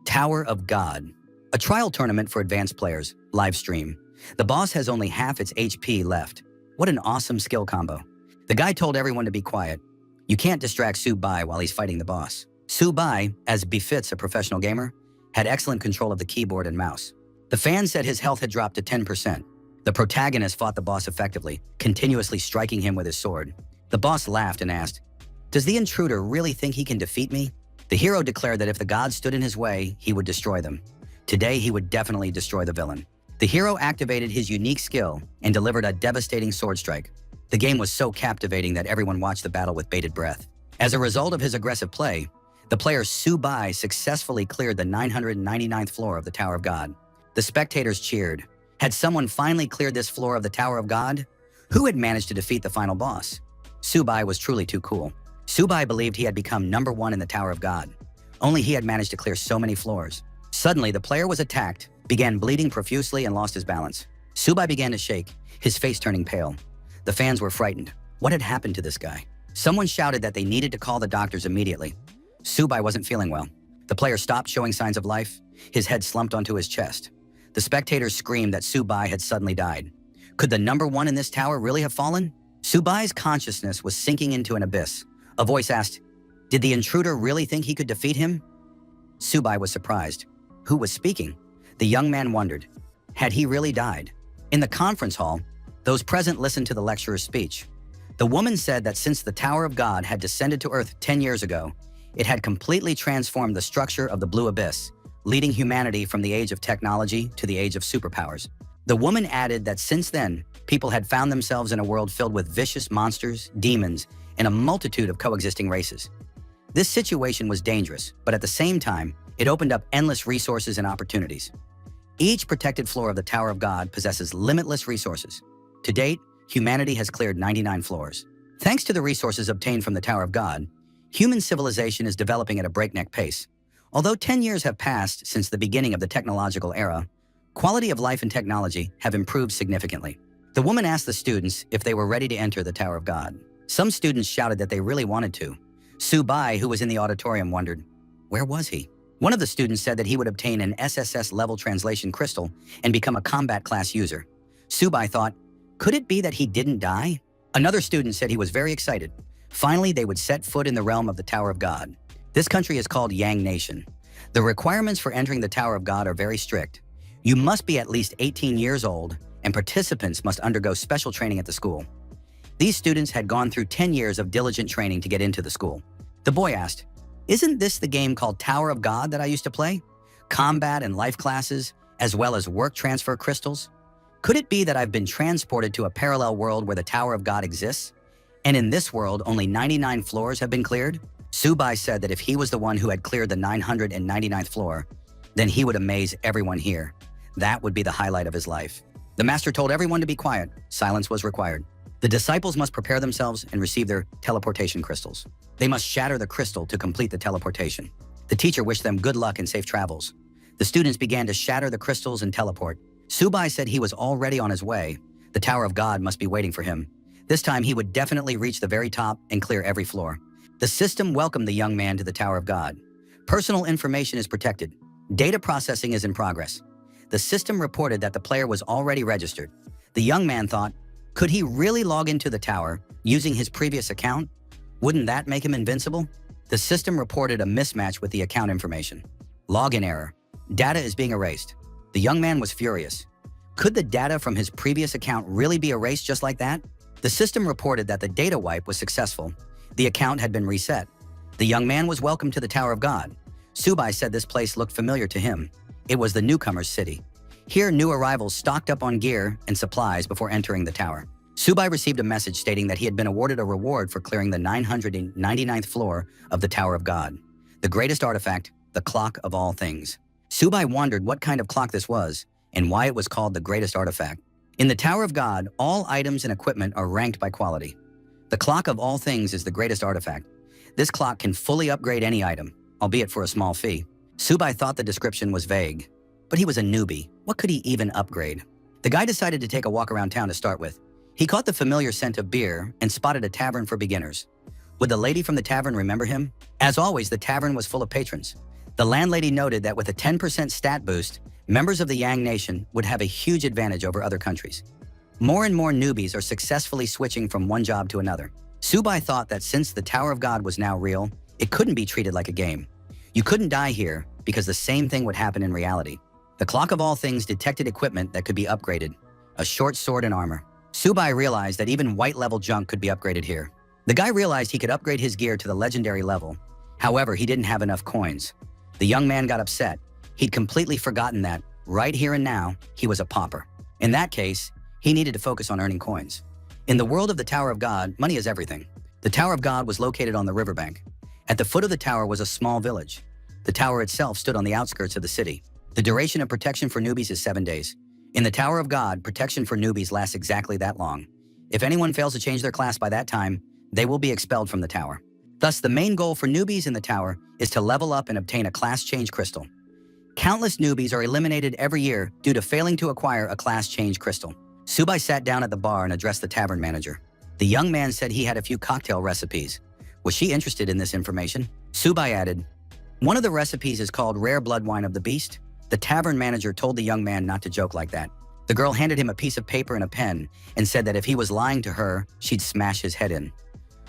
Tower of God. A trial tournament for advanced players, live stream. The boss has only half its HP left. What an awesome skill combo. The guy told everyone to be quiet. You can't distract Su-bai while he's fighting the boss. Su-bai, as befits a professional gamer, had excellent control of the keyboard and mouse. The fan said his health had dropped to 10%. The protagonist fought the boss effectively, continuously striking him with his sword. The boss laughed and asked, "Does the intruder really think he can defeat me?" The hero declared that if the gods stood in his way, he would destroy them. Today, he would definitely destroy the villain. The hero activated his unique skill and delivered a devastating sword strike. The game was so captivating that everyone watched the battle with bated breath. As a result of his aggressive play, the player Su-bai successfully cleared the 999th floor of the Tower of God. The spectators cheered. Had someone finally cleared this floor of the Tower of God? Who had managed to defeat the final boss? Su-bai was truly too cool. Su-bai believed he had become #1 in the Tower of God. Only he had managed to clear so many floors. Suddenly, the player was attacked, began bleeding profusely, and lost his balance. Su-bai began to shake, his face turning pale. The fans were frightened. What had happened to this guy? Someone shouted that they needed to call the doctors immediately. Su-bai wasn't feeling well. The player stopped showing signs of life. His head slumped onto his chest. The spectators screamed that Su-bai had suddenly died. Could the #1 in this tower really have fallen? Su-bai's consciousness was sinking into an abyss. A voice asked, "Did the intruder really think he could defeat him?" Su-bai was surprised. Who was speaking? The young man wondered. Had he really died? In the conference hall, those present listened to the lecturer's speech. The woman said that since the Tower of God had descended to Earth 10 years ago, it had completely transformed the structure of the Blue Abyss, leading humanity from the age of technology to the age of superpowers. The woman added that since then, people had found themselves in a world filled with vicious monsters, demons, and a multitude of coexisting races. This situation was dangerous, but at the same time, it opened up endless resources and opportunities. Each protected floor of the Tower of God possesses limitless resources. To date, humanity has cleared 99 floors. Thanks to the resources obtained from the Tower of God, human civilization is developing at a breakneck pace. Although 10 years have passed since the beginning of the technological era, quality of life and technology have improved significantly. The woman asked the students if they were ready to enter the Tower of God. Some students shouted that they really wanted to. Su-bai, who was in the auditorium, wondered, where was he? One of the students said that he would obtain an SSS-level translation crystal and become a combat class user. Su-bai thought, could it be that he didn't die? Another student said he was very excited. Finally, they would set foot in the realm of the Tower of God. This country is called Yang Nation. The requirements for entering the Tower of God are very strict. You must be at least 18 years old, and participants must undergo special training at the school. These students had gone through 10 years of diligent training to get into the school. The boy asked, isn't this the game called Tower of God that I used to play? Combat and life classes, as well as work transfer crystals? Could it be that I've been transported to a parallel world where the Tower of God exists? And in this world, only 99 floors have been cleared? Su-bai said that if he was the one who had cleared the 999th floor, then he would amaze everyone here. That would be the highlight of his life. The master told everyone to be quiet. Silence was required. The disciples must prepare themselves and receive their teleportation crystals. They must shatter the crystal to complete the teleportation. The teacher wished them good luck and safe travels. The students began to shatter the crystals and teleport. Su-bai said he was already on his way. The Tower of God must be waiting for him. This time, he would definitely reach the very top and clear every floor. The system welcomed the young man to the Tower of God. Personal information is protected. Data processing is in progress. The system reported that the player was already registered. The young man thought, could he really log into the tower using his previous account? Wouldn't that make him invincible? The system reported a mismatch with the account information. Login error. Data is being erased. The young man was furious. Could the data from his previous account really be erased just like that? The system reported that the data wipe was successful. The account had been reset. The young man was welcomed to the Tower of God. Su-bai said this place looked familiar to him. It was the newcomer's city. Here, new arrivals stocked up on gear and supplies before entering the tower. Su-bai received a message stating that he had been awarded a reward for clearing the 999th floor of the Tower of God. The greatest artifact, the clock of all things. Su-bai wondered what kind of clock this was and why it was called the greatest artifact. In the Tower of God, all items and equipment are ranked by quality. The clock of all things is the greatest artifact. This clock can fully upgrade any item, albeit for a small fee. Su-bai thought the description was vague, but he was a newbie. What could he even upgrade? The guy decided to take a walk around town to start with. He caught the familiar scent of beer and spotted a tavern for beginners. Would the lady from the tavern remember him? As always, the tavern was full of patrons. The The landlady noted that with a 10% stat boost, members of the Yang Nation would have a huge advantage over other countries. More and more newbies are successfully switching from one job to another. Subai thought that since the Tower of God was now real, it couldn't be treated like a game. You couldn't die here because the same thing would happen in reality. The clock of all things detected equipment that could be upgraded, a short sword and armor. Subai realized that even white-level junk could be upgraded here. The guy realized he could upgrade his gear to the legendary level. However, he didn't have enough coins. The young man got upset. He'd completely forgotten that, right here and now, he was a pauper. In that case, he needed to focus on earning coins. In the world of the Tower of God, money is everything. The Tower of God was located on the riverbank. At the foot of the tower was a small village. The tower itself stood on the outskirts of the city. The duration of protection for newbies is 7 days. In the Tower of God, protection for newbies lasts exactly that long. If anyone fails to change their class by that time, they will be expelled from the tower. Thus, the main goal for newbies in the tower is to level up and obtain a class change crystal. Countless newbies are eliminated every year due to failing to acquire a class change crystal. Subai sat down at the bar and addressed the tavern manager. The young man said he had a few cocktail recipes. Was she interested in this information? Subai added, "One of the recipes is called Rare Blood Wine of the Beast." The tavern manager told the young man not to joke like that. The girl handed him a piece of paper and a pen and said that if he was lying to her, she'd smash his head in.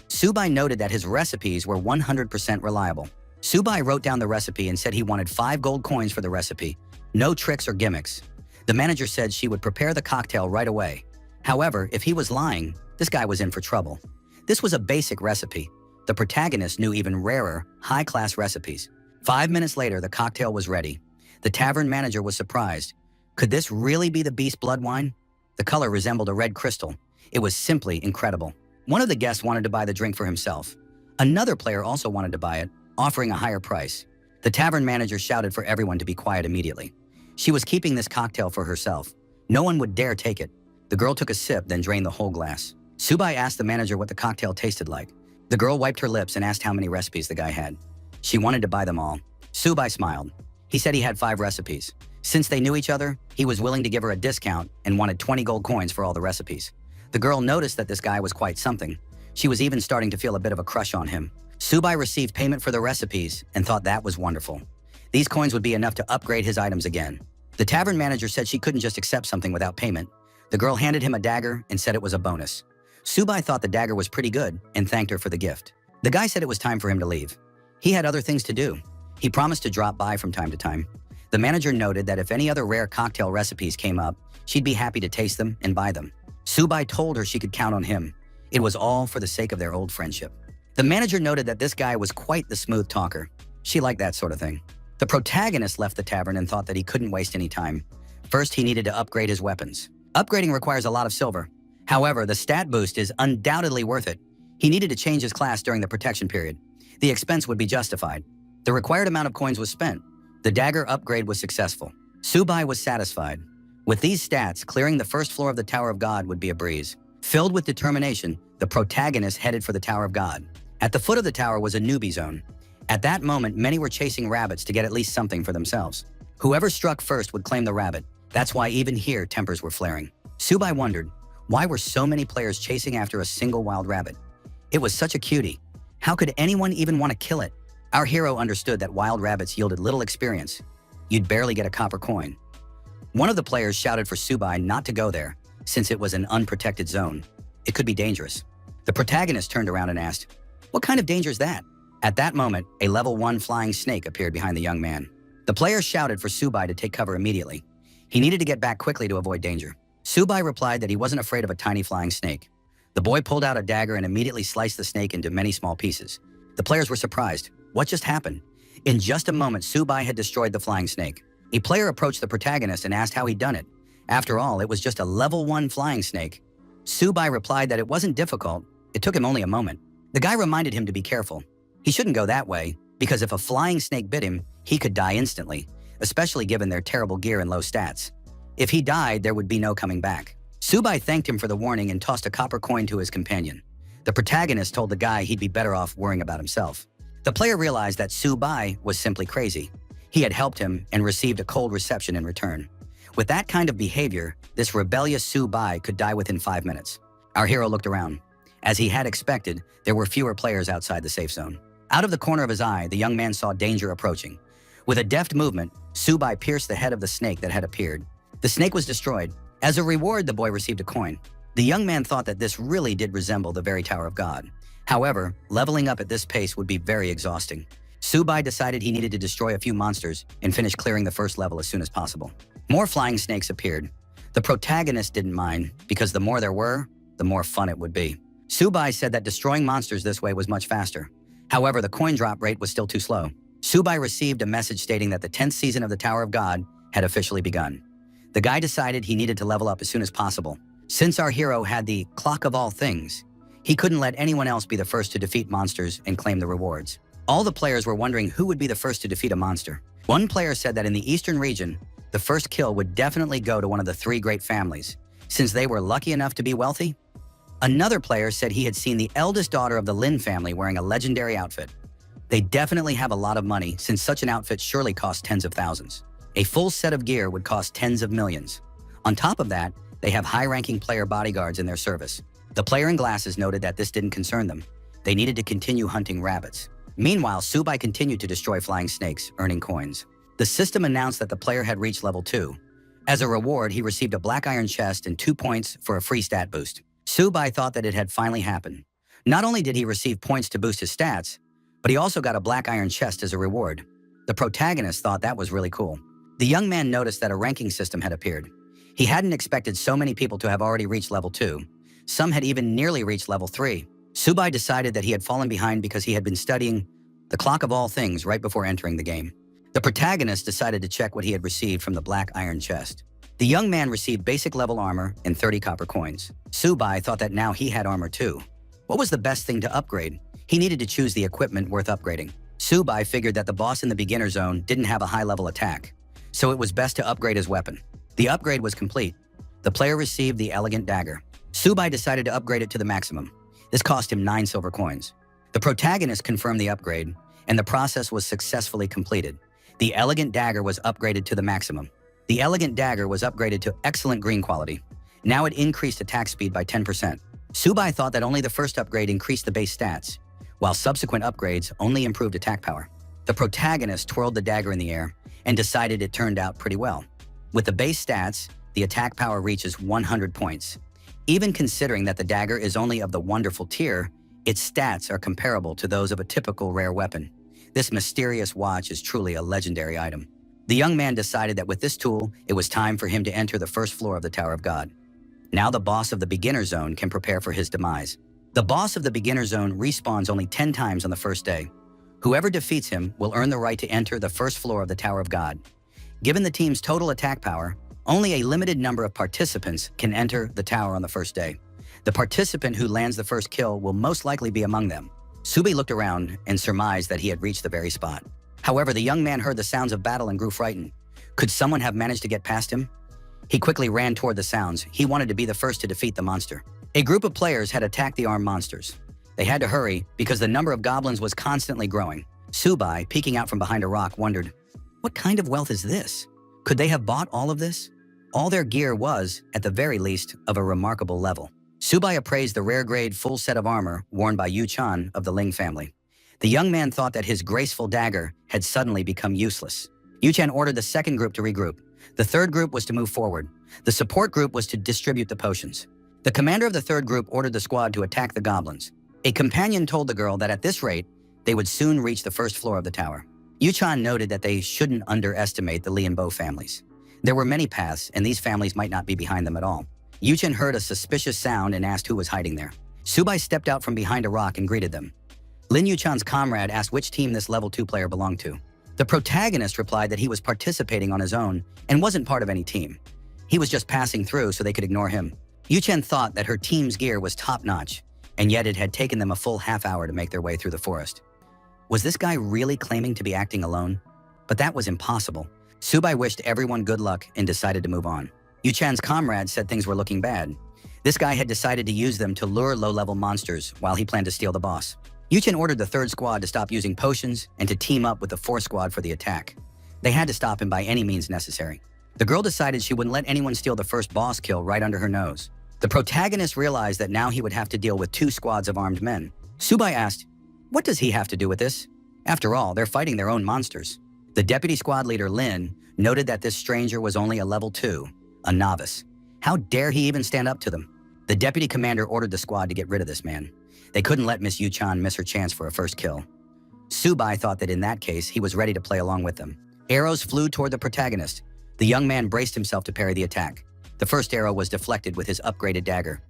Subai noted that his recipes were 100% reliable. Subai wrote down the recipe and said he wanted 5 gold coins for the recipe. No tricks or gimmicks. The manager said she would prepare the cocktail right away. However, if he was lying, this guy was in for trouble. This was a basic recipe. The protagonist knew even rarer, high-class recipes. 5 minutes later, the cocktail was ready. The tavern manager was surprised. Could this really be the beast blood wine? The color resembled a red crystal. It was simply incredible. One of the guests wanted to buy the drink for himself. Another player also wanted to buy it, offering a higher price. The tavern manager shouted for everyone to be quiet immediately. She was keeping this cocktail for herself. No one would dare take it. The girl took a sip, then drained the whole glass. Subai asked the manager what the cocktail tasted like. The girl wiped her lips and asked how many recipes the guy had. She wanted to buy them all. Subai smiled. He said he had 5 recipes. Since they knew each other, he was willing to give her a discount and wanted 20 gold coins for all the recipes. The girl noticed that this guy was quite something. She was even starting to feel a bit of a crush on him. Subai received payment for the recipes and thought that was wonderful. These coins would be enough to upgrade his items again. The tavern manager said she couldn't just accept something without payment. The girl handed him a dagger and said it was a bonus. Subai thought the dagger was pretty good and thanked her for the gift. The guy said it was time for him to leave. He had other things to do. He promised to drop by from time to time. The manager noted that if any other rare cocktail recipes came up, she'd be happy to taste them and buy them. Subai told her she could count on him. It was all for the sake of their old friendship. The manager noted that this guy was quite the smooth talker. She liked that sort of thing. The protagonist left the tavern and thought that he couldn't waste any time. First, he needed to upgrade his weapons. Upgrading requires a lot of silver. However, the stat boost is undoubtedly worth it. He needed to change his class during the protection period. The expense would be justified. The required amount of coins was spent. The dagger upgrade was successful. Subai was satisfied. With these stats, clearing the first floor of the Tower of God would be a breeze. Filled with determination, the protagonist headed for the Tower of God. At the foot of the tower was a newbie zone. At that moment, many were chasing rabbits to get at least something for themselves. Whoever struck first would claim the rabbit. That's why even here, tempers were flaring. Subai wondered, why were so many players chasing after a single wild rabbit? It was such a cutie. How could anyone even want to kill it? Our hero understood that wild rabbits yielded little experience. You'd barely get a copper coin. One of the players shouted for Subai not to go there, since it was an unprotected zone. It could be dangerous. The protagonist turned around and asked, "What kind of danger is that?" At that moment, a level 1 flying snake appeared behind the young man. The player shouted for Subai to take cover immediately. He needed to get back quickly to avoid danger. Subai replied that he wasn't afraid of a tiny flying snake. The boy pulled out a dagger and immediately sliced the snake into many small pieces. The players were surprised. What just happened? In just a moment, Subai had destroyed the flying snake. A player approached the protagonist and asked how he'd done it. After all, it was just a level 1 flying snake. Subai replied that it wasn't difficult. It took him only a moment. The guy reminded him to be careful. He shouldn't go that way, because if a flying snake bit him, he could die instantly, especially given their terrible gear and low stats. If he died, there would be no coming back. Subai thanked him for the warning and tossed a copper coin to his companion. The protagonist told the guy he'd be better off worrying about himself. The player realized that Subai was simply crazy. He had helped him and received a cold reception in return. With that kind of behavior, this rebellious Subai could die within 5 minutes. Our hero looked around. As he had expected, there were fewer players outside the safe zone. Out of the corner of his eye, the young man saw danger approaching. With a deft movement, Subai pierced the head of the snake that had appeared. The snake was destroyed. As a reward, the boy received a coin. The young man thought that this really did resemble the very Tower of God. However, leveling up at this pace would be very exhausting. Subai decided he needed to destroy a few monsters and finish clearing the first level as soon as possible. More flying snakes appeared. The protagonist didn't mind, because the more there were, the more fun it would be. Subai said that destroying monsters this way was much faster. However, the coin drop rate was still too slow. Subai received a message stating that the 10th season of the Tower of God had officially begun. The guy decided he needed to level up as soon as possible. Since our hero had the clock of all things, he couldn't let anyone else be the first to defeat monsters and claim the rewards. All the players were wondering who would be the first to defeat a monster. One player said that in the eastern region, the first kill would definitely go to one of the three great families, since they were lucky enough to be wealthy. Another player said he had seen the eldest daughter of the Lin family wearing a legendary outfit. They definitely have a lot of money, since such an outfit surely costs tens of thousands. A full set of gear would cost tens of millions. On top of that, they have high-ranking player bodyguards in their service. The player in glasses noted that this didn't concern them. They needed to continue hunting rabbits. Meanwhile, Subai continued to destroy flying snakes, earning coins. The system announced that the player had reached level 2. As a reward, he received a black iron chest and 2 points for a free stat boost. Subai thought that it had finally happened. Not only did he receive points to boost his stats, but he also got a black iron chest as a reward. The protagonist thought that was really cool. The young man noticed that a ranking system had appeared. He hadn't expected so many people to have already reached level 2. Some had even nearly reached level 3. Subai decided that he had fallen behind because he had been studying the clock of all things right before entering the game. The protagonist decided to check what he had received from the black iron chest. The young man received basic level armor and 30 copper coins. Subai thought that now he had armor too. What was the best thing to upgrade? He needed to choose the equipment worth upgrading. Subai figured that the boss in the beginner zone didn't have a high-level attack, so it was best to upgrade his weapon. The upgrade was complete. The player received the elegant dagger. Subai decided to upgrade it to the maximum. This cost him 9 silver coins. The protagonist confirmed the upgrade, and the process was successfully completed. The elegant dagger was upgraded to the maximum. The elegant dagger was upgraded to excellent green quality. Now it increased attack speed by 10%. Subai thought that only the first upgrade increased the base stats, while subsequent upgrades only improved attack power. The protagonist twirled the dagger in the air and decided it turned out pretty well. With the base stats, the attack power reaches 100 points. Even considering that the dagger is only of the wonderful tier, its stats are comparable to those of a typical rare weapon. This mysterious watch is truly a legendary item. The young man decided that with this tool, it was time for him to enter the first floor of the Tower of God. Now the boss of the beginner zone can prepare for his demise. The boss of the beginner zone respawns only 10 times on the first day. Whoever defeats him will earn the right to enter the first floor of the Tower of God. Given the team's total attack power, only a limited number of participants can enter the tower on the first day. The participant who lands the first kill will most likely be among them. Subai looked around and surmised that he had reached the very spot. However, the young man heard the sounds of battle and grew frightened. Could someone have managed to get past him? He quickly ran toward the sounds. He wanted to be the first to defeat the monster. A group of players had attacked the armed monsters. They had to hurry because the number of goblins was constantly growing. Subai, peeking out from behind a rock, wondered, what kind of wealth is this? Could they have bought all of this? All their gear was, at the very least, of a remarkable level. Subai appraised the rare-grade full set of armor worn by Yu-chan of the Ling family. The young man thought that his graceful dagger had suddenly become useless. Yu-chan ordered the second group to regroup. The third group was to move forward. The support group was to distribute the potions. The commander of the third group ordered the squad to attack the goblins. A companion told the girl that at this rate, they would soon reach the first floor of the tower. Yu-chan noted that they shouldn't underestimate the Li and Bo families. There were many paths, and these families might not be behind them at all. Yu-chan heard a suspicious sound and asked who was hiding there. Subai stepped out from behind a rock and greeted them. Lin Yu-chan's comrade asked which team this level 2 player belonged to. The protagonist replied that he was participating on his own and wasn't part of any team. He was just passing through so they could ignore him. Yu-chan thought that her team's gear was top-notch, and yet it had taken them a full half-hour to make their way through the forest. Was this guy really claiming to be acting alone? But that was impossible. Subai wished everyone good luck and decided to move on. Yu-chan's comrade said things were looking bad. This guy had decided to use them to lure low-level monsters while he planned to steal the boss. Yu-chan ordered the third squad to stop using potions and to team up with the fourth squad for the attack. They had to stop him by any means necessary. The girl decided she wouldn't let anyone steal the first boss kill right under her nose. The protagonist realized that now he would have to deal with 2 squads of armed men. Subai asked, what does he have to do with this? After all, they're fighting their own monsters. The deputy squad leader, Lin, noted that this stranger was only a level 2, a novice. How dare he even stand up to them? The deputy commander ordered the squad to get rid of this man. They couldn't let Miss Yu-chan miss her chance for a first kill. Subai thought that in that case, he was ready to play along with them. Arrows flew toward the protagonist. The young man braced himself to parry the attack. The first arrow was deflected with his upgraded dagger.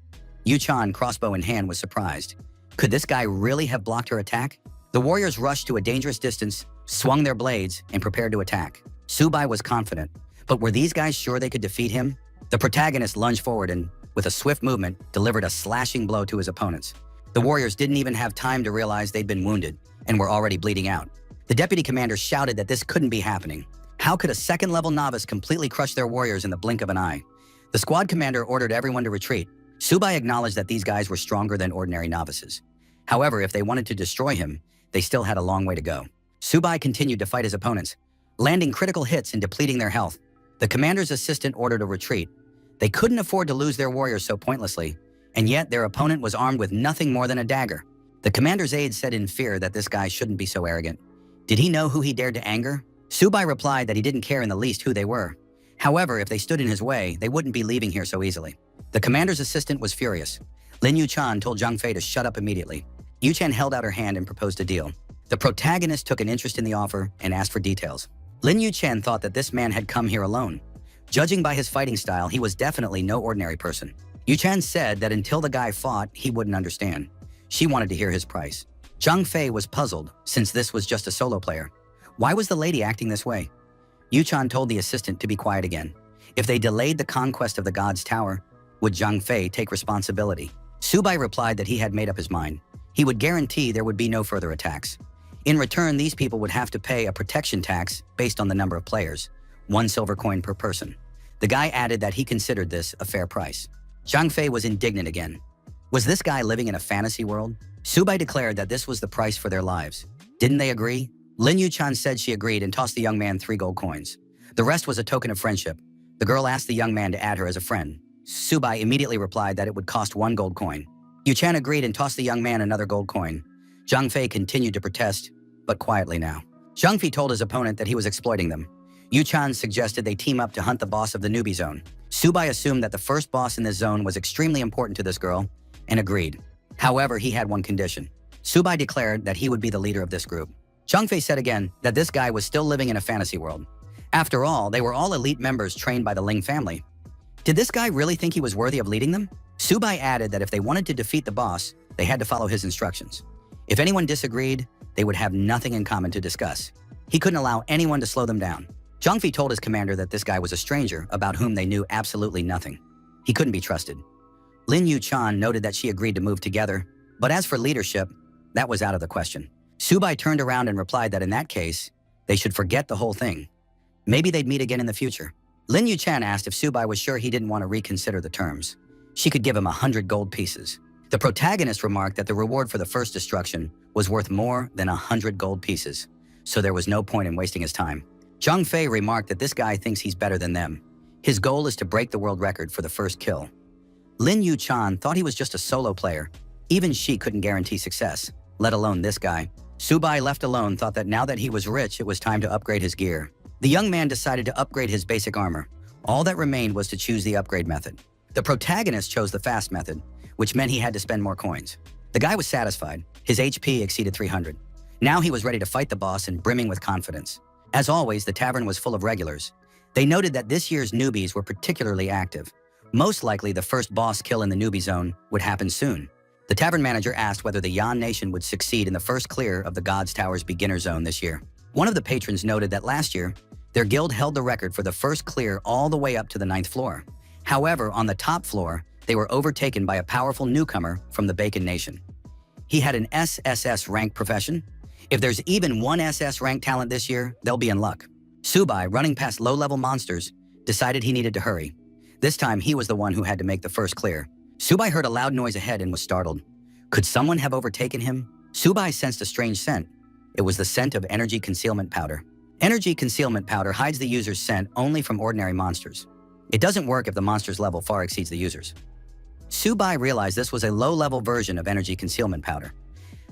Yu-chan, crossbow in hand, was surprised. Could this guy really have blocked her attack? The warriors rushed to a dangerous distance, swung their blades, and prepared to attack. Subai was confident, but were these guys sure they could defeat him? The protagonist lunged forward and, with a swift movement, delivered a slashing blow to his opponents. The warriors didn't even have time to realize they'd been wounded and were already bleeding out. The deputy commander shouted that this couldn't be happening. How could a second-level novice completely crush their warriors in the blink of an eye? The squad commander ordered everyone to retreat. Subai acknowledged that these guys were stronger than ordinary novices. However, if they wanted to destroy him, they still had a long way to go. Subai continued to fight his opponents, landing critical hits and depleting their health. The commander's assistant ordered a retreat. They couldn't afford to lose their warriors so pointlessly, and yet their opponent was armed with nothing more than a dagger. The commander's aide said in fear that this guy shouldn't be so arrogant. Did he know who he dared to anger? Subai replied that he didn't care in the least who they were. However, if they stood in his way, they wouldn't be leaving here so easily. The commander's assistant was furious. Lin Yu-chan told Zhang Fei to shut up immediately. Yu-chan held out her hand and proposed a deal. The protagonist took an interest in the offer and asked for details. Lin Yu-chan thought that this man had come here alone. Judging by his fighting style, he was definitely no ordinary person. Yu-chan said that until the guy fought, he wouldn't understand. She wanted to hear his price. Zhang Fei was puzzled, since this was just a solo player. Why was the lady acting this way? Yu-chan told the assistant to be quiet again. If they delayed the conquest of the God's Tower, would Zhang Fei take responsibility? Subai replied that he had made up his mind. He would guarantee there would be no further attacks. In return, these people would have to pay a protection tax based on the number of players, 1 silver coin per person. The guy added that he considered this a fair price. Zhang Fei was indignant again. Was this guy living in a fantasy world? Subai declared that this was the price for their lives. Didn't they agree? Lin Yu-chan said she agreed and tossed the young man 3 gold coins. The rest was a token of friendship. The girl asked the young man to add her as a friend. Subai immediately replied that it would cost 1 gold coin. Yu-chan agreed and tossed the young man another gold coin. Zhang Fei continued to protest, but quietly now. Zhang Fei told his opponent that he was exploiting them. Yu-chan suggested they team up to hunt the boss of the newbie zone. Subai assumed that the first boss in this zone was extremely important to this girl and agreed. However, he had one condition. Subai declared that he would be the leader of this group. Zhang Fei said again that this guy was still living in a fantasy world. After all, they were all elite members trained by the Ling family. Did this guy really think he was worthy of leading them? Subai added that if they wanted to defeat the boss, they had to follow his instructions. If anyone disagreed, they would have nothing in common to discuss. He couldn't allow anyone to slow them down. Zhang Fei told his commander that this guy was a stranger about whom they knew absolutely nothing. He couldn't be trusted. Lin Yu-chan noted that she agreed to move together, but as for leadership, that was out of the question. Subai turned around and replied that in that case, they should forget the whole thing. Maybe they'd meet again in the future. Lin Yu-chan asked if Subai was sure he didn't want to reconsider the terms. She could give him 100 gold pieces. The protagonist remarked that the reward for the first destruction was worth more than 100 gold pieces, so there was no point in wasting his time. Zhang Fei remarked that this guy thinks he's better than them. His goal is to break the world record for the first kill. Lin Yu-chan thought he was just a solo player. Even she couldn't guarantee success, let alone this guy. Subai, left alone, thought that now that he was rich, it was time to upgrade his gear. The young man decided to upgrade his basic armor. All that remained was to choose the upgrade method. The protagonist chose the fast method, which meant he had to spend more coins. The guy was satisfied. His HP exceeded 300. Now he was ready to fight the boss and brimming with confidence. As always, the tavern was full of regulars. They noted that this year's newbies were particularly active. Most likely, the first boss kill in the newbie zone would happen soon. The tavern manager asked whether the Yan Nation would succeed in the first clear of the God's Tower's beginner zone this year. One of the patrons noted that last year, their guild held the record for the first clear all the way up to the 9th floor. However, on the top floor, they were overtaken by a powerful newcomer from the Bacon Nation. He had an SSS rank profession. If there's even one SS rank talent this year, they'll be in luck. Subai, running past low-level monsters, decided he needed to hurry. This time, he was the one who had to make the first clear. Subai heard a loud noise ahead and was startled. Could someone have overtaken him? Subai sensed a strange scent. It was the scent of energy concealment powder. Energy concealment powder hides the user's scent only from ordinary monsters. It doesn't work if the monster's level far exceeds the user's. Subai realized this was a low-level version of energy concealment powder.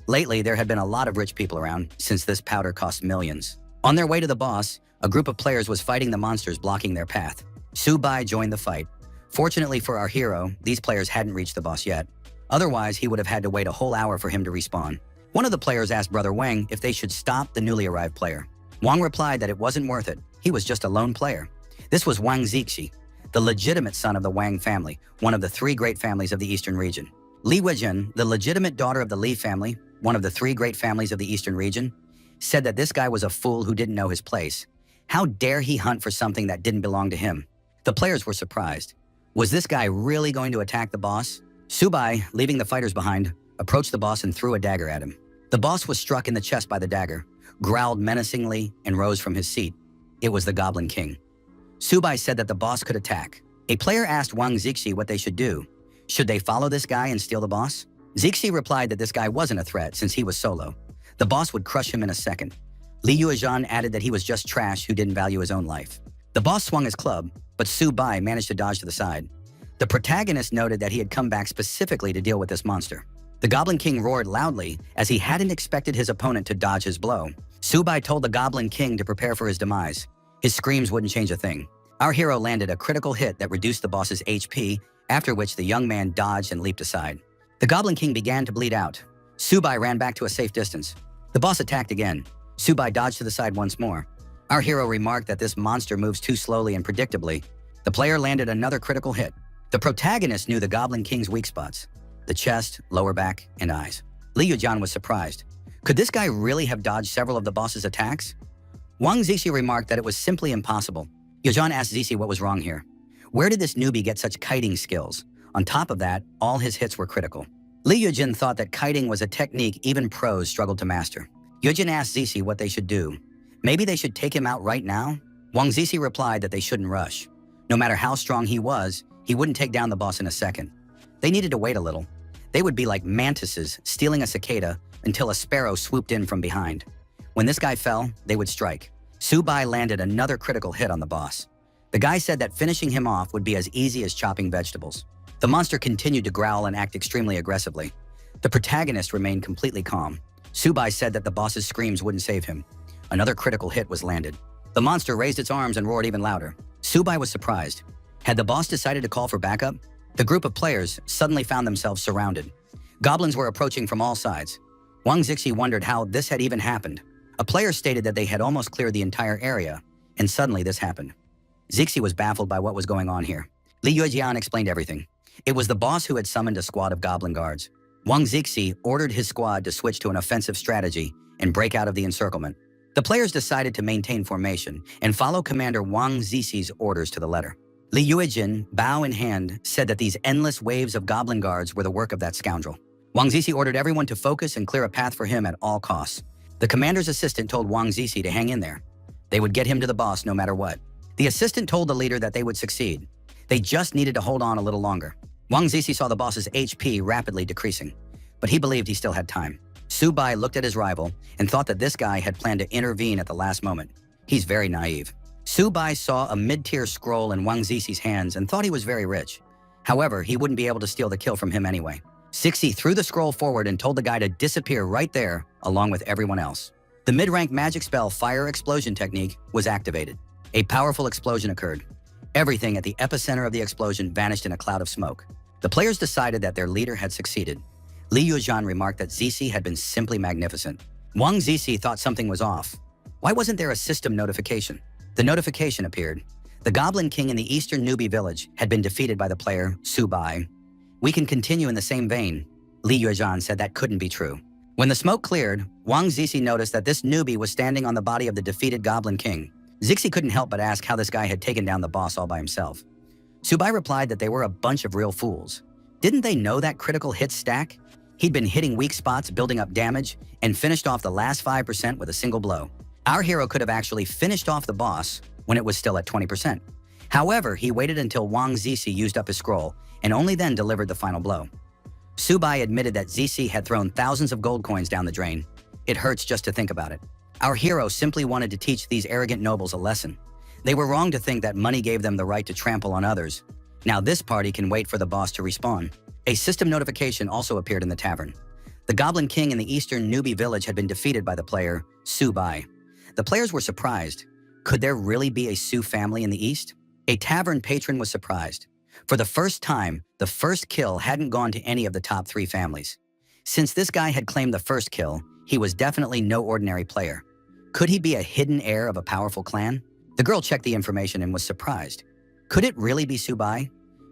Lately, there had been a lot of rich people around, since this powder cost millions. On their way to the boss, a group of players was fighting the monsters blocking their path. Su-bai joined the fight. Fortunately for our hero, these players hadn't reached the boss yet. Otherwise, he would have had to wait a whole hour for him to respawn. One of the players asked Brother Wang if they should stop the newly arrived player. Wang replied that it wasn't worth it. He was just a lone player. This was Wang Zixi, the legitimate son of the Wang family, one of the three great families of the eastern region. Li Weijun, the legitimate daughter of the Li family, one of the three great families of the eastern region, said that this guy was a fool who didn't know his place. How dare he hunt for something that didn't belong to him? The players were surprised. Was this guy really going to attack the boss? Su-bai, leaving the fighters behind, approached the boss and threw a dagger at him. The boss was struck in the chest by the dagger, growled menacingly, and rose from his seat. It was the Goblin King. Su-bai said that the boss could attack. A player asked Wang Zixi what they should do. Should they follow this guy and steal the boss? Zixi replied that this guy wasn't a threat since he was solo. The boss would crush him in a second. Li Yuezhan added that he was just trash who didn't value his own life. The boss swung his club, but Su-bai managed to dodge to the side. The protagonist noted that he had come back specifically to deal with this monster. The Goblin King roared loudly as he hadn't expected his opponent to dodge his blow. Su-bai told the Goblin King to prepare for his demise. His screams wouldn't change a thing. Our hero landed a critical hit that reduced the boss's HP, after which the young man dodged and leaped aside. The Goblin King began to bleed out. Su-bai ran back to a safe distance. The boss attacked again. Su-bai dodged to the side once more. Our hero remarked that this monster moves too slowly and predictably. The player landed another critical hit. The protagonist knew the Goblin King's weak spots: the chest, lower back, and eyes. Li Yuezhan was surprised. Could this guy really have dodged several of the boss's attacks? Wang Zixi remarked that it was simply impossible. Yuezhan asked Zixi what was wrong here. Where did this newbie get such kiting skills? On top of that, all his hits were critical. Li Yuezhan thought that kiting was a technique even pros struggled to master. Yuezhan asked Zixi what they should do. Maybe they should take him out right now? Wang Zixi replied that they shouldn't rush. No matter how strong he was, he wouldn't take down the boss in a second. They needed to wait a little. They would be like mantises stealing a cicada until a sparrow swooped in from behind. When this guy fell, they would strike. Su-bai landed another critical hit on the boss. The guy said that finishing him off would be as easy as chopping vegetables. The monster continued to growl and act extremely aggressively. The protagonist remained completely calm. Su-bai said that the boss's screams wouldn't save him. Another critical hit was landed. The monster raised its arms and roared even louder. Su-bai was surprised. Had the boss decided to call for backup? The group of players suddenly found themselves surrounded. Goblins were approaching from all sides. Wang Zixi wondered how this had even happened. A player stated that they had almost cleared the entire area, and suddenly this happened. Zixi was baffled by what was going on here. Li Yuezhan explained everything. It was the boss who had summoned a squad of goblin guards. Wang Zixi ordered his squad to switch to an offensive strategy and break out of the encirclement. The players decided to maintain formation and follow Commander Wang Zixi's orders to the letter. Li Yuezhan, bow in hand, said that these endless waves of goblin guards were the work of that scoundrel. Wang Zixi ordered everyone to focus and clear a path for him at all costs. The commander's assistant told Wang Zixi to hang in there. They would get him to the boss no matter what. The assistant told the leader that they would succeed. They just needed to hold on a little longer. Wang Zixi saw the boss's HP rapidly decreasing, but he believed he still had time. Su-bai looked at his rival and thought that this guy had planned to intervene at the last moment. He's very naive. Su-bai saw a mid-tier scroll in Wang Zixi's hands and thought he was very rich. However, he wouldn't be able to steal the kill from him anyway. Zixi threw the scroll forward and told the guy to disappear right there, along with everyone else. The mid-rank magic spell Fire Explosion technique was activated. A powerful explosion occurred. Everything at the epicenter of the explosion vanished in a cloud of smoke. The players decided that their leader had succeeded. Li Yuezhan remarked that Zixi had been simply magnificent. Wang Zixi thought something was off. Why wasn't there a system notification? The notification appeared. The Goblin King in the eastern newbie village had been defeated by the player Su-bai. We can continue in the same vein. Li Yuezhan said that couldn't be true. When the smoke cleared, Wang Zixi noticed that this newbie was standing on the body of the defeated Goblin King. Zixi couldn't help but ask how this guy had taken down the boss all by himself. Su-bai replied that they were a bunch of real fools. Didn't they know that critical hit stack? He'd been hitting weak spots, building up damage, and finished off the last 5% with a single blow. Our hero could have actually finished off the boss when it was still at 20%. However, he waited until Wang Zixi used up his scroll and only then delivered the final blow. Su-bai admitted that Zixi had thrown thousands of gold coins down the drain. It hurts just to think about it. Our hero simply wanted to teach these arrogant nobles a lesson. They were wrong to think that money gave them the right to trample on others. Now this party can wait for the boss to respawn. A system notification also appeared in the tavern. The Goblin King in the eastern newbie village had been defeated by the player Su-bai. The players were surprised. Could there really be a Sioux family in the East? A tavern patron was surprised. For the first time, the first kill hadn't gone to any of the top 3 families. Since this guy had claimed the first kill, he was definitely no ordinary player. Could he be a hidden heir of a powerful clan? The girl checked the information and was surprised. Could it really be Subai?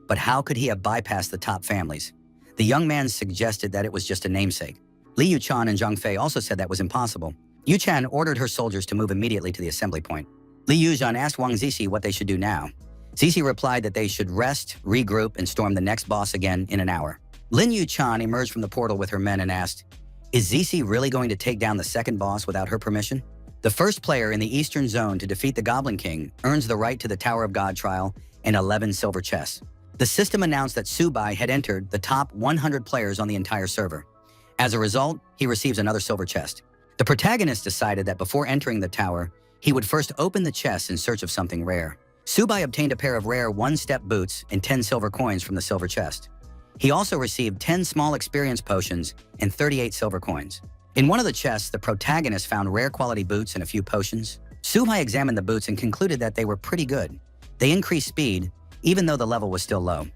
But how could he have bypassed the top families? The young man suggested that it was just a namesake. Li Yuchan and Zhang Fei also said that was impossible. Yuchan ordered her soldiers to move immediately to the assembly point. Li Yuzhan asked Wang Zizi what they should do now. Zizi replied that they should rest, regroup, and storm the next boss again in an hour. Lin Yuchan emerged from the portal with her men and asked, "Is Zizi really going to take down the second boss without her permission?" The first player in the Eastern Zone to defeat the Goblin King earns the right to the Tower of God trial and 11 silver chests. The system announced that Subai had entered the top 100 players on the entire server. As a result, he receives another silver chest. The protagonist decided that before entering the tower, he would first open the chest in search of something rare. Subai obtained a pair of rare one-step boots and 10 silver coins from the silver chest. He also received 10 small experience potions and 38 silver coins. In one of the chests, the protagonist found rare quality boots and a few potions. Subai examined the boots and concluded that they were pretty good. They increased speed, even though the level was still low.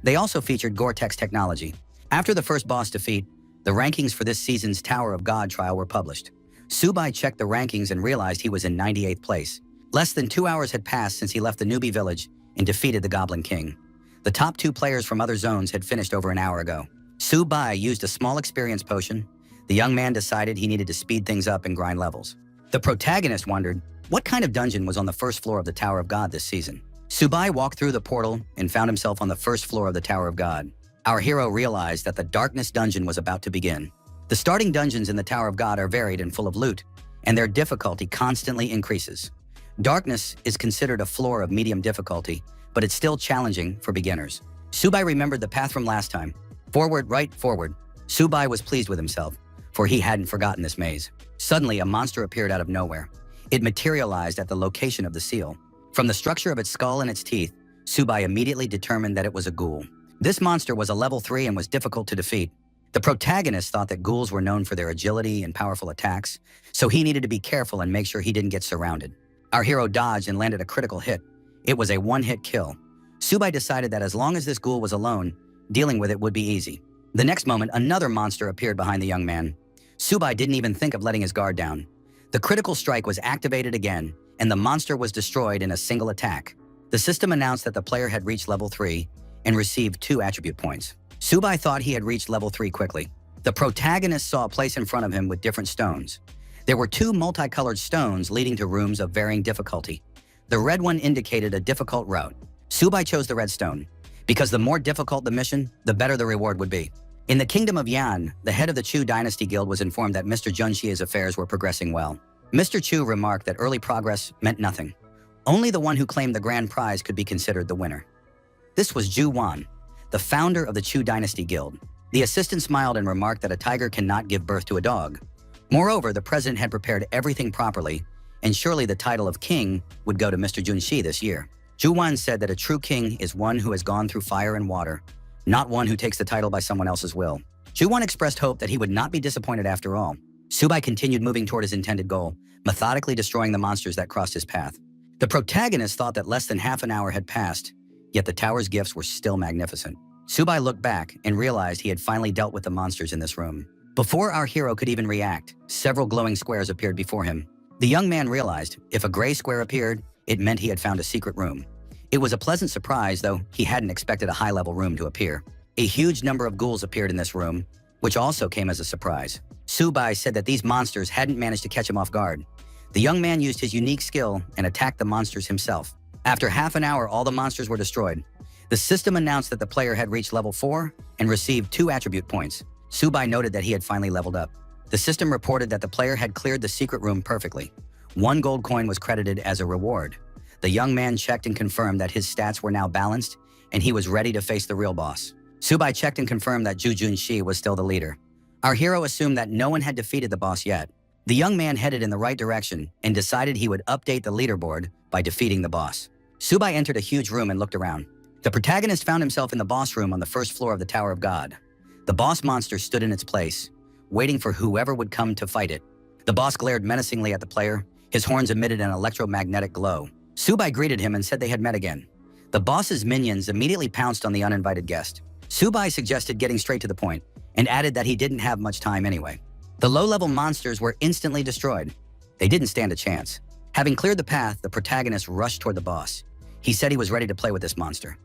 They also featured Gore-Tex technology. After the first boss defeat, the rankings for this season's Tower of God trial were published. Subai checked the rankings and realized he was in 98th place. Less than 2 hours had passed since he left the newbie village and defeated the Goblin King. The top 2 players from other zones had finished over an hour ago. Subai used a small experience potion. The young man decided he needed to speed things up and grind levels. The protagonist wondered, what kind of dungeon was on the first floor of the Tower of God this season? Subai walked through the portal and found himself on the first floor of the Tower of God. Our hero realized that the Darkness dungeon was about to begin. The starting dungeons in the Tower of God are varied and full of loot, and their difficulty constantly increases. Darkness is considered a floor of medium difficulty, but it's still challenging for beginners. Subai remembered the path from last time. Forward, right, forward. Subai was pleased with himself, for he hadn't forgotten this maze. Suddenly, a monster appeared out of nowhere. It materialized at the location of the seal. From the structure of its skull and its teeth, Subai immediately determined that it was a ghoul. This monster was a level 3 and was difficult to defeat. The protagonist thought that ghouls were known for their agility and powerful attacks, so he needed to be careful and make sure he didn't get surrounded. Our hero dodged and landed a critical hit. It was a one-hit kill. Subai decided that as long as this ghoul was alone, dealing with it would be easy. The next moment, another monster appeared behind the young man. Subai didn't even think of letting his guard down. The critical strike was activated again, and the monster was destroyed in a single attack. The system announced that the player had reached level 3 and received 2 attribute points. Subai thought he had reached level 3 quickly. The protagonist saw a place in front of him with different stones. There were 2 multicolored stones leading to rooms of varying difficulty. The red one indicated a difficult route. Subai chose the red stone, because the more difficult the mission, the better the reward would be. In the kingdom of Yan, the head of the Chu dynasty guild was informed that Mr. Junxi's affairs were progressing well. Mr. Chu remarked that early progress meant nothing. Only the one who claimed the grand prize could be considered the winner. This was Zhu Wan, the founder of the Chu dynasty guild. The assistant smiled and remarked that a tiger cannot give birth to a dog. Moreover, the president had prepared everything properly, and surely the title of king would go to Mr. Junxi this year. Zhu Wan said that a true king is one who has gone through fire and water, not one who takes the title by someone else's will. Zhu Wan expressed hope that he would not be disappointed after all. Subai continued moving toward his intended goal, methodically destroying the monsters that crossed his path. The protagonist thought that less than half an hour had passed, yet the tower's gifts were still magnificent. Subai looked back and realized he had finally dealt with the monsters in this room. Before our hero could even react, several glowing squares appeared before him. The young man realized if a gray square appeared, it meant he had found a secret room. It was a pleasant surprise, though he hadn't expected a high-level room to appear. A huge number of ghouls appeared in this room, which also came as a surprise. Subai said that these monsters hadn't managed to catch him off guard. The young man used his unique skill and attacked the monsters himself. After half an hour, all the monsters were destroyed. The system announced that the player had reached level 4 and received 2 attribute points. Subai noted that he had finally leveled up. The system reported that the player had cleared the secret room perfectly. 1 gold coin was credited as a reward. The young man checked and confirmed that his stats were now balanced, and he was ready to face the real boss. Subai checked and confirmed that Zhu Junxi was still the leader. Our hero assumed that no one had defeated the boss yet. The young man headed in the right direction and decided he would update the leaderboard by defeating the boss. Subai entered a huge room and looked around. The protagonist found himself in the boss room on the first floor of the Tower of God. The boss monster stood in its place, waiting for whoever would come to fight it. The boss glared menacingly at the player. His horns emitted an electromagnetic glow. Subai greeted him and said they had met again. The boss's minions immediately pounced on the uninvited guest. Subai suggested getting straight to the point and added that he didn't have much time anyway. The low-level monsters were instantly destroyed. They didn't stand a chance. Having cleared the path, the protagonist rushed toward the boss. He said he was ready to play with this monster.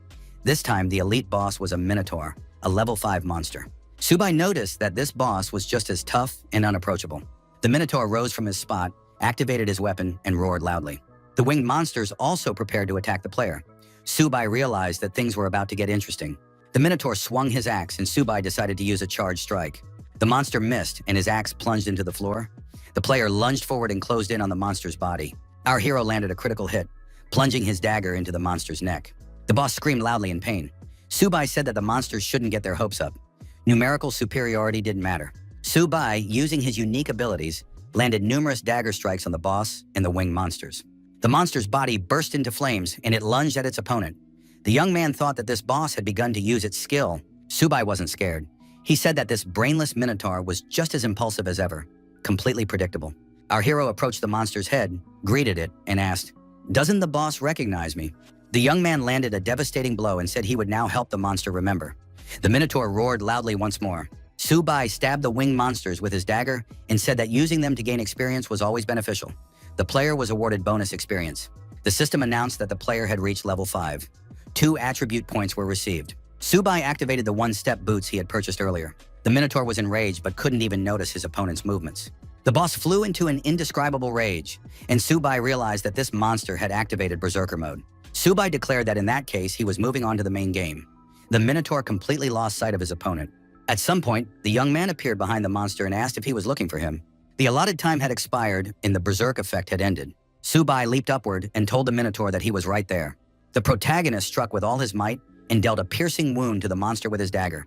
This time, the elite boss was a minotaur, a level 5 monster. Subai noticed that this boss was just as tough and unapproachable. The minotaur rose from his spot, activated his weapon, and roared loudly. The winged monsters also prepared to attack the player. Subai realized that things were about to get interesting. The minotaur swung his axe, and Subai decided to use a charged strike. The monster missed, and his axe plunged into the floor. The player lunged forward and closed in on the monster's body. Our hero landed a critical hit, plunging his dagger into the monster's neck. The boss screamed loudly in pain. Subai said that the monsters shouldn't get their hopes up. Numerical superiority didn't matter. Subai, using his unique abilities, landed numerous dagger strikes on the boss and the winged monsters. The monster's body burst into flames, and it lunged at its opponent. The young man thought that this boss had begun to use its skill. Subai wasn't scared. He said that this brainless minotaur was just as impulsive as ever, completely predictable. Our hero approached the monster's head, greeted it, and asked, "Doesn't the boss recognize me?" The young man landed a devastating blow and said he would now help the monster remember. The minotaur roared loudly once more. Subai stabbed the winged monsters with his dagger and said that using them to gain experience was always beneficial. The player was awarded bonus experience. The system announced that the player had reached level 5. 2 attribute points were received. Subai activated the one-step boots he had purchased earlier. The minotaur was enraged but couldn't even notice his opponent's movements. The boss flew into an indescribable rage, and Subai realized that this monster had activated Berserker mode. Subai declared that in that case, he was moving on to the main game. The minotaur completely lost sight of his opponent. At some point, the young man appeared behind the monster and asked if he was looking for him. The allotted time had expired, and the Berserk effect had ended. Subai leaped upward and told the minotaur that he was right there. The protagonist struck with all his might and dealt a piercing wound to the monster with his dagger.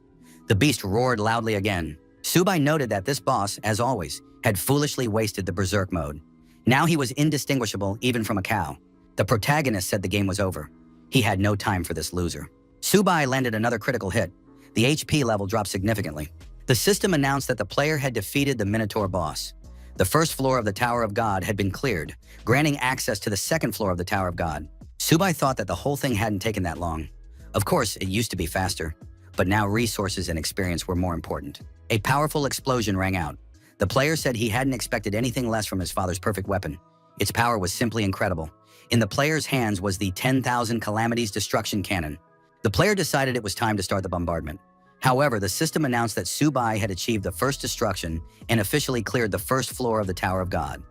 The beast roared loudly again. Subai noted that this boss, as always, had foolishly wasted the Berserk mode. Now he was indistinguishable even from a cow. The protagonist said the game was over. He had no time for this loser. Subai landed another critical hit. The HP level dropped significantly. The system announced that the player had defeated the Minotaur boss. The first floor of the Tower of God had been cleared, granting access to the second floor of the Tower of God. Subai thought that the whole thing hadn't taken that long. Of course, it used to be faster, but now resources and experience were more important. A powerful explosion rang out. The player said he hadn't expected anything less from his father's perfect weapon. Its power was simply incredible. In the player's hands was the 10,000 Calamities Destruction Cannon. The player decided it was time to start the bombardment. However, the system announced that Subai had achieved the first destruction and officially cleared the first floor of the Tower of God.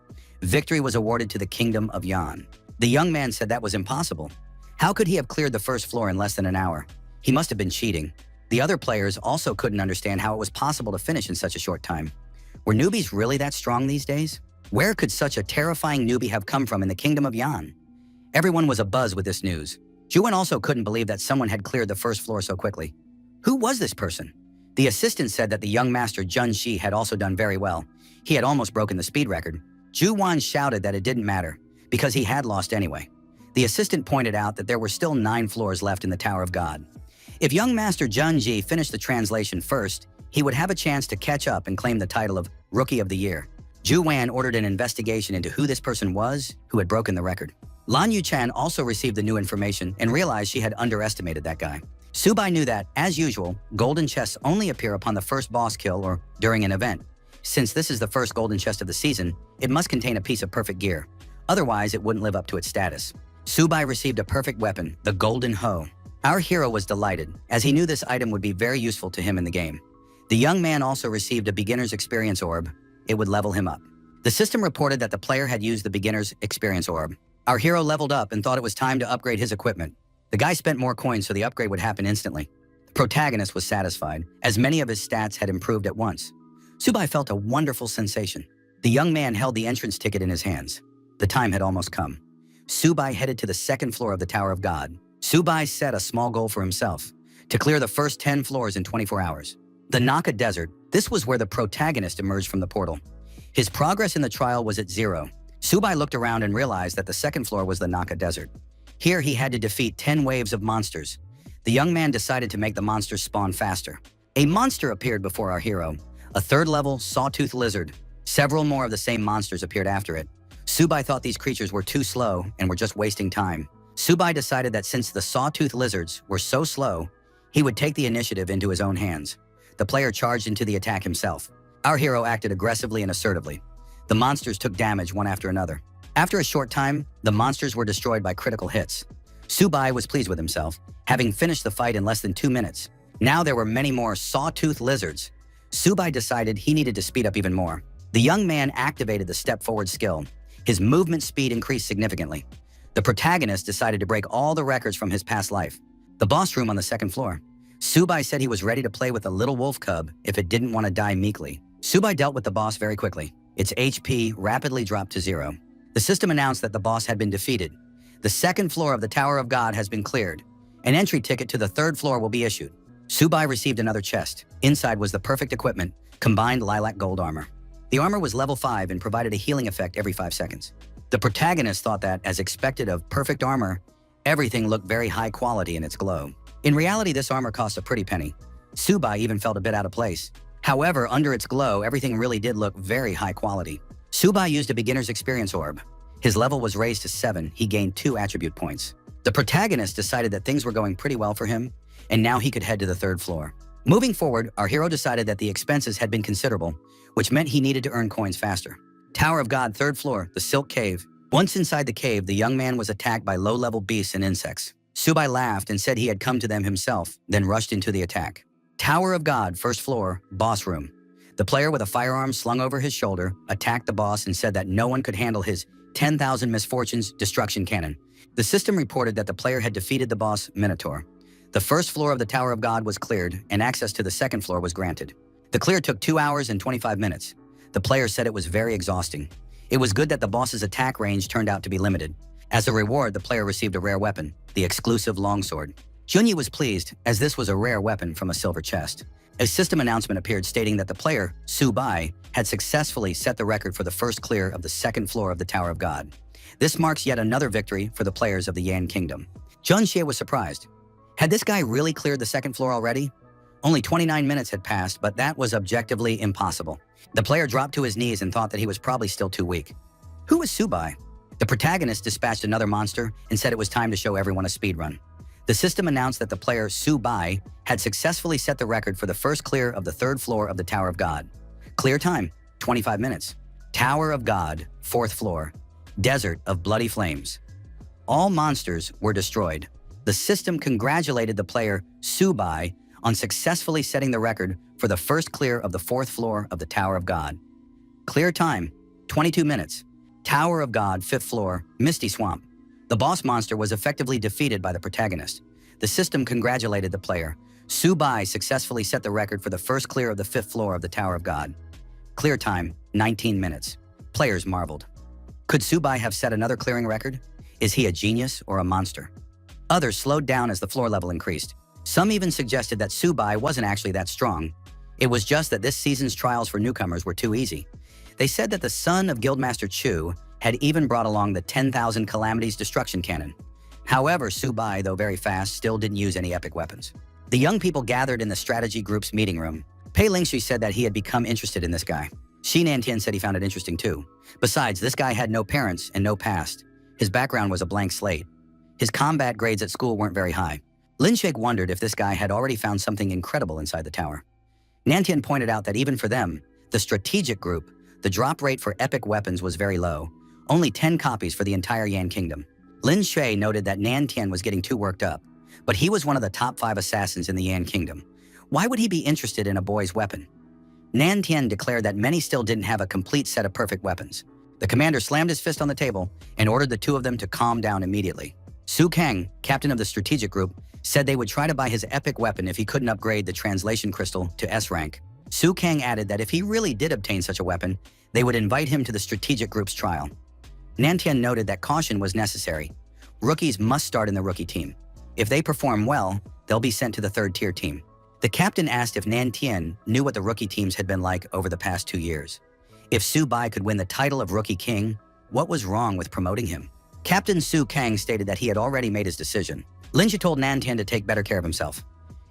Victory was awarded to the Kingdom of Yan. The young man said that was impossible. How could he have cleared the first floor in less than an hour? He must have been cheating. The other players also couldn't understand how it was possible to finish in such a short time. Were newbies really that strong these days? Where could such a terrifying newbie have come from in the Kingdom of Yan? Everyone was abuzz with this news. Juwen also couldn't believe that someone had cleared the first floor so quickly. Who was this person? The assistant said that the young master Jun Shi had also done very well. He had almost broken the speed record. Juwan shouted that it didn't matter, because he had lost anyway. The assistant pointed out that there were still 9 floors left in the Tower of God. If young master Jun Ji finished the translation first, he would have a chance to catch up and claim the title of Rookie of the Year. Ju Wan ordered an investigation into who this person was who had broken the record. Lan Yuchan also received the new information and realized she had underestimated that guy. Subai knew that, as usual, golden chests only appear upon the first boss kill or during an event. Since this is the first golden chest of the season, it must contain a piece of perfect gear. Otherwise, it wouldn't live up to its status. Subai received a perfect weapon, the Golden Hoe. Our hero was delighted, as he knew this item would be very useful to him in the game. The young man also received a beginner's experience orb. It would level him up. The system reported that the player had used the beginner's experience orb. Our hero leveled up and thought it was time to upgrade his equipment. The guy spent more coins so the upgrade would happen instantly. The protagonist was satisfied, as many of his stats had improved at once. Subai felt a wonderful sensation. The young man held the entrance ticket in his hands. The time had almost come. Subai headed to the second floor of the Tower of God. Subai set a small goal for himself, to clear the first 10 floors in 24 hours. The Naka Desert, this was where the protagonist emerged from the portal. His progress in the trial was at 0. Subai looked around and realized that the second floor was the Naka Desert. Here he had to defeat 10 waves of monsters. The young man decided to make the monsters spawn faster. A monster appeared before our hero, a 3rd-level sawtooth lizard. Several more of the same monsters appeared after it. Subai thought these creatures were too slow and were just wasting time. Subai decided that since the sawtooth lizards were so slow, he would take the initiative into his own hands. The player charged into the attack himself. Our hero acted aggressively and assertively. The monsters took damage one after another. After a short time, the monsters were destroyed by critical hits. Subai was pleased with himself, having finished the fight in less than 2 minutes. Now there were many more sawtooth lizards. Subai decided he needed to speed up even more. The young man activated the step forward skill. His movement speed increased significantly. The protagonist decided to break all the records from his past life. The boss room on the second floor. Subai said he was ready to play with a little wolf cub if it didn't want to die meekly. Subai dealt with the boss very quickly. Its HP rapidly dropped to 0. The system announced that the boss had been defeated. The second floor of the Tower of God has been cleared. An entry ticket to the third floor will be issued. Subai received another chest. Inside was the perfect equipment, combined lilac gold armor. The armor was level 5 and provided a healing effect every 5 seconds. The protagonist thought that, as expected of perfect armor, everything looked very high quality in its glow. In reality, this armor cost a pretty penny. Subai even felt a bit out of place. However, under its glow, everything really did look very high quality. Subai used a beginner's experience orb. His level was raised to 7. He gained 2 attribute points. The protagonist decided that things were going pretty well for him, and now he could head to the third floor. Moving forward, our hero decided that the expenses had been considerable, which meant he needed to earn coins faster. Tower of God, third floor, the Silk Cave. Once inside the cave, the young man was attacked by low-level beasts and insects. Subai laughed and said he had come to them himself, then rushed into the attack. Tower of God, first floor, boss room. The player with a firearm slung over his shoulder attacked the boss and said that no one could handle his 10,000 Misfortunes destruction cannon. The system reported that the player had defeated the boss, Minotaur. The first floor of the Tower of God was cleared, and access to the second floor was granted. The clear took 2 hours and 25 minutes. The player said it was very exhausting. It was good that the boss's attack range turned out to be limited. As a reward, the player received a rare weapon, the exclusive longsword. Junyi was pleased, as this was a rare weapon from a silver chest. A system announcement appeared stating that the player, Subai, had successfully set the record for the first clear of the second floor of the Tower of God. This marks yet another victory for the players of the Yan Kingdom. Junxie was surprised. Had this guy really cleared the second floor already? Only 29 minutes had passed, but that was objectively impossible. The player dropped to his knees and thought that he was probably still too weak. Who was Subai? The protagonist dispatched another monster and said it was time to show everyone a speedrun. The system announced that the player, Subai, had successfully set the record for the first clear of the third floor of the Tower of God. Clear time, 25 minutes. Tower of God, fourth floor. Desert of bloody flames. All monsters were destroyed. The system congratulated the player, Subai, on successfully setting the record for the first clear of the fourth floor of the Tower of God. Clear time, 22 minutes. Tower of God, fifth floor, Misty Swamp. The boss monster was effectively defeated by the protagonist. The system congratulated the player. Subai successfully set the record for the first clear of the fifth floor of the Tower of God. Clear time, 19 minutes. Players marveled. Could Subai have set another clearing record? Is he a genius or a monster? Others slowed down as the floor level increased. Some even suggested that Subai wasn't actually that strong. It was just that this season's trials for newcomers were too easy. They said that the son of Guildmaster Chu had even brought along the 10,000 Calamities destruction cannon. However, Subai, though very fast, still didn't use any epic weapons. The young people gathered in the strategy group's meeting room. Pei Lingxi said that he had become interested in this guy. Shi Nantian said he found it interesting too. Besides, this guy had no parents and no past. His background was a blank slate. His combat grades at school weren't very high. Lin Shake wondered if this guy had already found something incredible inside the tower. Nantian pointed out that even for them, the strategic group, the drop rate for epic weapons was very low. Only 10 copies for the entire Yan Kingdom. Lin Shui noted that Nantian was getting too worked up, but he was one of the top 5 assassins in the Yan Kingdom. Why would he be interested in a boy's weapon? Nantian declared that many still didn't have a complete set of perfect weapons. The commander slammed his fist on the table and ordered the two of them to calm down immediately. Su Kang, captain of the strategic group, said they would try to buy his epic weapon if he couldn't upgrade the translation crystal to S rank. Su Kang added that if he really did obtain such a weapon, they would invite him to the strategic group's trial. Nantian noted that caution was necessary. Rookies must start in the rookie team. If they perform well, they'll be sent to the third-tier team. The captain asked if Nantian knew what the rookie teams had been like over the past 2 years. If Su Bai could win the title of Rookie King, what was wrong with promoting him? Captain Su Kang stated that he had already made his decision. Linja told Nantian to take better care of himself.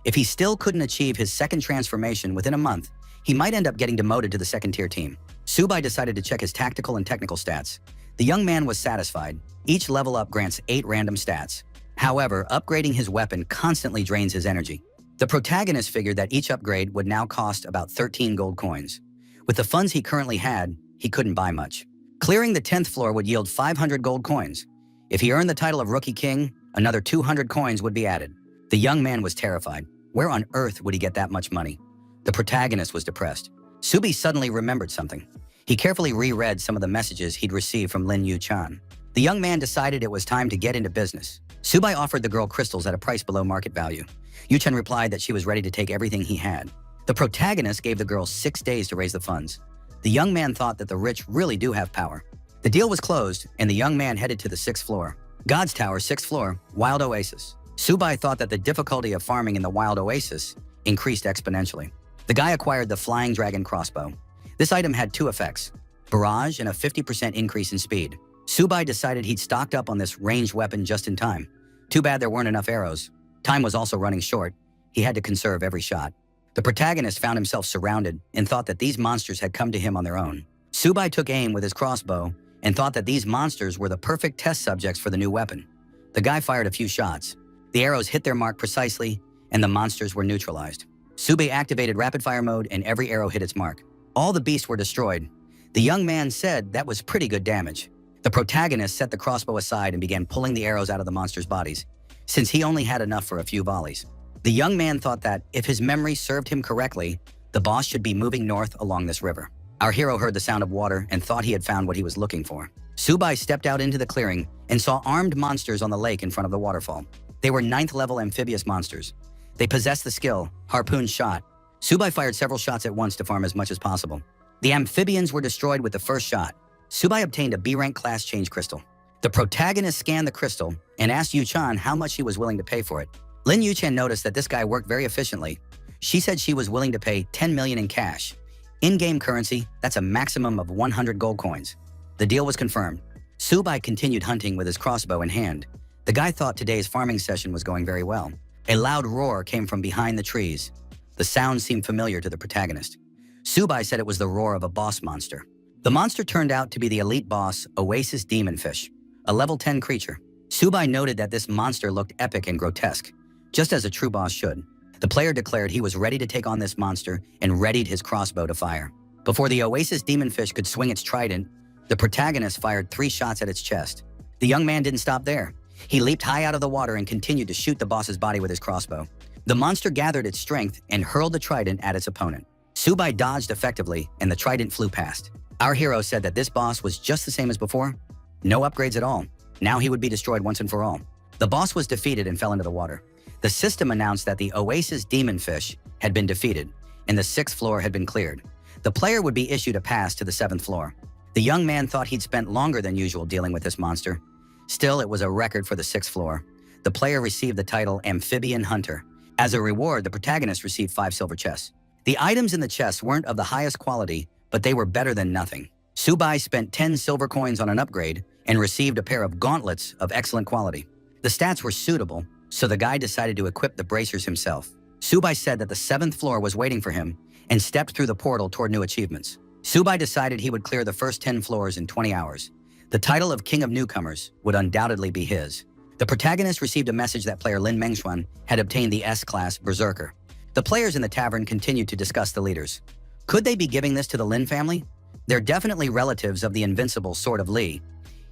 If he still couldn't achieve his second transformation within a month, he might end up getting demoted to the second-tier team. Su Bai decided to check his tactical and technical stats. The young man was satisfied. Each level up grants 8 random stats. However, upgrading his weapon constantly drains his energy. The protagonist figured that each upgrade would now cost about 13 gold coins. With the funds he currently had, he couldn't buy much. Clearing the 10th floor would yield 500 gold coins. If he earned the title of Rookie King, another 200 coins would be added. The young man was terrified. Where on earth would he get that much money? The protagonist was depressed. Subi suddenly remembered something. He carefully reread some of the messages he'd received from Lin Yu-chan. The young man decided it was time to get into business. Subai offered the girl crystals at a price below market value. Yu-chan replied that she was ready to take everything he had. The protagonist gave the girl 6 days to raise the funds. The young man thought that the rich really do have power. The deal was closed, and the young man headed to the 6th floor. God's Tower, 6th floor, Wild Oasis. Subai thought that the difficulty of farming in the Wild Oasis increased exponentially. The guy acquired the Flying Dragon crossbow. This item had 2 effects, barrage and a 50% increase in speed. Subai decided he'd stocked up on this ranged weapon just in time. Too bad there weren't enough arrows. Time was also running short. He had to conserve every shot. The protagonist found himself surrounded and thought that these monsters had come to him on their own. Subai took aim with his crossbow and thought that these monsters were the perfect test subjects for the new weapon. The guy fired a few shots. The arrows hit their mark precisely, and the monsters were neutralized. Subai activated rapid-fire mode, and every arrow hit its mark. All the beasts were destroyed. The young man said that was pretty good damage. The protagonist set the crossbow aside and began pulling the arrows out of the monsters' bodies, since he only had enough for a few volleys. The young man thought that, if his memory served him correctly, the boss should be moving north along this river. Our hero heard the sound of water and thought he had found what he was looking for. Subai stepped out into the clearing and saw armed monsters on the lake in front of the waterfall. They were 9th level amphibious monsters. They possessed the skill, harpoon shot. Subai fired several shots at once to farm as much as possible. The amphibians were destroyed with the first shot. Subai obtained a B-rank class change crystal. The protagonist scanned the crystal and asked Yu-chan how much she was willing to pay for it. Lin Yu-chan noticed that this guy worked very efficiently. She said she was willing to pay 10 million in cash. In-game currency, that's a maximum of 100 gold coins. The deal was confirmed. Subai continued hunting with his crossbow in hand. The guy thought today's farming session was going very well. A loud roar came from behind the trees. The sound seemed familiar to the protagonist. Subai said it was the roar of a boss monster. The monster turned out to be the elite boss, Oasis Demonfish, a level 10 creature. Subai noted that this monster looked epic and grotesque, just as a true boss should. The player declared he was ready to take on this monster and readied his crossbow to fire. Before the Oasis Demonfish could swing its trident, the protagonist fired 3 shots at its chest. The young man didn't stop there. He leaped high out of the water and continued to shoot the boss's body with his crossbow. The monster gathered its strength and hurled the trident at its opponent. Subai dodged effectively, and the trident flew past. Our hero said that this boss was just the same as before. No upgrades at all. Now he would be destroyed once and for all. The boss was defeated and fell into the water. The system announced that the Oasis Demonfish had been defeated, and the 6th floor had been cleared. The player would be issued a pass to the 7th floor. The young man thought he'd spent longer than usual dealing with this monster. Still, it was a record for the 6th floor. The player received the title Amphibian Hunter. As a reward, the protagonist received 5 silver chests. The items in the chests weren't of the highest quality, but they were better than nothing. Subai spent 10 silver coins on an upgrade and received a pair of gauntlets of excellent quality. The stats were suitable, so the guy decided to equip the bracers himself. Subai said that the 7th floor was waiting for him and stepped through the portal toward new achievements. Subai decided he would clear the first 10 floors in 20 hours. The title of King of Newcomers would undoubtedly be his. The protagonist received a message that player Lin Mengxuan had obtained the S-Class Berserker. The players in the tavern continued to discuss the leaders. Could they be giving this to the Lin family? They're definitely relatives of the invincible Sword of Li.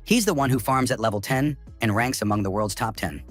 He's the one who farms at level 10 and ranks among the world's top 10.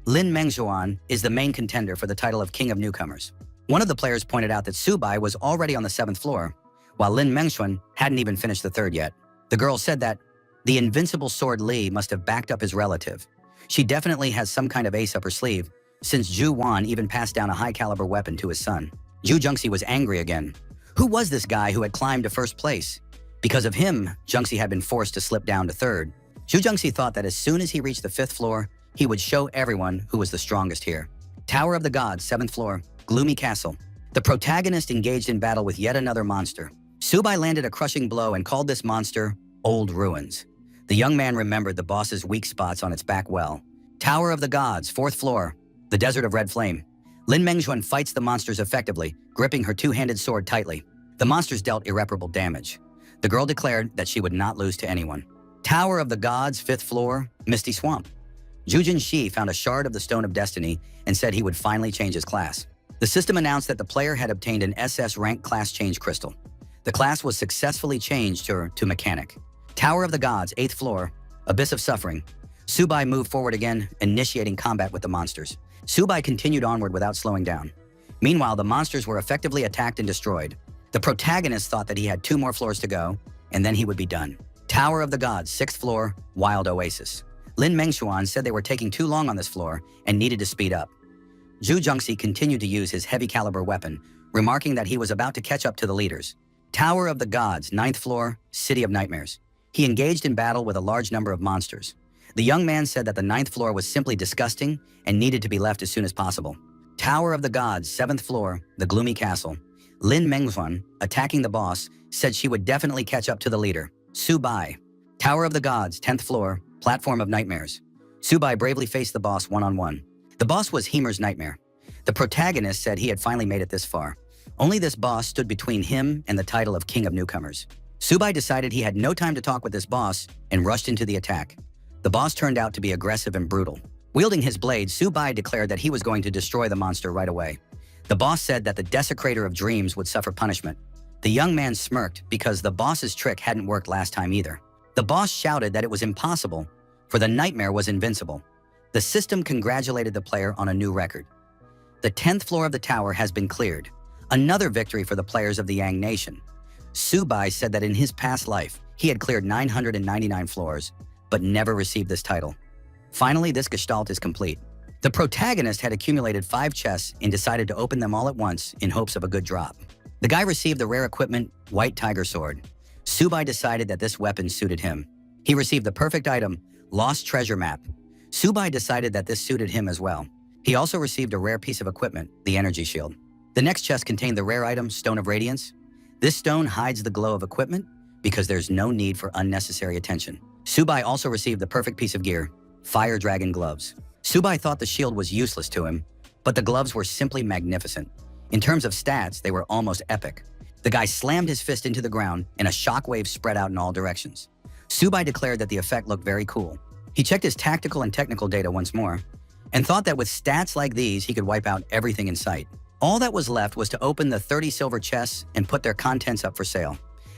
Lin Mengxuan is the main contender for the title of King of Newcomers. One of the players pointed out that Subai was already on the 7th floor, while Lin Mengxuan hadn't even finished the 3rd yet. The girl said that the invincible Sword Li must have backed up his relative. She definitely has some kind of ace up her sleeve, since Zhu Wan even passed down a high-caliber weapon to his son. Zhu Jungxi was angry again. Who was this guy who had climbed to 1st place? Because of him, Jungxi had been forced to slip down to 3rd. Zhu Jungxi thought that as soon as he reached the 5th floor, he would show everyone who was the strongest here. Tower of the Gods, 7th floor, Gloomy Castle. The protagonist engaged in battle with yet another monster. Subai landed a crushing blow and called this monster Old Ruins. The young man remembered the boss's weak spots on its back well. Tower of the Gods, 4th floor, the Desert of Red Flame. Lin Mengxuan fights the monsters effectively, gripping her 2-handed sword tightly. The monsters dealt irreparable damage. The girl declared that she would not lose to anyone. Tower of the Gods, 5th floor, Misty Swamp. Jujin Shi found a shard of the Stone of Destiny and said he would finally change his class. The system announced that the player had obtained an SS rank class change crystal. The class was successfully changed to Mechanic. Tower of the Gods, 8th floor, Abyss of Suffering. Subai moved forward again, initiating combat with the monsters. Subai continued onward without slowing down. Meanwhile, the monsters were effectively attacked and destroyed. The protagonist thought that he had 2 more floors to go, and then he would be done. Tower of the Gods, 6th floor, Wild Oasis. Lin Mengshuan said they were taking too long on this floor and needed to speed up. Zhu Jiangxi continued to use his heavy caliber weapon, remarking that he was about to catch up to the leaders. Tower of the Gods, 9th floor, City of Nightmares. He engaged in battle with a large number of monsters. The young man said that the 9th floor was simply disgusting and needed to be left as soon as possible. Tower of the Gods, 7th floor, the Gloomy Castle. Lin Mengzuan, attacking the boss, said she would definitely catch up to the leader, Subai. Tower of the Gods, 10th floor, Platform of Nightmares. Subai bravely faced the boss one-on-one. The boss was Hemer's nightmare. The protagonist said he had finally made it this far. Only this boss stood between him and the title of King of Newcomers. Subai decided he had no time to talk with this boss and rushed into the attack. The boss turned out to be aggressive and brutal. Wielding his blade, Subai declared that he was going to destroy the monster right away. The boss said that the Desecrator of Dreams would suffer punishment. The young man smirked because the boss's trick hadn't worked last time either. The boss shouted that it was impossible, for the nightmare was invincible. The system congratulated the player on a new record. The 10th floor of the tower has been cleared. Another victory for the players of the Yang Nation. Subai said that in his past life, he had cleared 999 floors, but never received this title. Finally, this gestalt is complete. The protagonist had accumulated 5 chests and decided to open them all at once in hopes of a good drop. The guy received the rare equipment, White Tiger Sword. Subai decided that this weapon suited him. He received the perfect item, Lost Treasure Map. Subai decided that this suited him as well. He also received a rare piece of equipment, the Energy Shield. The next chest contained the rare item, Stone of Radiance. This stone hides the glow of equipment because there's no need for unnecessary attention. Subai also received the perfect piece of gear, Fire Dragon Gloves. Subai thought the shield was useless to him, but the gloves were simply magnificent. In terms of stats, they were almost epic. The guy slammed his fist into the ground and a shockwave spread out in all directions. Subai declared that the effect looked very cool. He checked his tactical and technical data once more and thought that with stats like these, he could wipe out everything in sight. All that was left was to open the 30 silver chests and put their contents up for sale.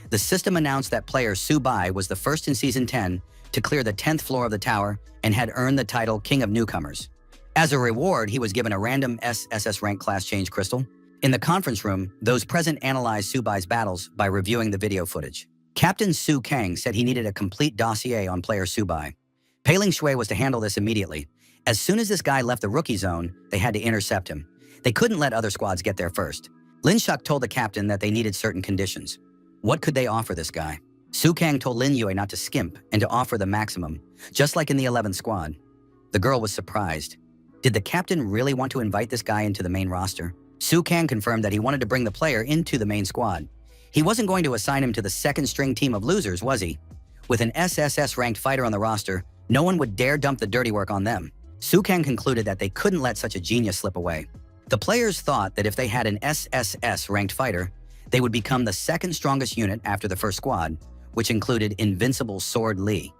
The system announced that player Subai was the first in Season 10 to clear the 10th floor of the tower and had earned the title King of Newcomers. As a reward, he was given a random SS rank class change crystal. In the conference room, those present analyzed Subai's battles by reviewing the video footage. Captain Su Kang said he needed a complete dossier on player Subai. Pei-Ling Shui was to handle this immediately. As soon as this guy left the rookie zone, they had to intercept him. They couldn't let other squads get there first. Lin Shuk told the captain that they needed certain conditions. What could they offer this guy? Su Kang told Lin Yue not to skimp and to offer the maximum, just like in the 11th squad. The girl was surprised. Did the captain really want to invite this guy into the main roster? Su Kang confirmed that he wanted to bring the player into the main squad. He wasn't going to assign him to the second-string team of losers, was he? With an SSS-ranked fighter on the roster, no one would dare dump the dirty work on them. Su Kang concluded that they couldn't let such a genius slip away. The players thought that if they had an SSS-ranked fighter, they would become the second strongest unit after the first squad, which included Invincible Sword Lee.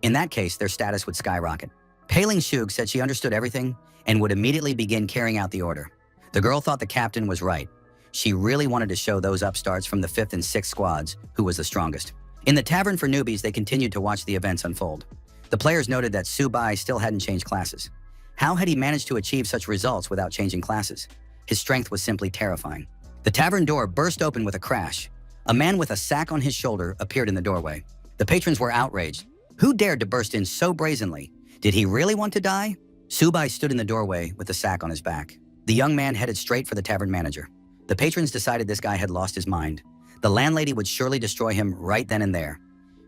In that case, their status would skyrocket. Pei-Ling Shug said she understood everything and would immediately begin carrying out the order. The girl thought the captain was right. She really wanted to show those upstarts from the 5th and 6th squads who was the strongest. In the tavern for newbies, they continued to watch the events unfold. The players noted that Subai still hadn't changed classes. How had he managed to achieve such results without changing classes? His strength was simply terrifying. The tavern door burst open with a crash. A man with a sack on his shoulder appeared in the doorway. The patrons were outraged. Who dared to burst in so brazenly? Did he really want to die? Subai stood in the doorway with the sack on his back. The young man headed straight for the tavern manager. The patrons decided this guy had lost his mind. The landlady would surely destroy him right then and there.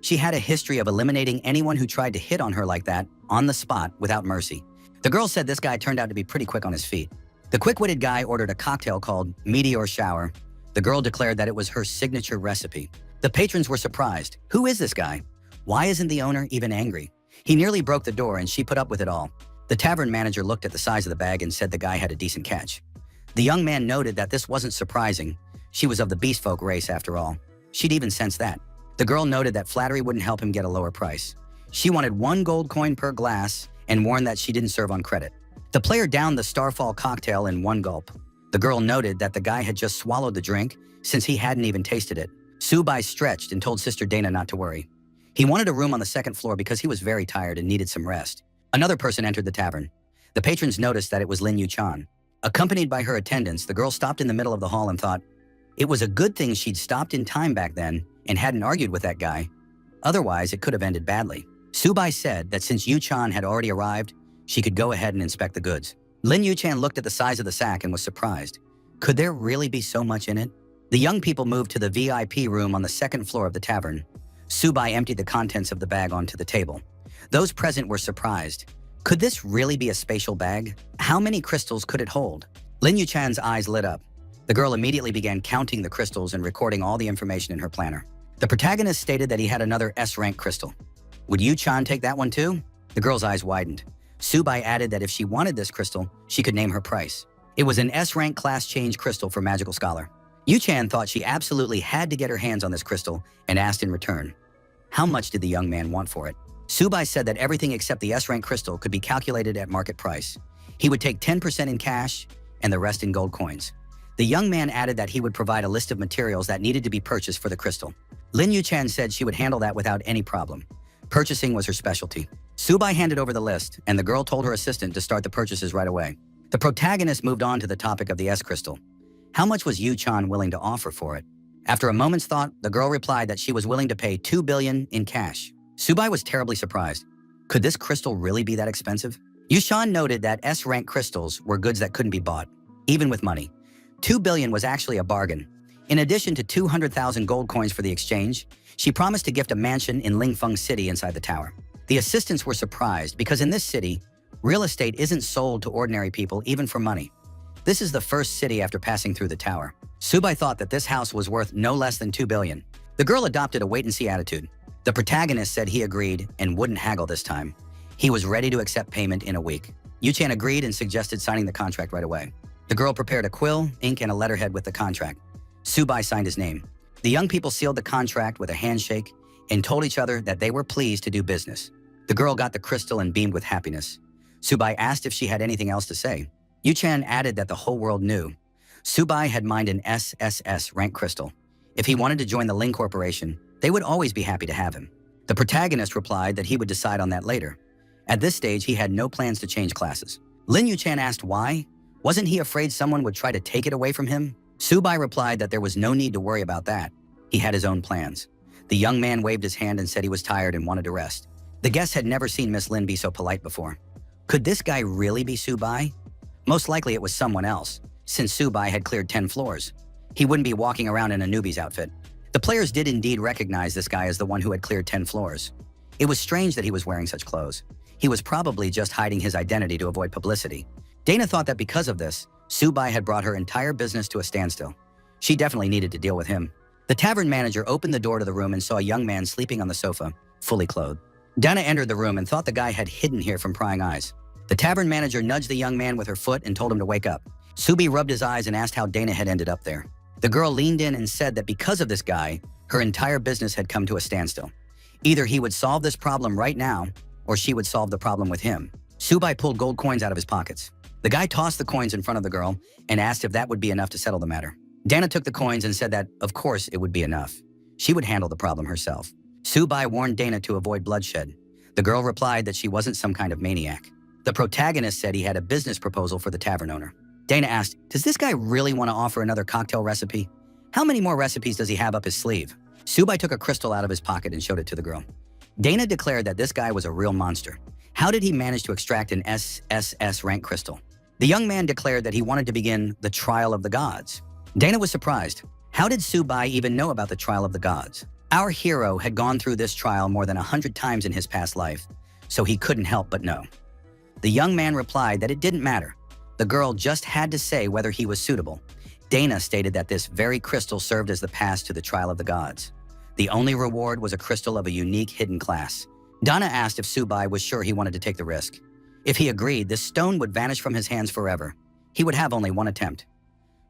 She had a history of eliminating anyone who tried to hit on her like that, on the spot, without mercy. The girl said this guy turned out to be pretty quick on his feet. The quick-witted guy ordered a cocktail called Meteor Shower. The girl declared that it was her signature recipe. The patrons were surprised. Who is this guy? Why isn't the owner even angry? He nearly broke the door and she put up with it all. The tavern manager looked at the size of the bag and said the guy had a decent catch. The young man noted that this wasn't surprising. She was of the beast folk race after all. She'd even sensed that. The girl noted that flattery wouldn't help him get a lower price. She wanted 1 gold coin per glass and warned that she didn't serve on credit. The player downed the Starfall cocktail in 1 gulp. The girl noted that the guy had just swallowed the drink since he hadn't even tasted it. Subai stretched and told Sister Dana not to worry. He wanted a room on the 2nd floor because he was very tired and needed some rest. Another person entered the tavern. The patrons noticed that it was Lin Yu-chan. Accompanied by her attendants, the girl stopped in the middle of the hall and thought, it was a good thing she'd stopped in time back then and hadn't argued with that guy. Otherwise, it could have ended badly. Subai said that since Yu-chan had already arrived, she could go ahead and inspect the goods. Lin Yu-chan looked at the size of the sack and was surprised. Could there really be so much in it? The young people moved to the VIP room on the 2nd floor of the tavern. Subai emptied the contents of the bag onto the table. Those present were surprised. Could this really be a spatial bag? How many crystals could it hold? Lin Yu-chan's eyes lit up. The girl immediately began counting the crystals and recording all the information in her planner. The protagonist stated that he had another S-rank crystal. Would Yu-chan take that one too? The girl's eyes widened. Subai added that if she wanted this crystal, she could name her price. It was an S-rank class change crystal for Magical Scholar. Yu-chan thought she absolutely had to get her hands on this crystal and asked in return. How much did the young man want for it? Subai said that everything except the S-rank crystal could be calculated at market price. He would take 10% in cash and the rest in gold coins. The young man added that he would provide a list of materials that needed to be purchased for the crystal. Lin Yu-chan said she would handle that without any problem. Purchasing was her specialty. Subai handed over the list, and the girl told her assistant to start the purchases right away. The protagonist moved on to the topic of the S-crystal. How much was Yu-chan willing to offer for it? After a moment's thought, the girl replied that she was willing to pay 2 billion in cash. Subai was terribly surprised. Could this crystal really be that expensive? Yu-chan noted that S-rank crystals were goods that couldn't be bought, even with money. 2 billion was actually a bargain. In addition to 200,000 gold coins for the exchange, she promised to gift a mansion in Lingfeng City inside the tower. The assistants were surprised because in this city, real estate isn't sold to ordinary people even for money. This is the first city after passing through the tower. Subai thought that this house was worth no less than 2 billion. The girl adopted a wait-and-see attitude. The protagonist said he agreed and wouldn't haggle this time. He was ready to accept payment in a week. Yu-chan agreed and suggested signing the contract right away. The girl prepared a quill, ink, and a letterhead with the contract. Subai signed his name. The young people sealed the contract with a handshake and told each other that they were pleased to do business. The girl got the crystal and beamed with happiness. Subai asked if she had anything else to say. Yu-chan added that the whole world knew. Subai had mined an SSS rank crystal. If he wanted to join the Ling Corporation, they would always be happy to have him. The protagonist replied that he would decide on that later. At this stage, he had no plans to change classes. Lin Yu-chan asked why. Wasn't he afraid someone would try to take it away from him? Subai replied that there was no need to worry about that. He had his own plans. The young man waved his hand and said he was tired and wanted to rest. The guests had never seen Miss Lin be so polite before. Could this guy really be Subai? Most likely it was someone else, since Subai had cleared 10 floors. He wouldn't be walking around in a newbie's outfit. The players did indeed recognize this guy as the one who had cleared 10 floors. It was strange that he was wearing such clothes. He was probably just hiding his identity to avoid publicity. Dana thought that because of this, Subai had brought her entire business to a standstill. She definitely needed to deal with him. The tavern manager opened the door to the room and saw a young man sleeping on the sofa, fully clothed. Dana entered the room and thought the guy had hidden here from prying eyes. The tavern manager nudged the young man with her foot and told him to wake up. Subi rubbed his eyes and asked how Dana had ended up there. The girl leaned in and said that because of this guy, her entire business had come to a standstill. Either he would solve this problem right now, or she would solve the problem with him. Subai pulled gold coins out of his pockets. The guy tossed the coins in front of the girl and asked if that would be enough to settle the matter. Dana took the coins and said that, of course, it would be enough. She would handle the problem herself. Subai warned Dana to avoid bloodshed. The girl replied that she wasn't some kind of maniac. The protagonist said he had a business proposal for the tavern owner. Dana asked, does this guy really want to offer another cocktail recipe? How many more recipes does he have up his sleeve? Subai took a crystal out of his pocket and showed it to the girl. Dana declared that this guy was a real monster. How did he manage to extract an SSS rank crystal? The young man declared that he wanted to begin the trial of the gods. Dana was surprised. How did Subai even know about the trial of the gods? Our hero had gone through this trial more than 100 times in his past life, so he couldn't help but know. The young man replied that it didn't matter. The girl just had to say whether he was suitable. Dana stated that this very crystal served as the pass to the trial of the gods. The only reward was a crystal of a unique hidden class. Dana asked if Subai was sure he wanted to take the risk. If he agreed, this stone would vanish from his hands forever. He would have only one attempt.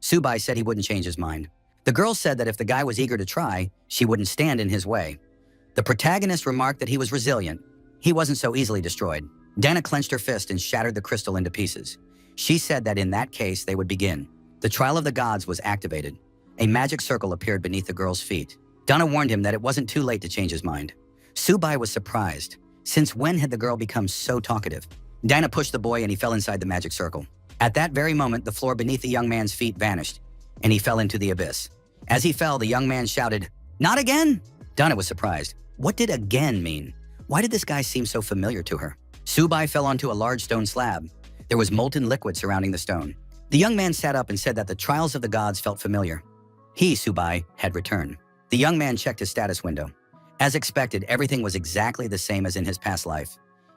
Subai said he wouldn't change his mind. The girl said that if the guy was eager to try, she wouldn't stand in his way. The protagonist remarked that he was resilient. he wasn't so easily destroyed. Dana clenched her fist and shattered the crystal into pieces. She said that in that case they would begin. The trial of the gods was activated. A magic circle appeared beneath the girl's feet. Dana warned him that it wasn't too late to change his mind. Subai was surprised. Since when had the girl become so talkative? Dana pushed the boy and he fell inside the magic circle. At that very moment, the floor beneath the young man's feet vanished, and he fell into the abyss. As he fell, the young man shouted, "Not again!" Dana was surprised. What did again mean? Why did this guy seem so familiar to her? Subai fell onto a large stone slab. There was molten liquid surrounding the stone. The young man sat up and said that the trials of the gods felt familiar. He, Subai, had returned. The young man checked his status window. As expected, everything was exactly the same as in his past life.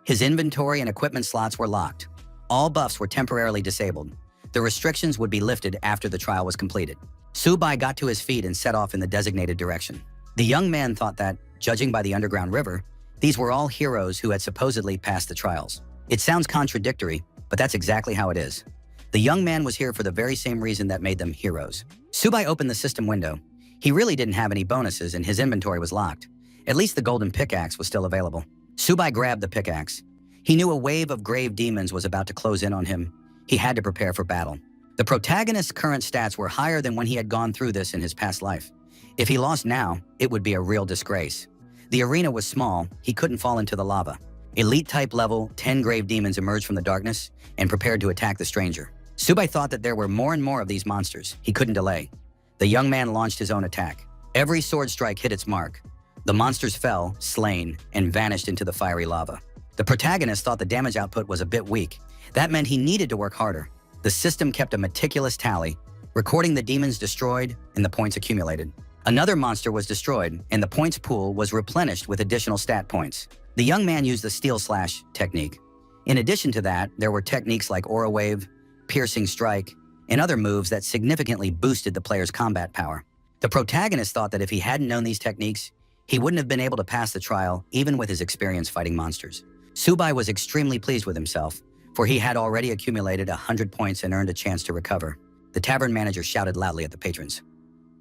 His inventory and equipment slots were locked. All buffs were temporarily disabled. The restrictions would be lifted after the trial was completed. Subai got to his feet and set off in the designated direction. The young man thought that, judging by the underground river, these were all heroes who had supposedly passed the trials. It sounds contradictory, but that's exactly how it is. The young man was here for the very same reason that made them heroes. Subai opened the system window. He really didn't have any bonuses and his inventory was locked. At least the golden pickaxe was still available. Subai grabbed the pickaxe. He knew a wave of grave demons was about to close in on him. He had to prepare for battle. The protagonist's current stats were higher than when he had gone through this in his past life. If he lost now, it would be a real disgrace. The arena was small, he couldn't fall into the lava. Elite type level, 10 grave demons emerged from the darkness and prepared to attack the stranger. Subai thought that there were more and more of these monsters. He couldn't delay. The young man launched his own attack. Every sword strike hit its mark. The monsters fell, slain, and vanished into the fiery lava. The protagonist thought the damage output was a bit weak. That meant he needed to work harder. The system kept a meticulous tally, recording the demons destroyed and the points accumulated. Another monster was destroyed, and the points pool was replenished with additional stat points. The young man used the Steel Slash technique. In addition to that, there were techniques like Aura Wave, Piercing Strike, and other moves that significantly boosted the player's combat power. The protagonist thought that if he hadn't known these techniques, he wouldn't have been able to pass the trial even with his experience fighting monsters. Subai was extremely pleased with himself, for he had already accumulated 100 points and earned a chance to recover. The tavern manager shouted loudly at the patrons.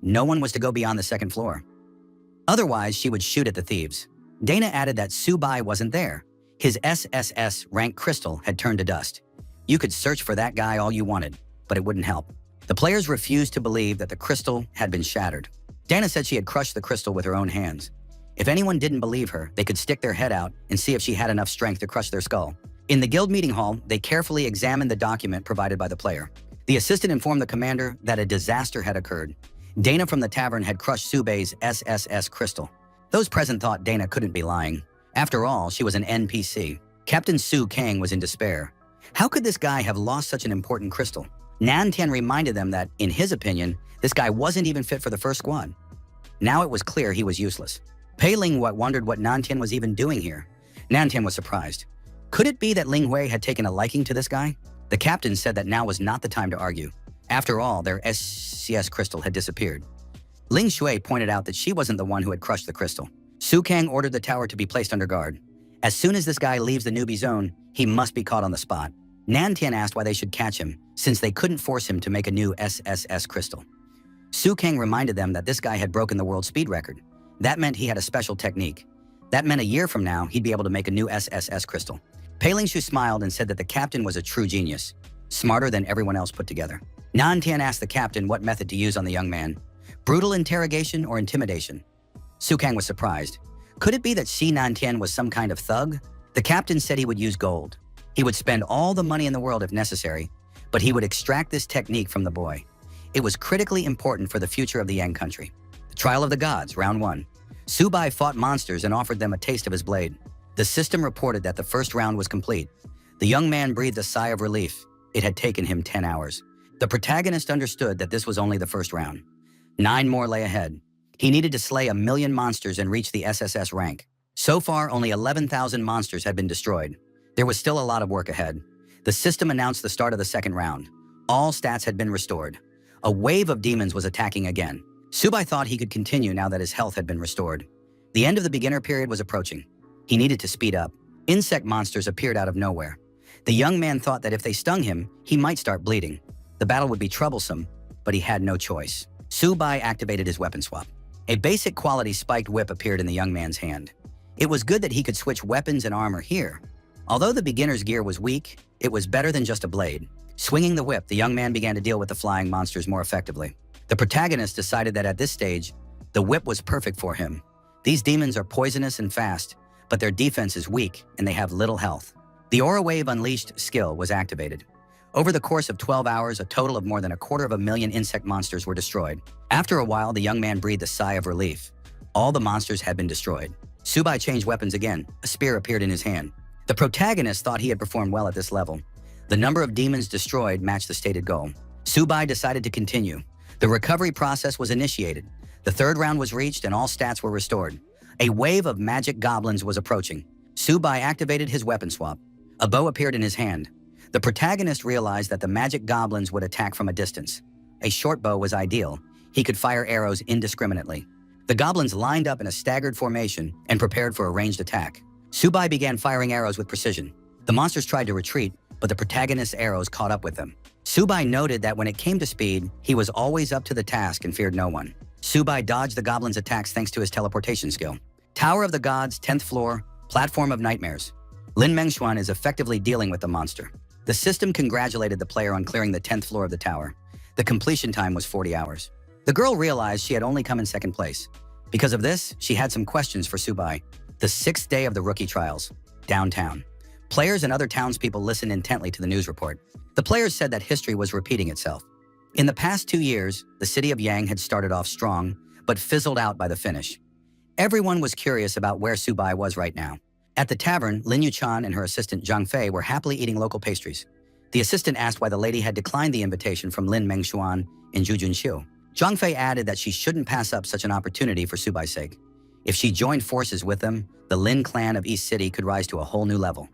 No one was to go beyond the second floor. Otherwise, she would shoot at the thieves. Dana added that Subai wasn't there. His SSS rank crystal had turned to dust. You could search for that guy all you wanted, but it wouldn't help. The players refused to believe that the crystal had been shattered. Dana said she had crushed the crystal with her own hands. If anyone didn't believe her, they could stick their head out and see if she had enough strength to crush their skull. In the guild meeting hall, they carefully examined the document provided by the player. The assistant informed the commander that a disaster had occurred. Dana from the tavern had crushed Subai's SSS crystal. Those present thought Dana couldn't be lying. After all, she was an NPC. Captain Su Kang was in despair. How could this guy have lost such an important crystal? Nantian reminded them that, in his opinion, this guy wasn't even fit for the first squad. Now it was clear he was useless. Pei Ling wondered what Nantian was even doing here. Nantian was surprised. Could it be that Ling Hui had taken a liking to this guy? The captain said that now was not the time to argue. After all, their SCS crystal had disappeared. Ling Shui pointed out that she wasn't the one who had crushed the crystal. Su Kang ordered the tower to be placed under guard. As soon as this guy leaves the newbie zone, he must be caught on the spot. Nantian asked why they should catch him, since they couldn't force him to make a new SSS crystal. Su Kang reminded them that this guy had broken the world speed record. That meant he had a special technique. That meant a year from now, he'd be able to make a new SSS crystal. Pei Ling Shu smiled and said that the captain was a true genius, smarter than everyone else put together. Nantian asked the captain what method to use on the young man, brutal interrogation or intimidation. Su Kang was surprised. Could it be that Shi Nantian was some kind of thug? The captain said he would use gold. He would spend all the money in the world if necessary, but he would extract this technique from the boy. It was critically important for the future of the Yang country. The Trial of the Gods, Round 1. Subai fought monsters and offered them a taste of his blade. The system reported that the first round was complete. The young man breathed a sigh of relief. It had taken him 10 hours. The protagonist understood that this was only the first round. 9 more lay ahead. He needed to slay 1 million monsters and reach the SSS rank. So far, only 11,000 monsters had been destroyed. There was still a lot of work ahead. The system announced the start of the second round. All stats had been restored. A wave of demons was attacking again. Subai thought he could continue now that his health had been restored. The end of the beginner period was approaching. He needed to speed up. Insect monsters appeared out of nowhere. The young man thought that if they stung him, he might start bleeding. The battle would be troublesome, but he had no choice. Subai activated his weapon swap. A basic quality spiked whip appeared in the young man's hand. It was good that he could switch weapons and armor here. Although the beginner's gear was weak, it was better than just a blade. Swinging the whip, the young man began to deal with the flying monsters more effectively. The protagonist decided that at this stage, the whip was perfect for him. These demons are poisonous and fast, but their defense is weak and they have little health. The Aura Wave Unleashed skill was activated. Over the course of 12 hours, a total of more than 250,000 insect monsters were destroyed. After a while, the young man breathed a sigh of relief. All the monsters had been destroyed. Subai changed weapons again. A spear appeared in his hand. The protagonist thought he had performed well at this level. The number of demons destroyed matched the stated goal. Subai decided to continue. The recovery process was initiated. The third round was reached and all stats were restored. A wave of magic goblins was approaching. Subai activated his weapon swap. A bow appeared in his hand. The protagonist realized that the magic goblins would attack from a distance. A short bow was ideal. He could fire arrows indiscriminately. The goblins lined up in a staggered formation and prepared for a ranged attack. Subai began firing arrows with precision. The monsters tried to retreat, but the protagonist's arrows caught up with them. Subai noted that when it came to speed, he was always up to the task and feared no one. Subai dodged the goblins' attacks thanks to his teleportation skill. Tower of the Gods, 10th floor, Platform of Nightmares. Lin Mengshuan is effectively dealing with the monster. The system congratulated the player on clearing the 10th floor of the tower. The completion time was 40 hours. The girl realized she had only come in second place. Because of this, she had some questions for Subai. The 6th day of the rookie trials. Downtown. Players and other townspeople listened intently to the news report. The players said that history was repeating itself. In the past 2 years, the city of Yang had started off strong, but fizzled out by the finish. Everyone was curious about where Subai was right now. At the tavern, Lin Yuchan and her assistant Zhang Fei were happily eating local pastries. The assistant asked why the lady had declined the invitation from Lin Mengshuan and Zhu Junxiu. Zhang Fei added that she shouldn't pass up such an opportunity for Subai's sake. If she joined forces with them, the Lin clan of East City could rise to a whole new level.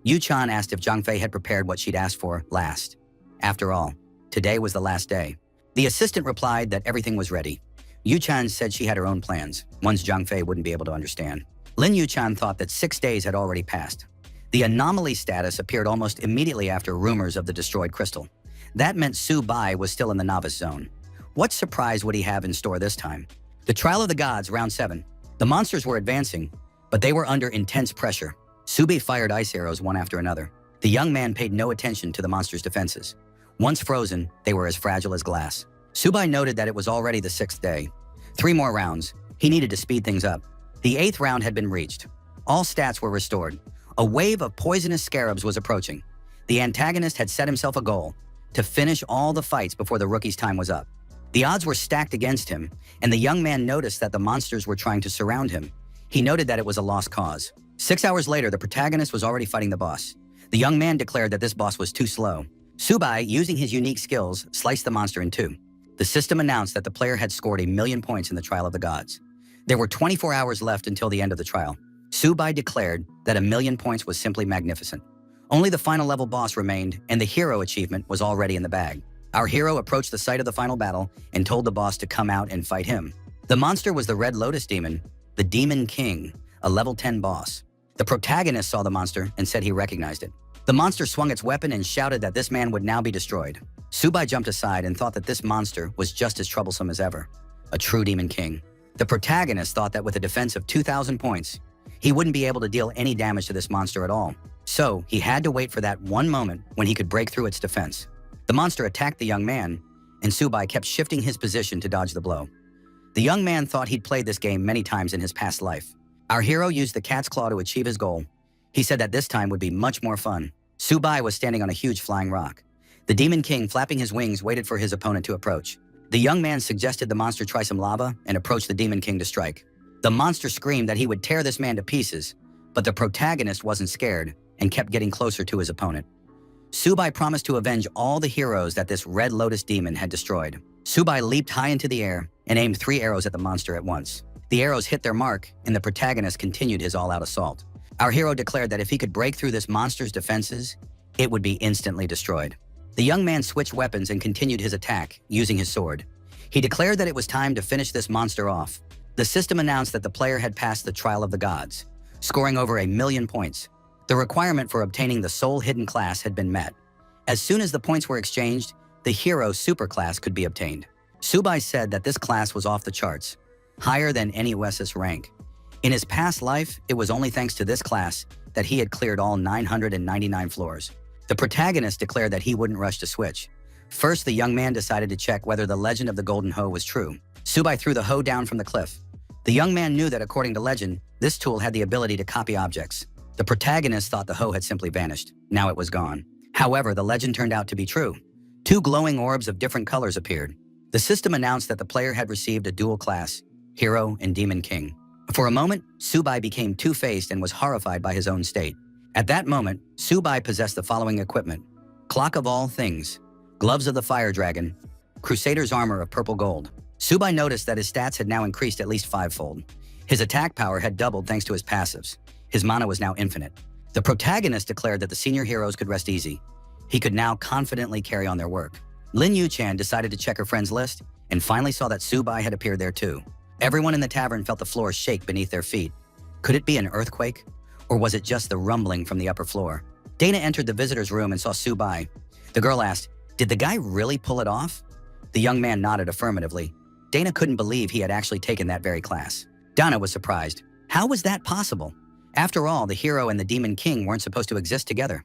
Yuchan asked if Zhang Fei had prepared what she'd asked for last. After all, today was the last day. The assistant replied that everything was ready. Yuchan said she had her own plans, ones Zhang Fei wouldn't be able to understand. Lin Yuchan thought that 6 days had already passed. The anomaly status appeared almost immediately after rumors of the destroyed crystal. That meant Subai was still in the novice zone. What surprise would he have in store this time? The Trial of the Gods, round 7. The monsters were advancing, but they were under intense pressure. Subi fired ice arrows one after another. The young man paid no attention to the monsters' defenses. Once frozen, they were as fragile as glass. Subai noted that it was already the 6th day. 3 more rounds. He needed to speed things up. The 8th round had been reached. All stats were restored. A wave of poisonous scarabs was approaching. The antagonist had set himself a goal: to finish all the fights before the rookie's time was up. The odds were stacked against him, and the young man noticed that the monsters were trying to surround him. He noted that it was a lost cause. 6 hours later, the protagonist was already fighting the boss. The young man declared that this boss was too slow. Subai, using his unique skills, sliced the monster in two. The system announced that the player had scored 1,000,000 points in the Trial of the Gods. There were 24 hours left until the end of the trial. Subai declared that 1,000,000 points was simply magnificent. Only the final level boss remained, and the hero achievement was already in the bag. Our hero approached the site of the final battle and told the boss to come out and fight him. The monster was the Red Lotus Demon, the Demon King, a level 10 boss. The protagonist saw the monster and said he recognized it. The monster swung its weapon and shouted that this man would now be destroyed. Subai jumped aside and thought that this monster was just as troublesome as ever. A true Demon King. The protagonist thought that with a defense of 2,000 points, he wouldn't be able to deal any damage to this monster at all. So he had to wait for that one moment when he could break through its defense. The monster attacked the young man, and Subai kept shifting his position to dodge the blow. The young man thought he'd played this game many times in his past life. Our hero used the cat's claw to achieve his goal. He said that this time would be much more fun. Subai was standing on a huge flying rock. The Demon King, flapping his wings, waited for his opponent to approach. The young man suggested the monster try some lava and approached the Demon King to strike. The monster screamed that he would tear this man to pieces, but the protagonist wasn't scared and kept getting closer to his opponent. Subai promised to avenge all the heroes that this Red Lotus Demon had destroyed. Subai leaped high into the air and aimed 3 arrows at the monster at once. The arrows hit their mark, and the protagonist continued his all-out assault. Our hero declared that if he could break through this monster's defenses, it would be instantly destroyed. The young man switched weapons and continued his attack, using his sword. He declared that it was time to finish this monster off. The system announced that the player had passed the Trial of the Gods, scoring over 1,000,000 points. The requirement for obtaining the Soul Hidden class had been met. As soon as the points were exchanged, the Hero Superclass could be obtained. Subai said that this class was off the charts, higher than any OSS rank. In his past life, it was only thanks to this class that he had cleared all 999 floors. The protagonist declared that he wouldn't rush to switch. First, the young man decided to check whether the legend of the golden hoe was true. Subai threw the hoe down from the cliff. The young man knew that according to legend, this tool had the ability to copy objects. The protagonist thought the hoe had simply vanished. Now it was gone. However, the legend turned out to be true. Two glowing orbs of different colors appeared. The system announced that the player had received a dual class, Hero and Demon King. For a moment, Subai became two-faced and was horrified by his own state. At that moment, Subai possessed the following equipment: Clock of All Things, Gloves of the Fire Dragon, Crusader's Armor of Purple Gold. Subai noticed that his stats had now increased at least fivefold. His attack power had doubled thanks to his passives. His mana was now infinite. The protagonist declared that the senior heroes could rest easy. He could now confidently carry on their work. Lin Yu-chan decided to check her friends list and finally saw that Subai had appeared there too. Everyone in the tavern felt the floor shake beneath their feet. Could it be an earthquake? Or was it just the rumbling from the upper floor? Dana entered the visitor's room and saw Subai. The girl asked, "Did the guy really pull it off?" The young man nodded affirmatively. Dana couldn't believe he had actually taken that very class. Dana was surprised. How was that possible? After all, the hero and the demon king weren't supposed to exist together.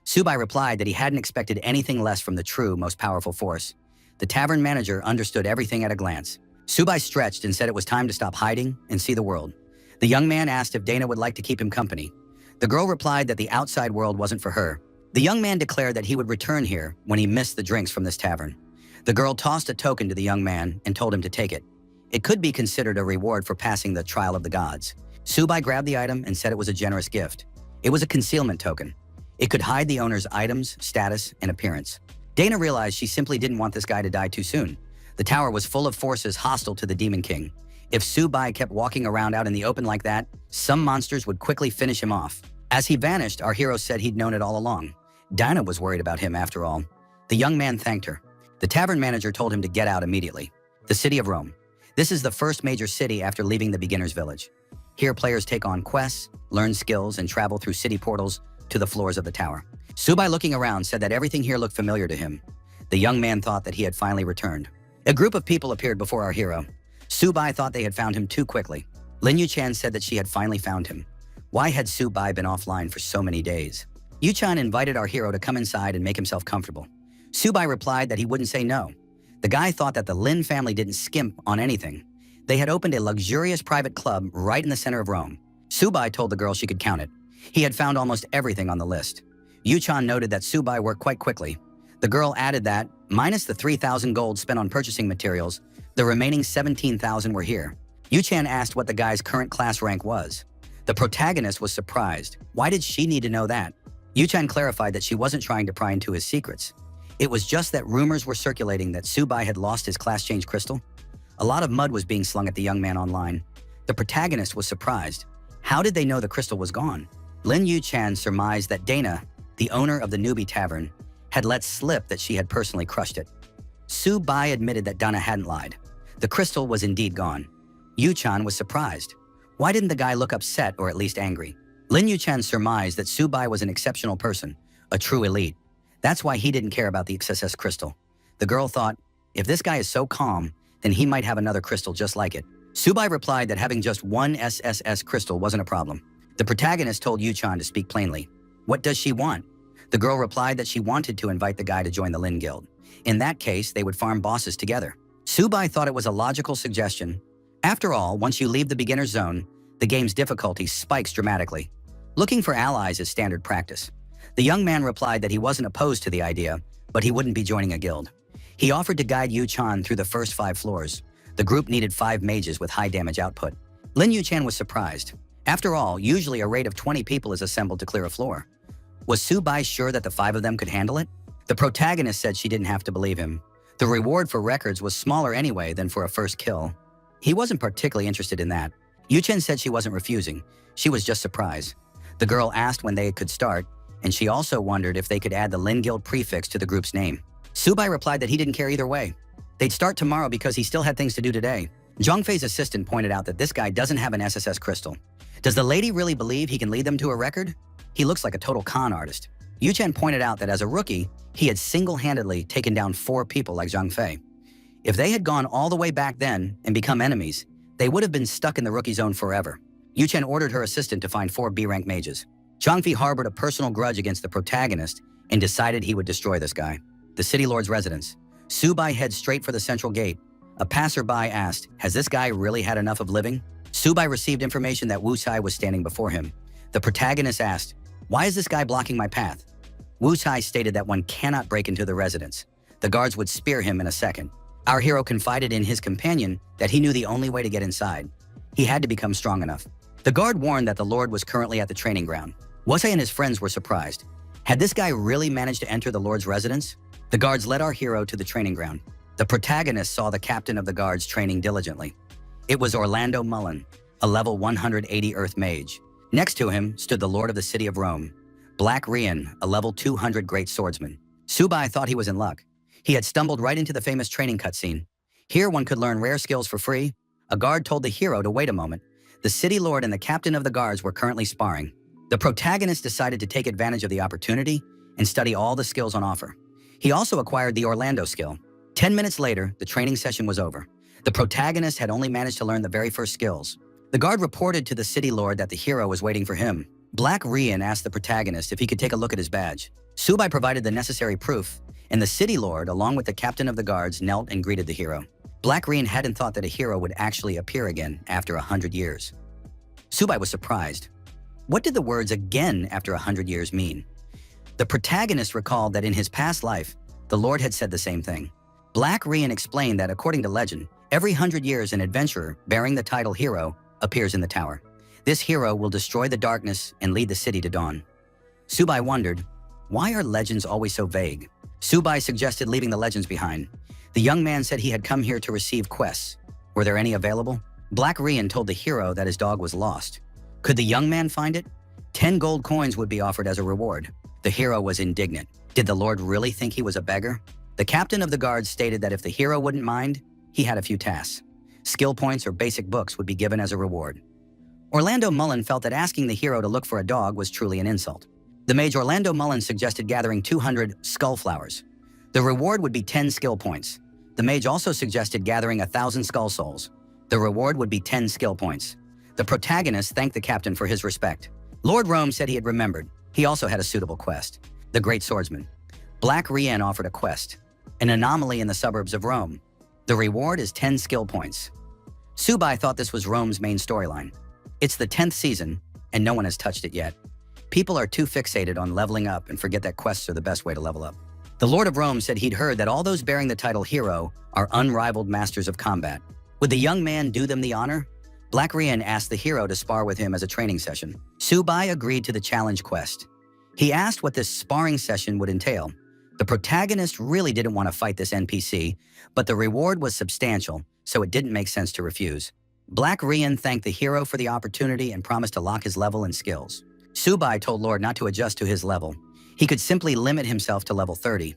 Subai replied that he hadn't expected anything less from the true, most powerful force. The tavern manager understood everything at a glance. Subai stretched and said it was time to stop hiding and see the world. The young man asked if Dana would like to keep him company. The girl replied that the outside world wasn't for her. The young man declared that he would return here when he missed the drinks from this tavern. The girl tossed a token to the young man and told him to take it. It could be considered a reward for passing the trial of the gods. Subai grabbed the item and said it was a generous gift. It was a concealment token. It could hide the owner's items, status, and appearance. Dana realized she simply didn't want this guy to die too soon. The tower was full of forces hostile to the Demon King. If Subai kept walking around out in the open like that, some monsters would quickly finish him off. As he vanished, our hero said he'd known it all along. Dinah was worried about him after all. The young man thanked her. The tavern manager told him to get out immediately. The city of Rome. This is the first major city after leaving the beginner's village. Here players take on quests, learn skills, and travel through city portals to the floors of the tower. Subai, looking around, said that everything here looked familiar to him. The young man thought that he had finally returned. A group of people appeared before our hero. Subai thought they had found him too quickly. Lin Yu-chan said that she had finally found him. Why had Subai been offline for so many days? Yu-chan invited our hero to come inside and make himself comfortable. Subai replied that he wouldn't say no. The guy thought that the Lin family didn't skimp on anything. They had opened a luxurious private club right in the center of Rome. Subai told the girl she could count it. He had found almost everything on the list. Yu-chan noted that Subai worked quite quickly. The girl added that, minus the 3,000 gold spent on purchasing materials, the remaining 17,000 were here. Yu-chan asked what the guy's current class rank was. The protagonist was surprised. Why did she need to know that? Yu-chan clarified that she wasn't trying to pry into his secrets. It was just that rumors were circulating that Subai had lost his class change crystal. A lot of mud was being slung at the young man online. The protagonist was surprised. How did they know the crystal was gone? Lin Yu-chan surmised that Dana, the owner of the newbie tavern, had let slip that she had personally crushed it. Subai admitted that Dana hadn't lied. The crystal was indeed gone. Yu-chan was surprised. Why didn't the guy look upset or at least angry? Lin Yu-chan surmised that Subai was an exceptional person, a true elite. That's why he didn't care about the XSS crystal. The girl thought, if this guy is so calm, then he might have another crystal just like it. Subai replied that having just one SSS crystal wasn't a problem. The protagonist told Yu-chan to speak plainly. What does she want? The girl replied that she wanted to invite the guy to join the Lin Guild. In that case, they would farm bosses together. Subai thought it was a logical suggestion. After all, once you leave the beginner zone, the game's difficulty spikes dramatically. Looking for allies is standard practice. The young man replied that he wasn't opposed to the idea, but he wouldn't be joining a guild. He offered to guide Yu-chan through the first 5 floors. The group needed 5 mages with high damage output. Lin Yu-chan was surprised. After all, usually a raid of 20 people is assembled to clear a floor. Was Subai sure that the 5 of them could handle it? The protagonist said she didn't have to believe him. The reward for records was smaller anyway than for a first kill. He wasn't particularly interested in that. Yu-chan said she wasn't refusing. She was just surprised. The girl asked when they could start, and she also wondered if they could add the Lin Guild prefix to the group's name. Subai replied that he didn't care either way. They'd start tomorrow because he still had things to do today. Zhongfei's assistant pointed out that this guy doesn't have an SSS crystal. Does the lady really believe he can lead them to a record? He looks like a total con artist. Yu-chan pointed out that as a rookie, he had single-handedly taken down 4 people like Zhongfei. If they had gone all the way back then and become enemies, they would have been stuck in the rookie zone forever. Yu-Chen ordered her assistant to find 4 B-rank mages. Zhangfi harbored a personal grudge against the protagonist and decided he would destroy this guy. The city lord's residence. Subai heads straight for the central gate. A passerby asked, "Has this guy really had enough of living?" Subai received information that Wu Tai was standing before him. The protagonist asked, "Why is this guy blocking my path?" Wu Tai stated that one cannot break into the residence. The guards would spear him in a second. Our hero confided in his companion that he knew the only way to get inside. He had to become strong enough. The guard warned that the Lord was currently at the training ground. Wu Tai and his friends were surprised. Had this guy really managed to enter the Lord's residence? The guards led our hero to the training ground. The protagonist saw the captain of the guards training diligently. It was Orlando Mullen, a level 180 Earth mage. Next to him stood the Lord of the City of Rome, Black Rian, a level 200 great swordsman. Subai thought he was in luck. He had stumbled right into the famous training cutscene. Here one could learn rare skills for free. A guard told the hero to wait a moment. The city lord and the captain of the guards were currently sparring. The protagonist decided to take advantage of the opportunity and study all the skills on offer. He also acquired the Orlando skill. 10 minutes later, the training session was over. The protagonist had only managed to learn the very first skills. The guard reported to the city lord that the hero was waiting for him. Black Rian asked the protagonist if he could take a look at his badge. Subai provided the necessary proof, and the city lord, along with the captain of the guards, knelt and greeted the hero. Black Rian hadn't thought that a hero would actually appear again after 100 years. Subai was surprised. What did the words "again after 100 years" mean? The protagonist recalled that in his past life, the Lord had said the same thing. Black Rian explained that according to legend, every 100 years an adventurer bearing the title hero appears in the tower. This hero will destroy the darkness and lead the city to dawn. Subai wondered, why are legends always so vague? Subai suggested leaving the legends behind. The young man said he had come here to receive quests. Were there any available? Black Rian told the hero that his dog was lost. Could the young man find it? 10 gold coins would be offered as a reward. The hero was indignant. Did the Lord really think he was a beggar? The captain of the guards stated that if the hero wouldn't mind, he had a few tasks. Skill points or basic books would be given as a reward. Orlando Mullen felt that asking the hero to look for a dog was truly an insult. The mage Orlando Mullen suggested gathering 200 skull flowers. The reward would be 10 skill points. The mage also suggested gathering 1,000 skull souls. The reward would be 10 skill points. The protagonist thanked the captain for his respect. Lord Rome said he had remembered. He also had a suitable quest. The Great Swordsman. Black Rian offered a quest. An anomaly in the suburbs of Rome. The reward is 10 skill points. Subai thought this was Rome's main storyline. It's the 10th season, and no one has touched it yet. People are too fixated on leveling up and forget that quests are the best way to level up. The Lord of Rome said he'd heard that all those bearing the title hero are unrivaled masters of combat. Would the young man do them the honor? Black Rian asked the hero to spar with him as a training session. Subai agreed to the challenge quest. He asked what this sparring session would entail. The protagonist really didn't want to fight this NPC, but the reward was substantial, so it didn't make sense to refuse. Black Rian thanked the hero for the opportunity and promised to lock his level and skills. Subai told Lord not to adjust to his level. He could simply limit himself to level 30.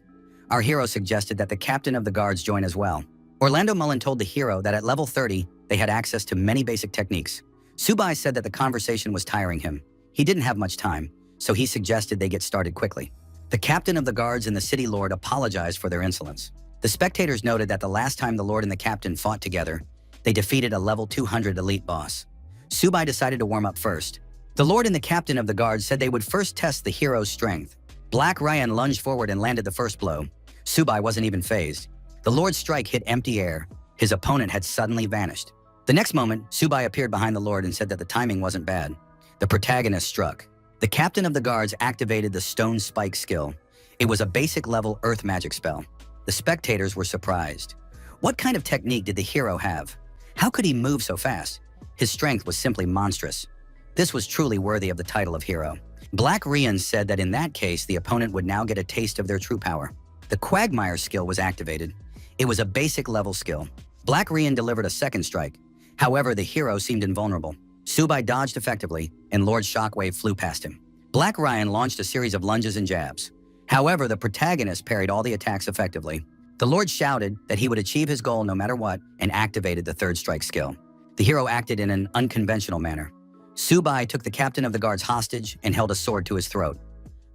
Our hero suggested that the captain of the guards join as well. Orlando Mullen told the hero that at level 30, they had access to many basic techniques. Subai said that the conversation was tiring him. He didn't have much time, so he suggested they get started quickly. The captain of the guards and the city lord apologized for their insolence. The spectators noted that the last time the lord and the captain fought together, they defeated a level 200 elite boss. Subai decided to warm up first. The lord and the captain of the guards said they would first test the hero's strength. Black Rian lunged forward and landed the first blow. Subai wasn't even phased. The lord's strike hit empty air. His opponent had suddenly vanished. The next moment, Subai appeared behind the lord and said that the timing wasn't bad. The protagonist struck. The captain of the guards activated the Stone Spike skill. It was a basic level earth magic spell. The spectators were surprised. What kind of technique did the hero have? How could he move so fast? His strength was simply monstrous. This was truly worthy of the title of hero. Black Rian said that in that case, the opponent would now get a taste of their true power. The Quagmire skill was activated. It was a basic level skill. Black Rian delivered a second strike. However, the hero seemed invulnerable. Subai dodged effectively, and Lord Shockwave flew past him. Black Rian launched a series of lunges and jabs. However, the protagonist parried all the attacks effectively. The Lord shouted that he would achieve his goal no matter what and activated the third strike skill. The hero acted in an unconventional manner. Subai took the captain of the guards hostage and held a sword to his throat.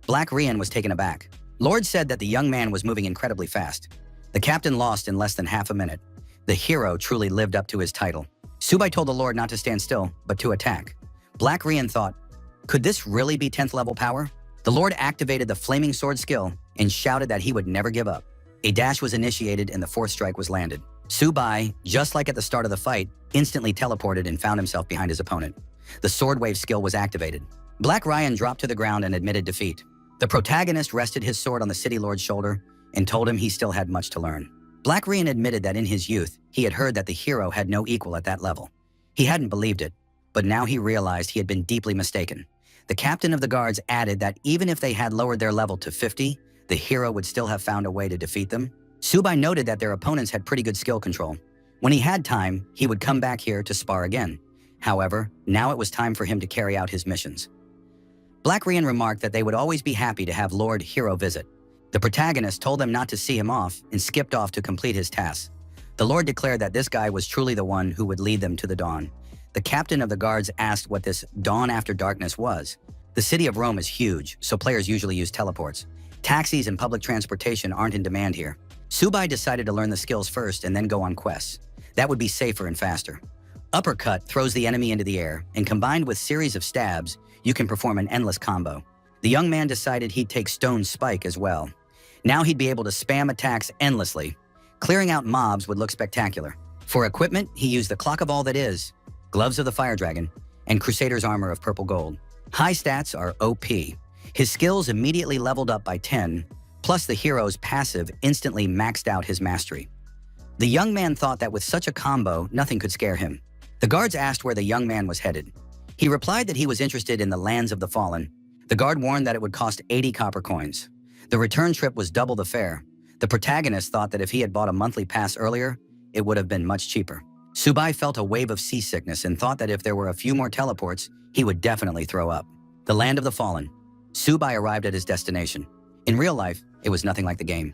Black Rian was taken aback. Lord said that the young man was moving incredibly fast. The captain lost in less than half a minute. The hero truly lived up to his title. Subai told the Lord not to stand still, but to attack. Black Rian thought, could this really be 10th level power? The Lord activated the flaming sword skill and shouted that he would never give up. A dash was initiated and the 4th strike was landed. Subai, just like at the start of the fight, instantly teleported and found himself behind his opponent. The sword wave skill was activated. Black Ryan dropped to the ground and admitted defeat. The protagonist rested his sword on the City Lord's shoulder and told him he still had much to learn. Black Ryan admitted that in his youth, he had heard that the hero had no equal at that level. He hadn't believed it, but now he realized he had been deeply mistaken. The captain of the guards added that even if they had lowered their level to 50, the hero would still have found a way to defeat them. Subai noted that their opponents had pretty good skill control. When he had time, he would come back here to spar again. However, now it was time for him to carry out his missions. Black Ryan remarked that they would always be happy to have Lord Hero visit. The protagonist told them not to see him off and skipped off to complete his tasks. The Lord declared that this guy was truly the one who would lead them to the dawn. The captain of the guards asked what this dawn after darkness was. The city of Rome is huge, so players usually use teleports. Taxis and public transportation aren't in demand here. Subai decided to learn the skills first and then go on quests. That would be safer and faster. Uppercut throws the enemy into the air, and combined with series of stabs, you can perform an endless combo. The young man decided he'd take Stone Spike as well. Now he'd be able to spam attacks endlessly. Clearing out mobs would look spectacular. For equipment, he used the Clock of All That Is, Gloves of the Fire Dragon, and Crusader's Armor of Purple Gold. High stats are OP. His skills immediately leveled up by 10, plus the hero's passive instantly maxed out his mastery. The young man thought that with such a combo, nothing could scare him. The guards asked where the young man was headed. He replied that he was interested in the lands of the fallen. The guard warned that it would cost 80 copper coins. The return trip was double the fare. The protagonist thought that if he had bought a monthly pass earlier, it would have been much cheaper. Subai felt a wave of seasickness and thought that if there were a few more teleports, he would definitely throw up. The land of the fallen. Subai arrived at his destination. In real life, it was nothing like the game.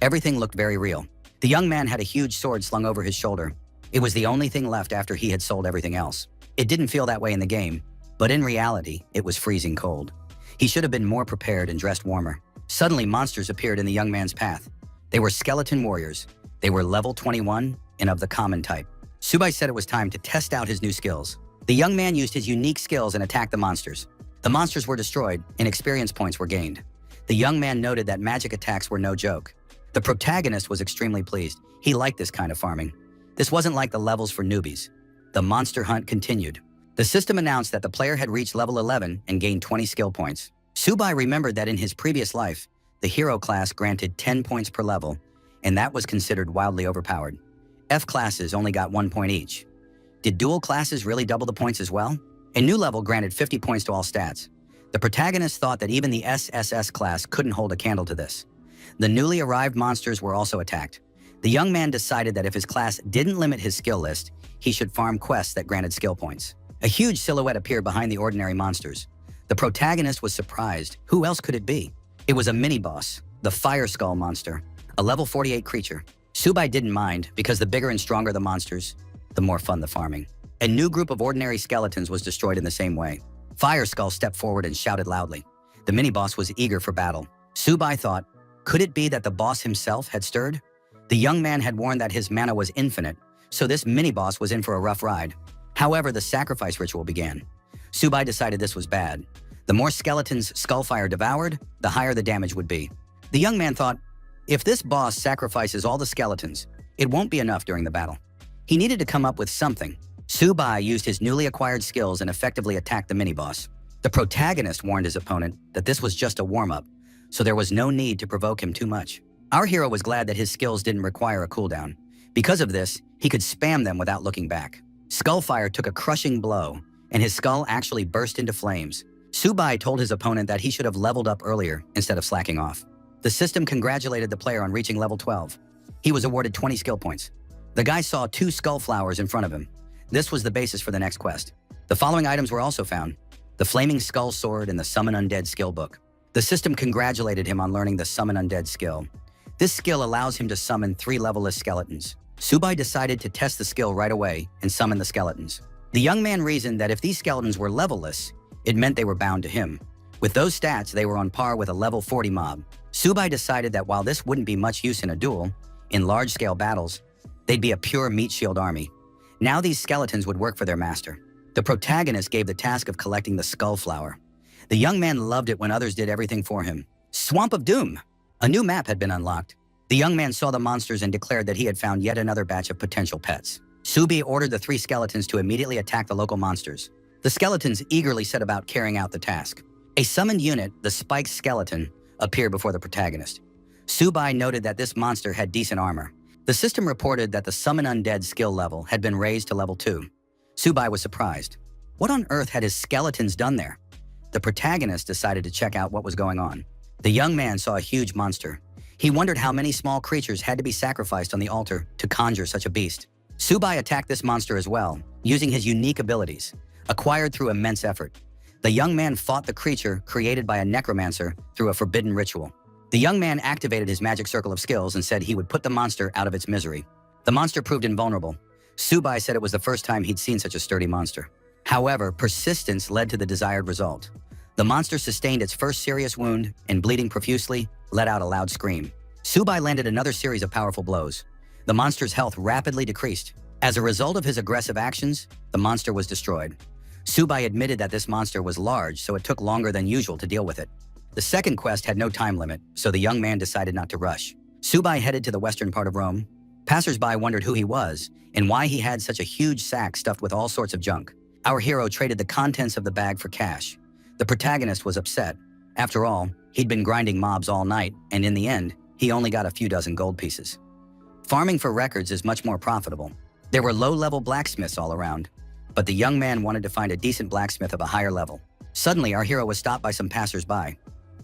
Everything looked very real. The young man had a huge sword slung over his shoulder. It was the only thing left after he had sold everything else. It didn't feel that way in the game, but in reality, it was freezing cold. He should have been more prepared and dressed warmer. Suddenly, monsters appeared in the young man's path. They were skeleton warriors. They were level 21 and of the common type. Subai said it was time to test out his new skills. The young man used his unique skills and attacked the monsters. The monsters were destroyed and experience points were gained. The young man noted that magic attacks were no joke. The protagonist was extremely pleased. He liked this kind of farming. This wasn't like the levels for newbies. The monster hunt continued. The system announced that the player had reached level 11 and gained 20 skill points. Subai remembered that in his previous life, the hero class granted 10 points per level, and that was considered wildly overpowered. F classes only got 1 point each. Did dual classes really double the points as well? A new level granted 50 points to all stats. The protagonist thought that even the SSS class couldn't hold a candle to this. The newly arrived monsters were also attacked. The young man decided that if his class didn't limit his skill list, he should farm quests that granted skill points. A huge silhouette appeared behind the ordinary monsters. The protagonist was surprised. Who else could it be? It was a mini-boss, the Fire Skull monster, a level 48 creature. Subai didn't mind because the bigger and stronger the monsters, the more fun the farming. A new group of ordinary skeletons was destroyed in the same way. Fire Skull stepped forward and shouted loudly. The mini-boss was eager for battle. Subai thought, could it be that the boss himself had stirred? The young man had warned that his mana was infinite, so this mini-boss was in for a rough ride. However, the sacrifice ritual began. Subai decided this was bad. The more skeletons Skullfire devoured, the higher the damage would be. The young man thought, if this boss sacrifices all the skeletons, it won't be enough during the battle. He needed to come up with something. Subai used his newly acquired skills and effectively attacked the mini-boss. The protagonist warned his opponent that this was just a warm-up, so there was no need to provoke him too much. Our hero was glad that his skills didn't require a cooldown. Because of this, he could spam them without looking back. Skullfire took a crushing blow, and his skull actually burst into flames. Subai told his opponent that he should have leveled up earlier instead of slacking off. The system congratulated the player on reaching level 12. He was awarded 20 skill points. The guy saw 2 skull flowers in front of him. This was the basis for the next quest. The following items were also found: the Flaming Skull Sword and the Summon Undead skill book. The system congratulated him on learning the Summon Undead skill. This skill allows him to summon 3 levelless skeletons. Subai decided to test the skill right away and summon the skeletons. The young man reasoned that if these skeletons were levelless, it meant they were bound to him. With those stats, they were on par with a level 40 mob. Subai decided that while this wouldn't be much use in a duel, in large-scale battles, they'd be a pure meat shield army. Now these skeletons would work for their master. The protagonist gave the task of collecting the skull flower. The young man loved it when others did everything for him. Swamp of Doom! A new map had been unlocked. The young man saw the monsters and declared that he had found yet another batch of potential pets. Subi ordered the 3 skeletons to immediately attack the local monsters. The skeletons eagerly set about carrying out the task. A summoned unit, the spiked skeleton, appeared before the protagonist. Subai noted that this monster had decent armor. The system reported that the summon undead skill level had been raised to level 2. Subai was surprised. What on earth had his skeletons done there? The protagonist decided to check out what was going on. The young man saw a huge monster. He wondered how many small creatures had to be sacrificed on the altar to conjure such a beast. Subai attacked this monster as well, using his unique abilities, acquired through immense effort. The young man fought the creature created by a necromancer through a forbidden ritual. The young man activated his magic circle of skills and said he would put the monster out of its misery. The monster proved invulnerable. Subai said it was the first time he'd seen such a sturdy monster. However, persistence led to the desired result. The monster sustained its first serious wound and, bleeding profusely, let out a loud scream. Subai landed another series of powerful blows. The monster's health rapidly decreased. As a result of his aggressive actions, the monster was destroyed. Subai admitted that this monster was large, so it took longer than usual to deal with it. The second quest had no time limit, so the young man decided not to rush. Subai headed to the western part of Rome. Passers-by wondered who he was and why he had such a huge sack stuffed with all sorts of junk. Our hero traded the contents of the bag for cash. The protagonist was upset. After all, he'd been grinding mobs all night, and in the end, he only got a few dozen gold pieces. Farming for records is much more profitable. There were low-level blacksmiths all around, but the young man wanted to find a decent blacksmith of a higher level. Suddenly, our hero was stopped by some passers-by.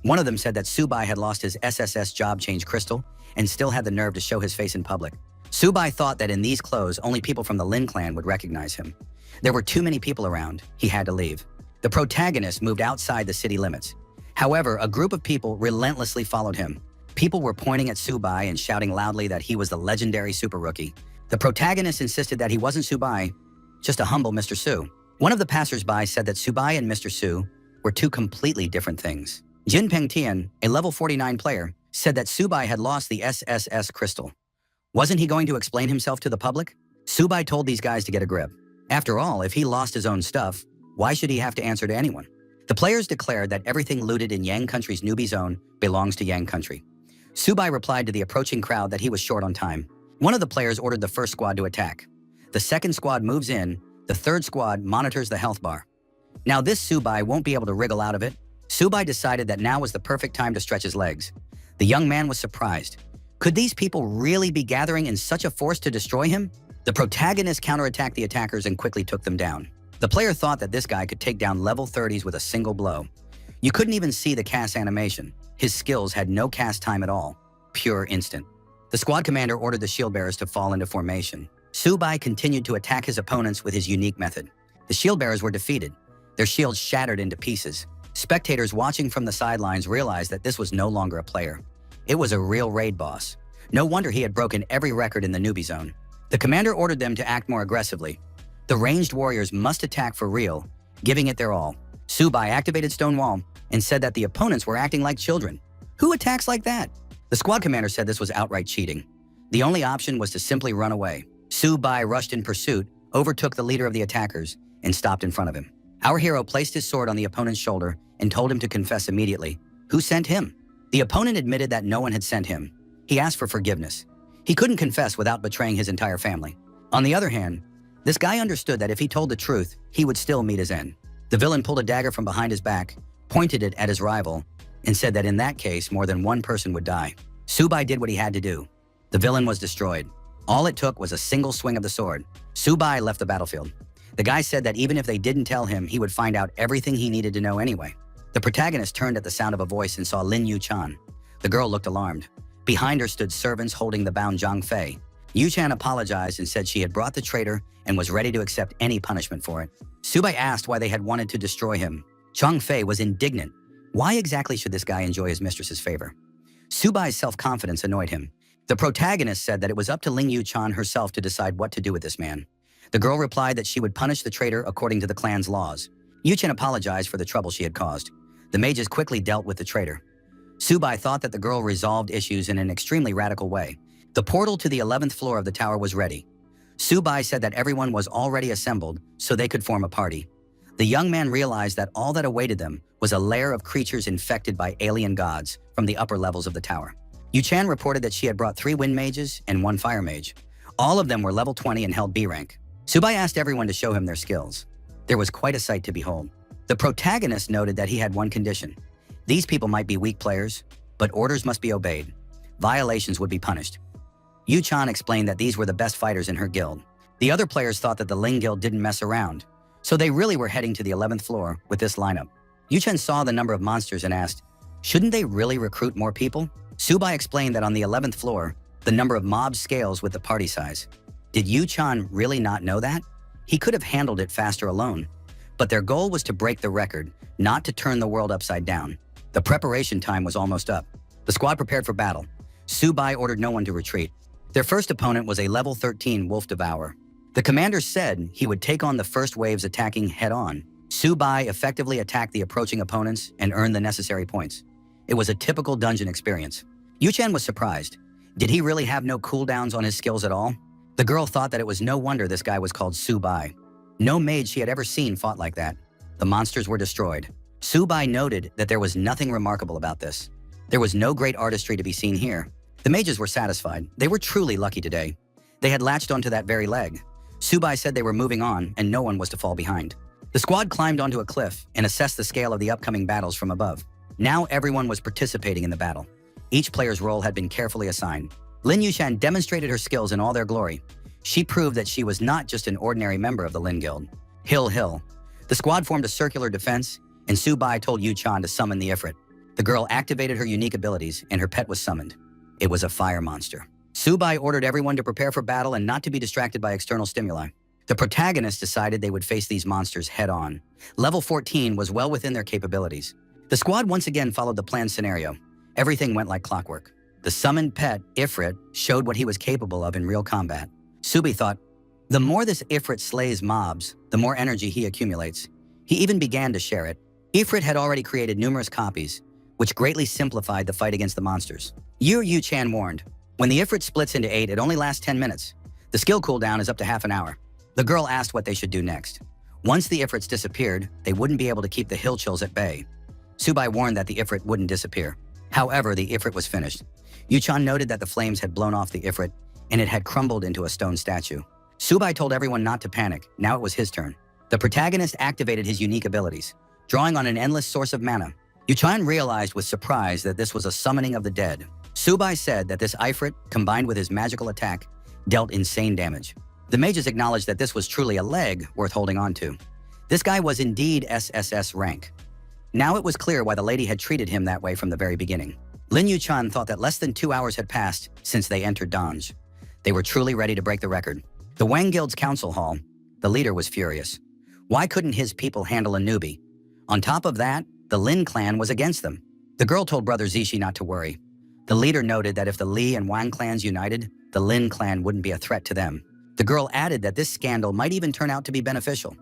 One of them said that Subai had lost his SSS job change crystal and still had the nerve to show his face in public. Subai thought that in these clothes, only people from the Lin clan would recognize him. There were too many people around. He had to leave. The protagonist moved outside the city limits. However, a group of people relentlessly followed him. People were pointing at Subai and shouting loudly that he was the legendary super rookie. The protagonist insisted that he wasn't Subai, just a humble Mr. Su. One of the passers-by said that Subai and Mr. Su were two completely different things. Jin Pengtian, a level 49 player, said that Subai had lost the SSS crystal. Wasn't he going to explain himself to the public? Subai told these guys to get a grip. After all, if he lost his own stuff, why should he have to answer to anyone? The players declared that everything looted in Yang Country's newbie zone belongs to Yang Country. Subai replied to the approaching crowd that he was short on time. One of the players ordered the first squad to attack. The second squad moves in, the third squad monitors the health bar. Now this Subai won't be able to wriggle out of it. Subai decided that now was the perfect time to stretch his legs. The young man was surprised. Could these people really be gathering in such a force to destroy him? The protagonist counterattacked the attackers and quickly took them down. The player thought that this guy could take down level 30s with a single blow. You couldn't even see the cast animation. His skills had no cast time at all. Pure instant. The squad commander ordered the shield bearers to fall into formation. Subai continued to attack his opponents with his unique method. The shield bearers were defeated. Their shields shattered into pieces. Spectators watching from the sidelines realized that this was no longer a player. It was a real raid boss. No wonder he had broken every record in the newbie zone. The commander ordered them to act more aggressively. The ranged warriors must attack for real, giving it their all. Subai activated Stonewall and said that the opponents were acting like children. Who attacks like that? The squad commander said this was outright cheating. The only option was to simply run away. Subai rushed in pursuit, overtook the leader of the attackers, and stopped in front of him. Our hero placed his sword on the opponent's shoulder and told him to confess immediately. Who sent him? The opponent admitted that no one had sent him. He asked for forgiveness. He couldn't confess without betraying his entire family. On the other hand, this guy understood that if he told the truth, he would still meet his end. The villain pulled a dagger from behind his back, pointed it at his rival, and said that in that case, more than one person would die. Subai did what he had to do. The villain was destroyed. All it took was a single swing of the sword. Subai left the battlefield. The guy said that even if they didn't tell him, he would find out everything he needed to know anyway. The protagonist turned at the sound of a voice and saw Lin Yu-chan. The girl looked alarmed. Behind her stood servants holding the bound Zhang Fei. Yu-chan apologized and said she had brought the traitor and was ready to accept any punishment for it. Subai asked why they had wanted to destroy him. Zhang Fei was indignant. Why exactly should this guy enjoy his mistress's favor? Subai's self-confidence annoyed him. The protagonist said that it was up to Ling Yu-chan herself to decide what to do with this man. The girl replied that she would punish the traitor according to the clan's laws. Yu-chan apologized for the trouble she had caused. The mages quickly dealt with the traitor. Subai thought that the girl resolved issues in an extremely radical way. The portal to the 11th floor of the tower was ready. Subai said that everyone was already assembled so they could form a party. The young man realized that all that awaited them was a lair of creatures infected by alien gods from the upper levels of the tower. Yu-chan reported that she had brought 3 wind mages and 1 fire mage. All of them were level 20 and held B rank. Subai asked everyone to show him their skills. There was quite a sight to behold. The protagonist noted that he had one condition. These people might be weak players, but orders must be obeyed. Violations would be punished. Yu-chan explained that these were the best fighters in her guild. The other players thought that the Ling Guild didn't mess around, so they really were heading to the 11th floor with this lineup. Yu-chan saw the number of monsters and asked, shouldn't they really recruit more people? Subai explained that on the 11th floor, the number of mobs scales with the party size. Did Yu-chan really not know that? He could have handled it faster alone. But their goal was to break the record, not to turn the world upside down. The preparation time was almost up. The squad prepared for battle. Subai ordered no one to retreat. Their first opponent was a level 13 Wolf Devourer. The commander said he would take on the first waves attacking head-on. Subai effectively attacked the approaching opponents and earned the necessary points. It was a typical dungeon experience. Yu-chan was surprised. Did he really have no cooldowns on his skills at all? The girl thought that it was no wonder this guy was called Subai. No mage she had ever seen fought like that. The monsters were destroyed. Subai noted that there was nothing remarkable about this. There was no great artistry to be seen here. The mages were satisfied. They were truly lucky today. They had latched onto that very leg. Subai said they were moving on and no one was to fall behind. The squad climbed onto a cliff and assessed the scale of the upcoming battles from above. Now everyone was participating in the battle. Each player's role had been carefully assigned. Lin Yushan demonstrated her skills in all their glory. She proved that she was not just an ordinary member of the Lin Guild. Hill. The squad formed a circular defense, and Subai told Yu-chan to summon the Ifrit. The girl activated her unique abilities, and her pet was summoned. It was a fire monster. Subai ordered everyone to prepare for battle and not to be distracted by external stimuli. The protagonists decided they would face these monsters head-on. Level 14 was well within their capabilities. The squad once again followed the planned scenario. Everything went like clockwork. The summoned pet, Ifrit, showed what he was capable of in real combat. Subi thought, the more this Ifrit slays mobs, the more energy he accumulates. He even began to share it. Ifrit had already created numerous copies, which greatly simplified the fight against the monsters. Yu-chan warned, when the Ifrit splits into 8, it only lasts 10 minutes. The skill cooldown is up to half an hour. The girl asked what they should do next. Once the Ifrits disappeared, they wouldn't be able to keep the hill chills at bay. Subai warned that the Ifrit wouldn't disappear. However, the Ifrit was finished. Yu-chan noted that the flames had blown off the Ifrit, and it had crumbled into a stone statue. Subai told everyone not to panic. Now it was his turn. The protagonist activated his unique abilities, drawing on an endless source of mana. Yu-chan realized with surprise that this was a summoning of the dead. Subai said that this Ifrit, combined with his magical attack, dealt insane damage. The mages acknowledged that this was truly a leg worth holding on to. This guy was indeed SSS rank. Now it was clear why the lady had treated him that way from the very beginning. Lin Yu-chan thought that less than 2 hours had passed since they entered Dange. They were truly ready to break the record. The Wang Guild's council hall, the leader was furious. Why couldn't his people handle a newbie? On top of that, the Lin clan was against them. The girl told Brother Zishi not to worry. The leader noted that if the Li and Wang clans united, the Lin clan wouldn't be a threat to them. The girl added that this scandal might even turn out to be beneficial.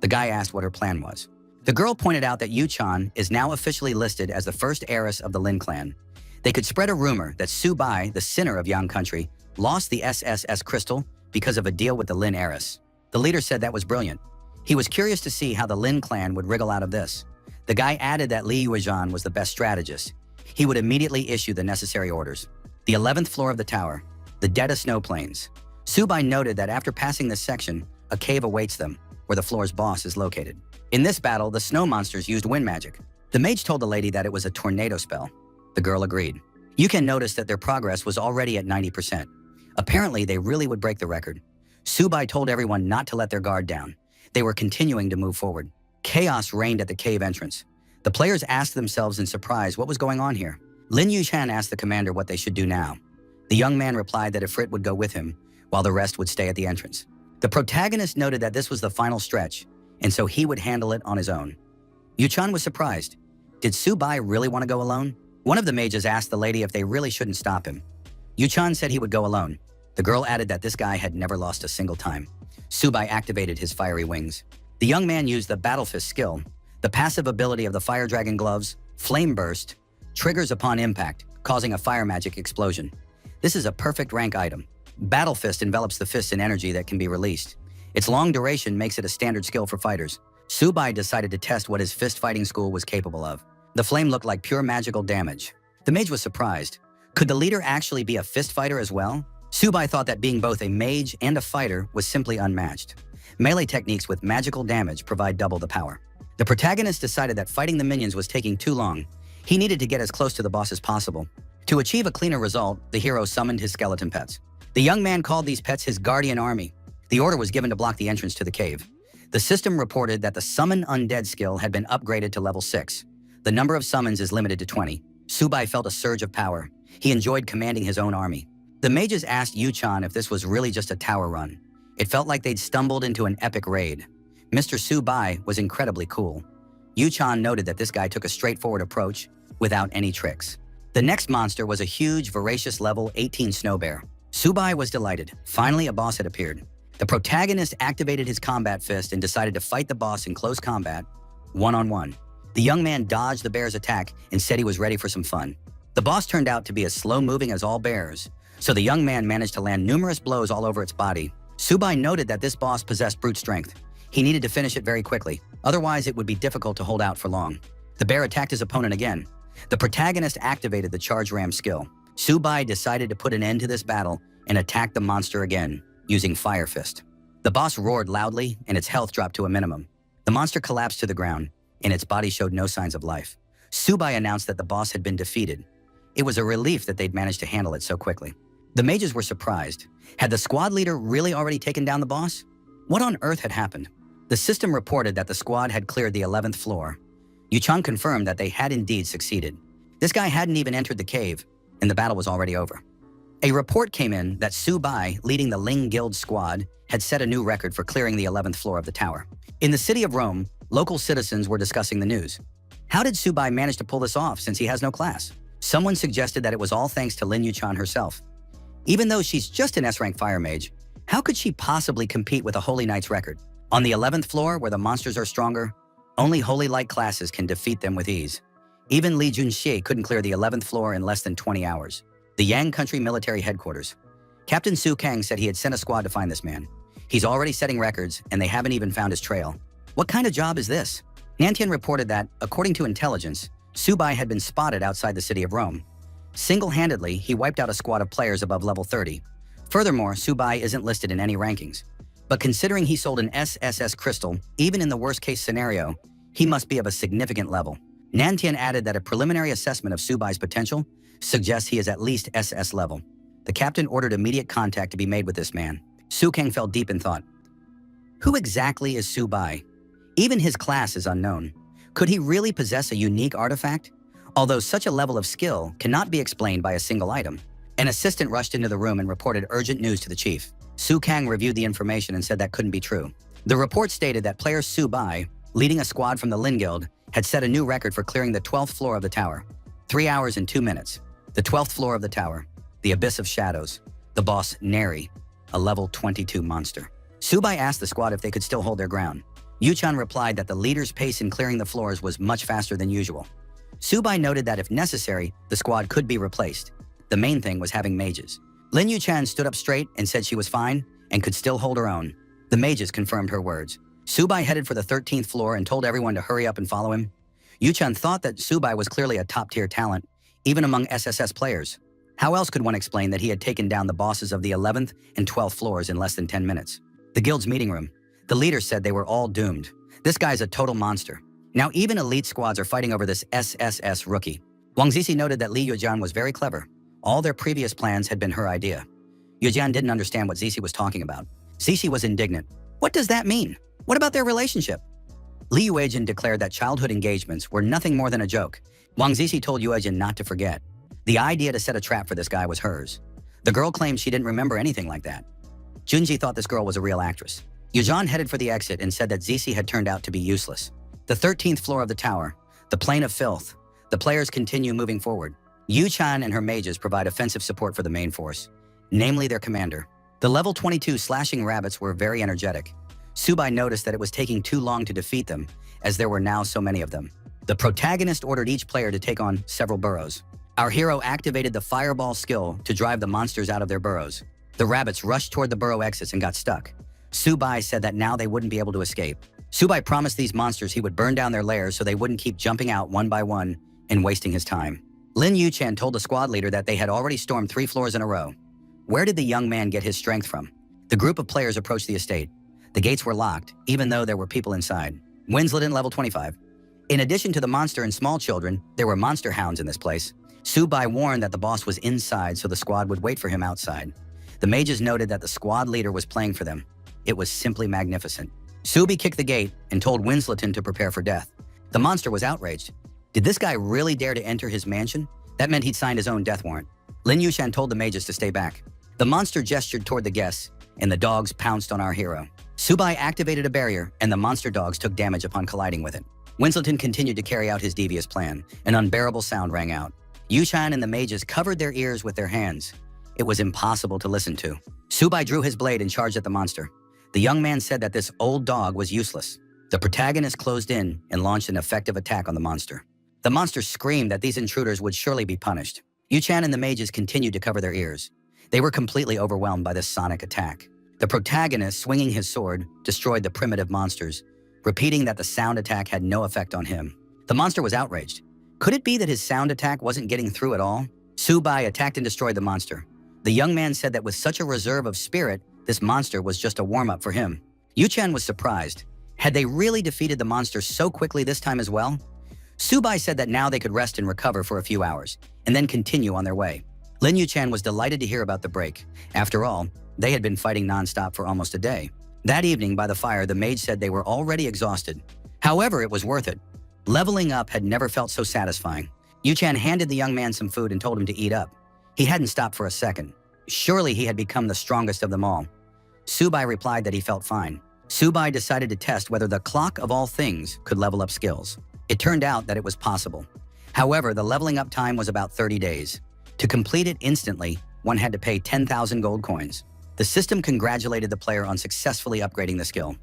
The guy asked what her plan was. The girl pointed out that Yu-chan is now officially listed as the first heiress of the Lin clan. They could spread a rumor that Subai, the sinner of Yang Country, lost the SSS crystal because of a deal with the Lin heiress. The leader said that was brilliant. He was curious to see how the Lin clan would wriggle out of this. The guy added that Li Yuezhan was the best strategist. He would immediately issue the necessary orders. The 11th floor of the tower, the dead of snow plains. Subai noted that after passing this section, a cave awaits them, where the floor's boss is located. In this battle, the snow monsters used wind magic. The mage told the lady that it was a tornado spell. The girl agreed. You can notice that their progress was already at 90%. Apparently, they really would break the record. Subai told everyone not to let their guard down. They were continuing to move forward. Chaos reigned at the cave entrance. The players asked themselves in surprise what was going on here. Lin Yushan asked the commander what they should do now. The young man replied that Ifrit would go with him, while the rest would stay at the entrance. The protagonist noted that this was the final stretch, and so he would handle it on his own. Yu-chan was surprised. Did Subai really want to go alone? One of the mages asked the lady if they really shouldn't stop him. Yu-chan said he would go alone. The girl added that this guy had never lost a single time. Subai activated his fiery wings. The young man used the Battle Fist skill. The passive ability of the Fire Dragon gloves, Flame Burst, triggers upon impact, causing a fire magic explosion. This is a perfect rank item. Battle Fist envelops the fist in energy that can be released. Its long duration makes it a standard skill for fighters. Subai decided to test what his fist fighting school was capable of. The flame looked like pure magical damage. The mage was surprised. Could the leader actually be a fist fighter as well? Subai thought that being both a mage and a fighter was simply unmatched. Melee techniques with magical damage provide double the power. The protagonist decided that fighting the minions was taking too long. He needed to get as close to the boss as possible. To achieve a cleaner result, the hero summoned his skeleton pets. The young man called these pets his guardian army. The order was given to block the entrance to the cave. The system reported that the Summon Undead skill had been upgraded to level 6. The number of summons is limited to 20. Subai felt a surge of power. He enjoyed commanding his own army. The mages asked Yu-chan if this was really just a tower run. It felt like they'd stumbled into an epic raid. Mr. Subai was incredibly cool. Yu-chan noted that this guy took a straightforward approach without any tricks. The next monster was a huge, voracious level 18 snow bear. Subai was delighted. Finally, a boss had appeared. The protagonist activated his combat fist and decided to fight the boss in close combat, one-on-one. The young man dodged the bear's attack and said he was ready for some fun. The boss turned out to be as slow-moving as all bears, so the young man managed to land numerous blows all over its body. Subai noted that this boss possessed brute strength. He needed to finish it very quickly, otherwise it would be difficult to hold out for long. The bear attacked his opponent again. The protagonist activated the charge ram skill. Subai decided to put an end to this battle and attack the monster again, using Fire Fist. The boss roared loudly and its health dropped to a minimum. The monster collapsed to the ground and its body showed no signs of life. Subai announced that the boss had been defeated. It was a relief that they'd managed to handle it so quickly. The mages were surprised. Had the squad leader really already taken down the boss? What on earth had happened? The system reported that the squad had cleared the 11th floor. Yu-chan confirmed that they had indeed succeeded. This guy hadn't even entered the cave, and the battle was already over. A report came in that Subai, leading the Ling Guild squad, had set a new record for clearing the 11th floor of the tower. In the city of Rome, local citizens were discussing the news. How did Subai manage to pull this off since he has no class? Someone suggested that it was all thanks to Lin Yu-chan herself. Even though she's just an S-rank fire mage, how could she possibly compete with a Holy Knight's record? On the 11th floor, where the monsters are stronger, only Holy-like classes can defeat them with ease. Even Li Junxie couldn't clear the 11th floor in less than 20 hours. The Yang Country Military Headquarters. Captain Su Kang said he had sent a squad to find this man. He's already setting records, and they haven't even found his trail. What kind of job is this? Nantian reported that, according to intelligence, Subai had been spotted outside the city of Rome. Single-handedly, he wiped out a squad of players above level 30. Furthermore, Subai isn't listed in any rankings. But considering he sold an SSS crystal, even in the worst-case scenario, he must be of a significant level. Nantian added that a preliminary assessment of Subai's potential suggests he is at least SS level. The captain ordered immediate contact to be made with this man. Su Kang fell deep in thought. Who exactly is Subai? Even his class is unknown. Could he really possess a unique artifact? Although such a level of skill cannot be explained by a single item. An assistant rushed into the room and reported urgent news to the chief. Su Kang reviewed the information and said that couldn't be true. The report stated that player Subai, leading a squad from the Lin Guild, had set a new record for clearing the 12th floor of the tower. 3 hours and 2 minutes. The 12th floor of the tower. The Abyss of Shadows. The boss, Neri, a level 22 monster. Subai asked the squad if they could still hold their ground. Yu-chan replied that the leader's pace in clearing the floors was much faster than usual. Subai noted that if necessary, the squad could be replaced. The main thing was having mages. Lin Yu-chan stood up straight and said she was fine and could still hold her own. The mages confirmed her words. Subai headed for the 13th floor and told everyone to hurry up and follow him. Yu-chan thought that Subai was clearly a top-tier talent, even among SSS players. How else could one explain that he had taken down the bosses of the 11th and 12th floors in less than 10 minutes? The guild's meeting room. The leader said they were all doomed. This guy's a total monster. Now even elite squads are fighting over this SSS rookie. Wang Zizi noted that Li Yujian was very clever. All their previous plans had been her idea. Yujian didn't understand what Zizi was talking about. Zizi was indignant. What does that mean? What about their relationship? Li Yuejin declared that childhood engagements were nothing more than a joke. Wang Zizi told Yuejin not to forget. The idea to set a trap for this guy was hers. The girl claimed she didn't remember anything like that. Junji thought this girl was a real actress. Yujian headed for the exit and said that Zizi had turned out to be useless. The 13th floor of the tower, the plane of filth. The players continue moving forward. Yu-chan and her mages provide offensive support for the main force, namely their commander. The level 22 slashing rabbits were very energetic. Subai noticed that it was taking too long to defeat them, as there were now so many of them. The protagonist ordered each player to take on several burrows. Our hero activated the fireball skill to drive the monsters out of their burrows. The rabbits rushed toward the burrow exits and got stuck. Subai said that now they wouldn't be able to escape. Subai promised these monsters he would burn down their lairs so they wouldn't keep jumping out one by one and wasting his time. Lin Yuchan told the squad leader that they had already stormed 3 floors in a row. Where did the young man get his strength from? The group of players approached the estate. The gates were locked, even though there were people inside. Winslet in level 25. In addition to the monster and small children, there were monster hounds in this place. Subai warned that the boss was inside so the squad would wait for him outside. The mages noted that the squad leader was playing for them. It was simply magnificent. Subi kicked the gate and told Winsleton to prepare for death. The monster was outraged. Did this guy really dare to enter his mansion? That meant he'd signed his own death warrant. Lin Yushan told the mages to stay back. The monster gestured toward the guests, and the dogs pounced on our hero. Subai activated a barrier, and the monster dogs took damage upon colliding with it. Winsleton continued to carry out his devious plan. An unbearable sound rang out. Yushan and the mages covered their ears with their hands. It was impossible to listen to. Subai drew his blade and charged at the monster. The young man said that this old dog was useless. The protagonist closed in and launched an effective attack on the monster. The monster screamed that these intruders would surely be punished. Yuchan and the mages continued to cover their ears. They were completely overwhelmed by this sonic attack. The protagonist, swinging his sword, destroyed the primitive monsters, repeating that the sound attack had no effect on him. The monster was outraged. Could it be that his sound attack wasn't getting through at all? Subai attacked and destroyed the monster. The young man said that with such a reserve of spirit, this monster was just a warm-up for him. Yuchan was surprised. Had they really defeated the monster so quickly this time as well? Subai said that now they could rest and recover for a few hours, and then continue on their way. Lin Yuchan was delighted to hear about the break. After all, they had been fighting non-stop for almost a day. That evening, by the fire, the mage said they were already exhausted. However, it was worth it. Leveling up had never felt so satisfying. Yuchan handed the young man some food and told him to eat up. He hadn't stopped for a second. Surely he had become the strongest of them all. Subai replied that he felt fine. Subai decided to test whether the clock of all things could level up skills. It turned out that it was possible. However, the leveling up time was about 30 days. To complete it instantly, one had to pay 10,000 gold coins. The system congratulated the player on successfully upgrading the skill.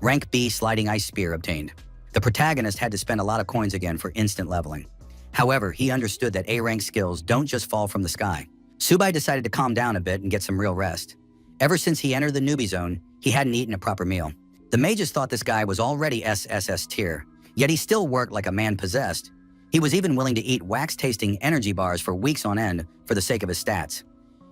Rank B Sliding Ice Spear obtained. The protagonist had to spend a lot of coins again for instant leveling. However, he understood that A-rank skills don't just fall from the sky. Subai decided to calm down a bit and get some real rest. Ever since he entered the newbie zone, he hadn't eaten a proper meal. The mages thought this guy was already SSS tier, yet he still worked like a man possessed. He was even willing to eat wax-tasting energy bars for weeks on end for the sake of his stats.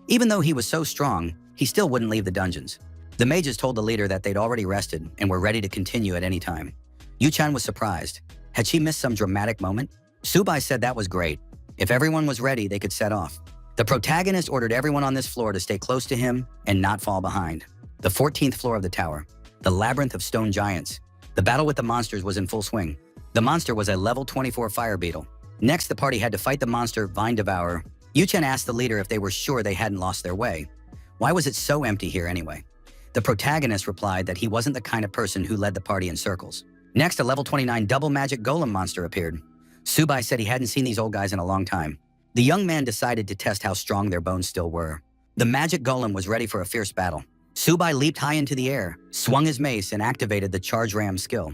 Even though he was so strong, he still wouldn't leave the dungeons. The mages told the leader that they'd already rested and were ready to continue at any time. Yuchan was surprised. Had she missed some dramatic moment? Subai said that was great. If everyone was ready, they could set off. The protagonist ordered everyone on this floor to stay close to him and not fall behind. The 14th floor of the tower. The labyrinth of stone giants. The battle with the monsters was in full swing. The monster was a level 24 fire beetle. Next, the party had to fight the monster Vine Devourer. Yuchen asked the leader if they were sure they hadn't lost their way. Why was it so empty here anyway? The protagonist replied that he wasn't the kind of person who led the party in circles. Next, a level 29 double magic golem monster appeared. Subai said he hadn't seen these old guys in a long time. The young man decided to test how strong their bones still were. The magic golem was ready for a fierce battle. Subai leaped high into the air, swung his mace, and activated the charge ram skill.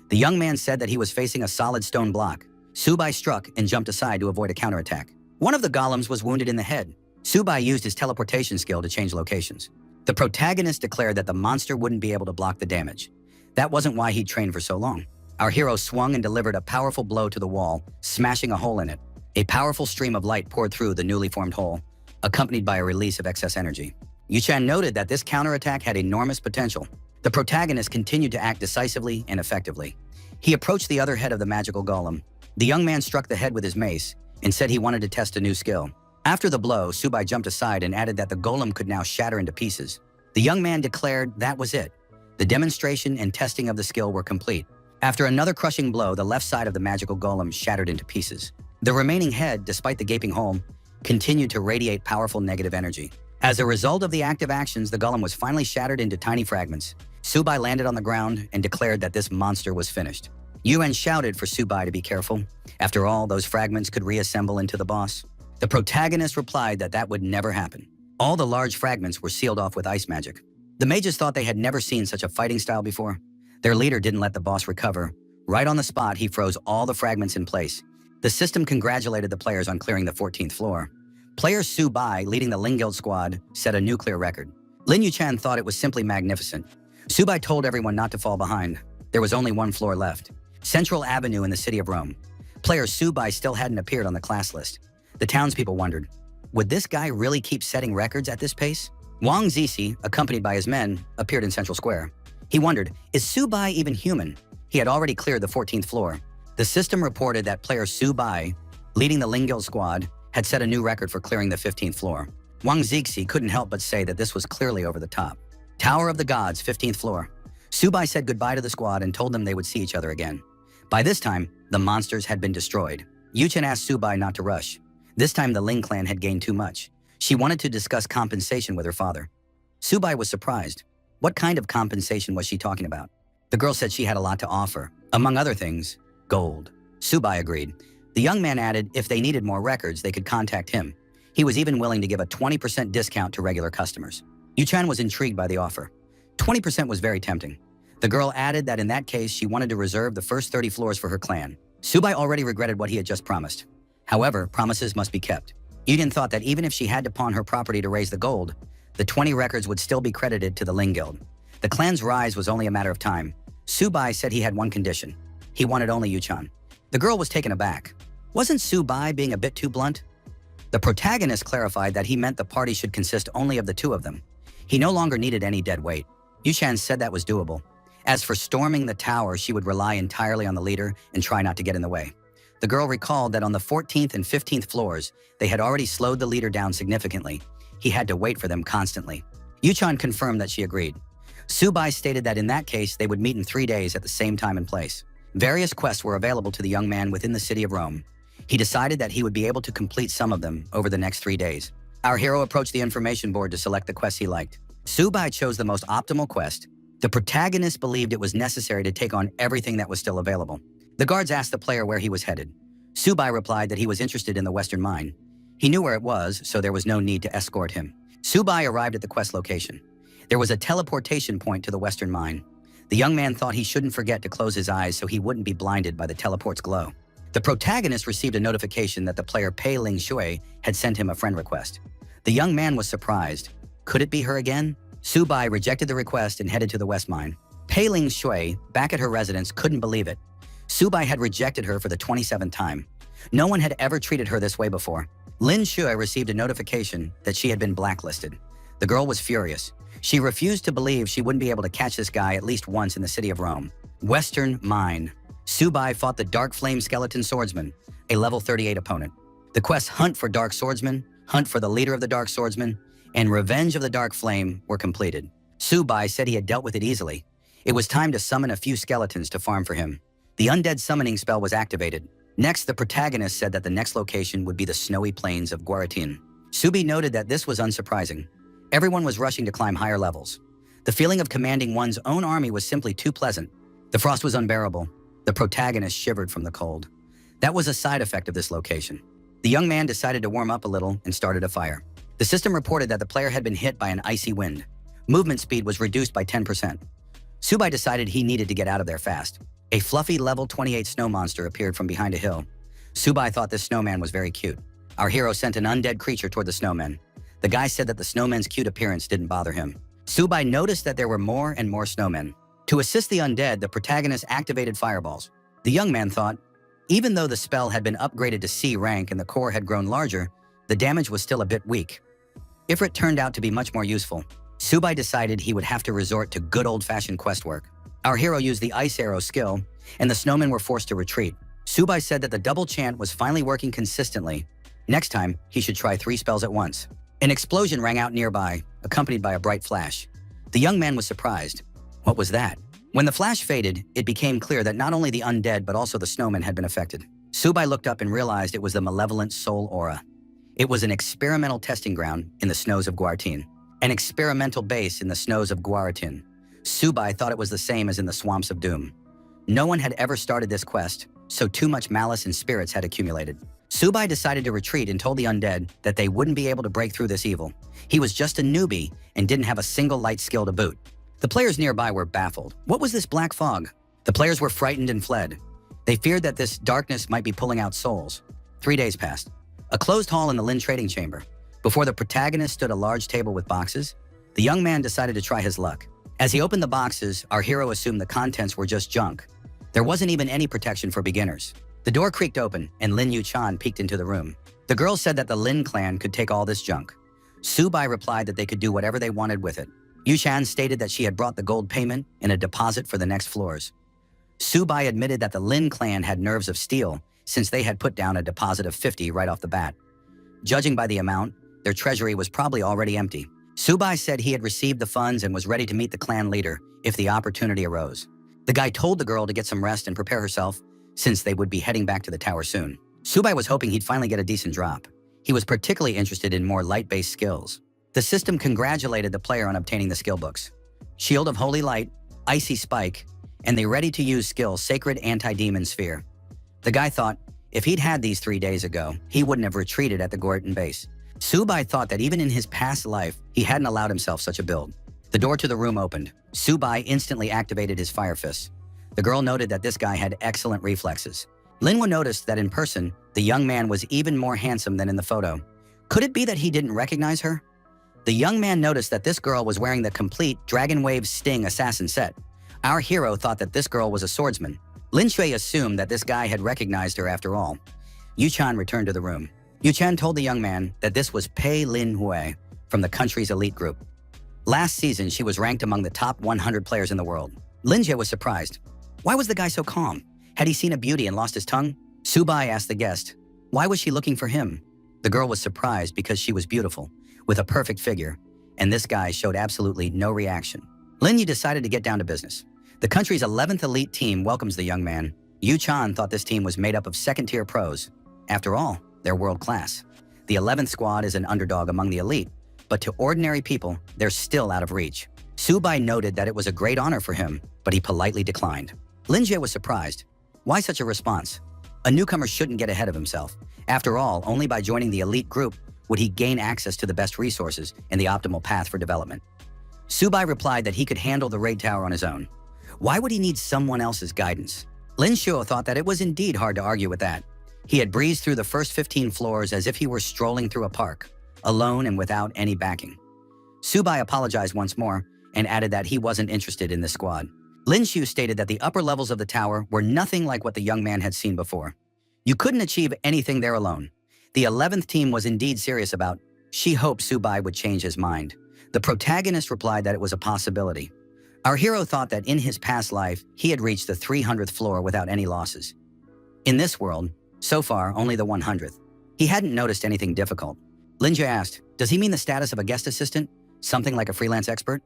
The young man said that he was facing a solid stone block. Subai struck and jumped aside to avoid a counterattack. One of the golems was wounded in the head. Subai used his teleportation skill to change locations. The protagonist declared that the monster wouldn't be able to block the damage. That wasn't why he'd trained for so long. Our hero swung and delivered a powerful blow to the wall, smashing a hole in it. A powerful stream of light poured through the newly formed hole, accompanied by a release of excess energy. Yuchan noted that this counterattack had enormous potential. The protagonist continued to act decisively and effectively. He approached the other head of the magical golem. The young man struck the head with his mace and said he wanted to test a new skill. After the blow, Subai jumped aside and added that the golem could now shatter into pieces. The young man declared that was it. The demonstration and testing of the skill were complete. After another crushing blow, the left side of the magical golem shattered into pieces. The remaining head, despite the gaping hole, continued to radiate powerful negative energy. As a result of the active actions, the golem was finally shattered into tiny fragments. Subai landed on the ground and declared that this monster was finished. Yuan shouted for Subai to be careful. After all, those fragments could reassemble into the boss. The protagonist replied that that would never happen. All the large fragments were sealed off with ice magic. The mages thought they had never seen such a fighting style before. Their leader didn't let the boss recover. Right on the spot, he froze all the fragments in place. The system congratulated the players on clearing the 14th floor. Player Su Bai, leading the Ling Guild squad, set a nuclear record. Lin Yuchan thought it was simply magnificent. Su Bai told everyone not to fall behind. There was only one floor left. Central Avenue in the city of Rome. Player Su Bai still hadn't appeared on the class list. The townspeople wondered, would this guy really keep setting records at this pace? Wang Zixi, accompanied by his men, appeared in Central Square. He wondered, is Su Bai even human? He had already cleared the 14th floor. The system reported that player Su Bai, leading the Ling Guild squad, had set a new record for clearing the 15th floor. Wang Zixi couldn't help but say that this was clearly over the top. Tower of the Gods, 15th floor. Su Bai said goodbye to the squad and told them they would see each other again. By this time, the monsters had been destroyed. Yuchen asked Su Bai not to rush. This time the Ling clan had gained too much. She wanted to discuss compensation with her father. Su Bai was surprised. What kind of compensation was she talking about? The girl said she had a lot to offer. Among other things, gold. Su Bai agreed. The young man added if they needed more records, they could contact him. He was even willing to give a 20% discount to regular customers. Yuchan was intrigued by the offer. 20% was very tempting. The girl added that in that case, she wanted to reserve the first 30 floors for her clan. Su Bai already regretted what he had just promised. However, promises must be kept. Yujin thought that even if she had to pawn her property to raise the gold, the 20 records would still be credited to the Ling Guild. The clan's rise was only a matter of time. Su Bai said he had one condition. He wanted only Yuchan. The girl was taken aback. Wasn't Su Bai being a bit too blunt? The protagonist clarified that he meant the party should consist only of the two of them. He no longer needed any dead weight. Yuchan said that was doable. As for storming the tower, she would rely entirely on the leader and try not to get in the way. The girl recalled that on the 14th and 15th floors, they had already slowed the leader down significantly. He had to wait for them constantly. Yuchan confirmed that she agreed. Su Bai stated that in that case, they would meet in 3 days at the same time and place. Various quests were available to the young man within the city of Rome. He decided that he would be able to complete some of them over the next 3 days. Our hero approached the information board to select the quests he liked. Su Bai chose the most optimal quest. The protagonist believed it was necessary to take on everything that was still available. The guards asked the player where he was headed. Su Bai replied that he was interested in the Western Mine. He knew where it was, so there was no need to escort him. Su Bai arrived at the quest location. There was a teleportation point to the Western Mine. The young man thought he shouldn't forget to close his eyes so he wouldn't be blinded by the teleport's glow. The protagonist received a notification that the player Pei Ling Shui had sent him a friend request. The young man was surprised. Could it be her again? Su Bai rejected the request and headed to the West Mine. Pei Ling Shui, back at her residence, couldn't believe it. Su Bai had rejected her for the 27th time. No one had ever treated her this way before. Lin Shui received a notification that she had been blacklisted. The girl was furious. She refused to believe she wouldn't be able to catch this guy at least once in the city of Rome. Western Mine. Su Bai fought the Dark Flame Skeleton Swordsman, a level 38 opponent. The quests Hunt for Dark Swordsman, Hunt for the Leader of the Dark Swordsman, and Revenge of the Dark Flame were completed. Su Bai said he had dealt with it easily. It was time to summon a few skeletons to farm for him. The undead summoning spell was activated. Next, the protagonist said that the next location would be the snowy plains of Guaratin. Su Bai noted that this was unsurprising. Everyone was rushing to climb higher levels. The feeling of commanding one's own army was simply too pleasant. The frost was unbearable. The protagonist shivered from the cold. That was a side effect of this location. The young man decided to warm up a little and started a fire. The system reported that the player had been hit by an icy wind. Movement speed was reduced by 10%. Su Bai decided he needed to get out of there fast. A fluffy level 28 snow monster appeared from behind a hill. Su Bai thought this snowman was very cute. Our hero sent an undead creature toward the snowmen. The guy said that the snowman's cute appearance didn't bother him. Su Bai noticed that there were more and more snowmen. To assist the undead, the protagonist activated fireballs. The young man thought, even though the spell had been upgraded to C rank and the core had grown larger, the damage was still a bit weak. Ifrit turned out to be much more useful. Su Bai decided he would have to resort to good old-fashioned quest work. Our hero used the ice arrow skill, and the snowmen were forced to retreat. Su Bai said that the double chant was finally working consistently. Next time, he should try 3 spells at once. An explosion rang out nearby, accompanied by a bright flash. The young man was surprised. What was that? When the flash faded, it became clear that not only the undead but also the snowmen had been affected. Su Bai looked up and realized it was the malevolent soul aura. It was an experimental testing ground in the snows of Guaratin. An experimental base in the snows of Guaratin. Su Bai thought it was the same as in the swamps of Doom. No one had ever started this quest, so too much malice and spirits had accumulated. Su Bai decided to retreat and told the undead that they wouldn't be able to break through this evil. He was just a newbie and didn't have a single light skill to boot. The players nearby were baffled. What was this black fog? The players were frightened and fled. They feared that this darkness might be pulling out souls. 3 days passed. A closed hall in the Lin trading chamber. Before the protagonist stood a large table with boxes. The young man decided to try his luck. As he opened the boxes, our hero assumed the contents were just junk. There wasn't even any protection for beginners. The door creaked open, and Lin Yu-chan peeked into the room. The girl said that the Lin clan could take all this junk. Su-bai replied that they could do whatever they wanted with it. Yu-chan stated that she had brought the gold payment and a deposit for the next floors. Su-bai admitted that the Lin clan had nerves of steel since they had put down a deposit of 50 right off the bat. Judging by the amount, their treasury was probably already empty. Su-bai said he had received the funds and was ready to meet the clan leader if the opportunity arose. The guy told the girl to get some rest and prepare herself since they would be heading back to the tower soon. Su-bai was hoping he'd finally get a decent drop. He was particularly interested in more light-based skills. The system congratulated the player on obtaining the skill books. Shield of Holy Light, Icy Spike, and the ready-to-use skill Sacred Anti-Demon Sphere. The guy thought, if he'd had these 3 days ago, he wouldn't have retreated at the Gorton base. Su-bai thought that even in his past life, he hadn't allowed himself such a build. The door to the room opened. Su-bai instantly activated his fire fist. The girl noted that this guy had excellent reflexes. Linhwa noticed that in person, the young man was even more handsome than in the photo. Could it be that he didn't recognize her? The young man noticed that this girl was wearing the complete Dragon Wave Sting assassin set. Our hero thought that this girl was a swordsman. Lin Shui assumed that this guy had recognized her after all. Yu-chan returned to the room. Yu-chan told the young man that this was Pei Lin Hui from the country's elite group. Last season, she was ranked among the top 100 players in the world. Lin Jie was surprised. Why was the guy so calm? Had he seen a beauty and lost his tongue? Su-bai asked the guest, why was she looking for him? The girl was surprised because she was beautiful, with a perfect figure, and this guy showed absolutely no reaction. Lin Yu decided to get down to business. The country's 11th elite team welcomes the young man. Yu-chan thought this team was made up of second-tier pros. After all, they're world-class. The 11th squad is an underdog among the elite, but to ordinary people, they're still out of reach. Su-bai noted that it was a great honor for him, but he politely declined. Lin Jie was surprised. Why such a response? A newcomer shouldn't get ahead of himself. After all, only by joining the elite group would he gain access to the best resources and the optimal path for development. Su-bai replied that he could handle the raid tower on his own. Why would he need someone else's guidance? Lin Shuo thought that it was indeed hard to argue with that. He had breezed through the first 15 floors as if he were strolling through a park, alone and without any backing. Su-bai apologized once more and added that he wasn't interested in this squad. Lin Shu stated that the upper levels of the tower were nothing like what the young man had seen before. You couldn't achieve anything there alone. The 11th team was indeed serious about. She hoped Su-bai would change his mind. The protagonist replied that it was a possibility. Our hero thought that in his past life, he had reached the 300th floor without any losses. In this world, so far, only the 100th. He hadn't noticed anything difficult. Lin Jie asked, does he mean the status of a guest assistant? Something like a freelance expert?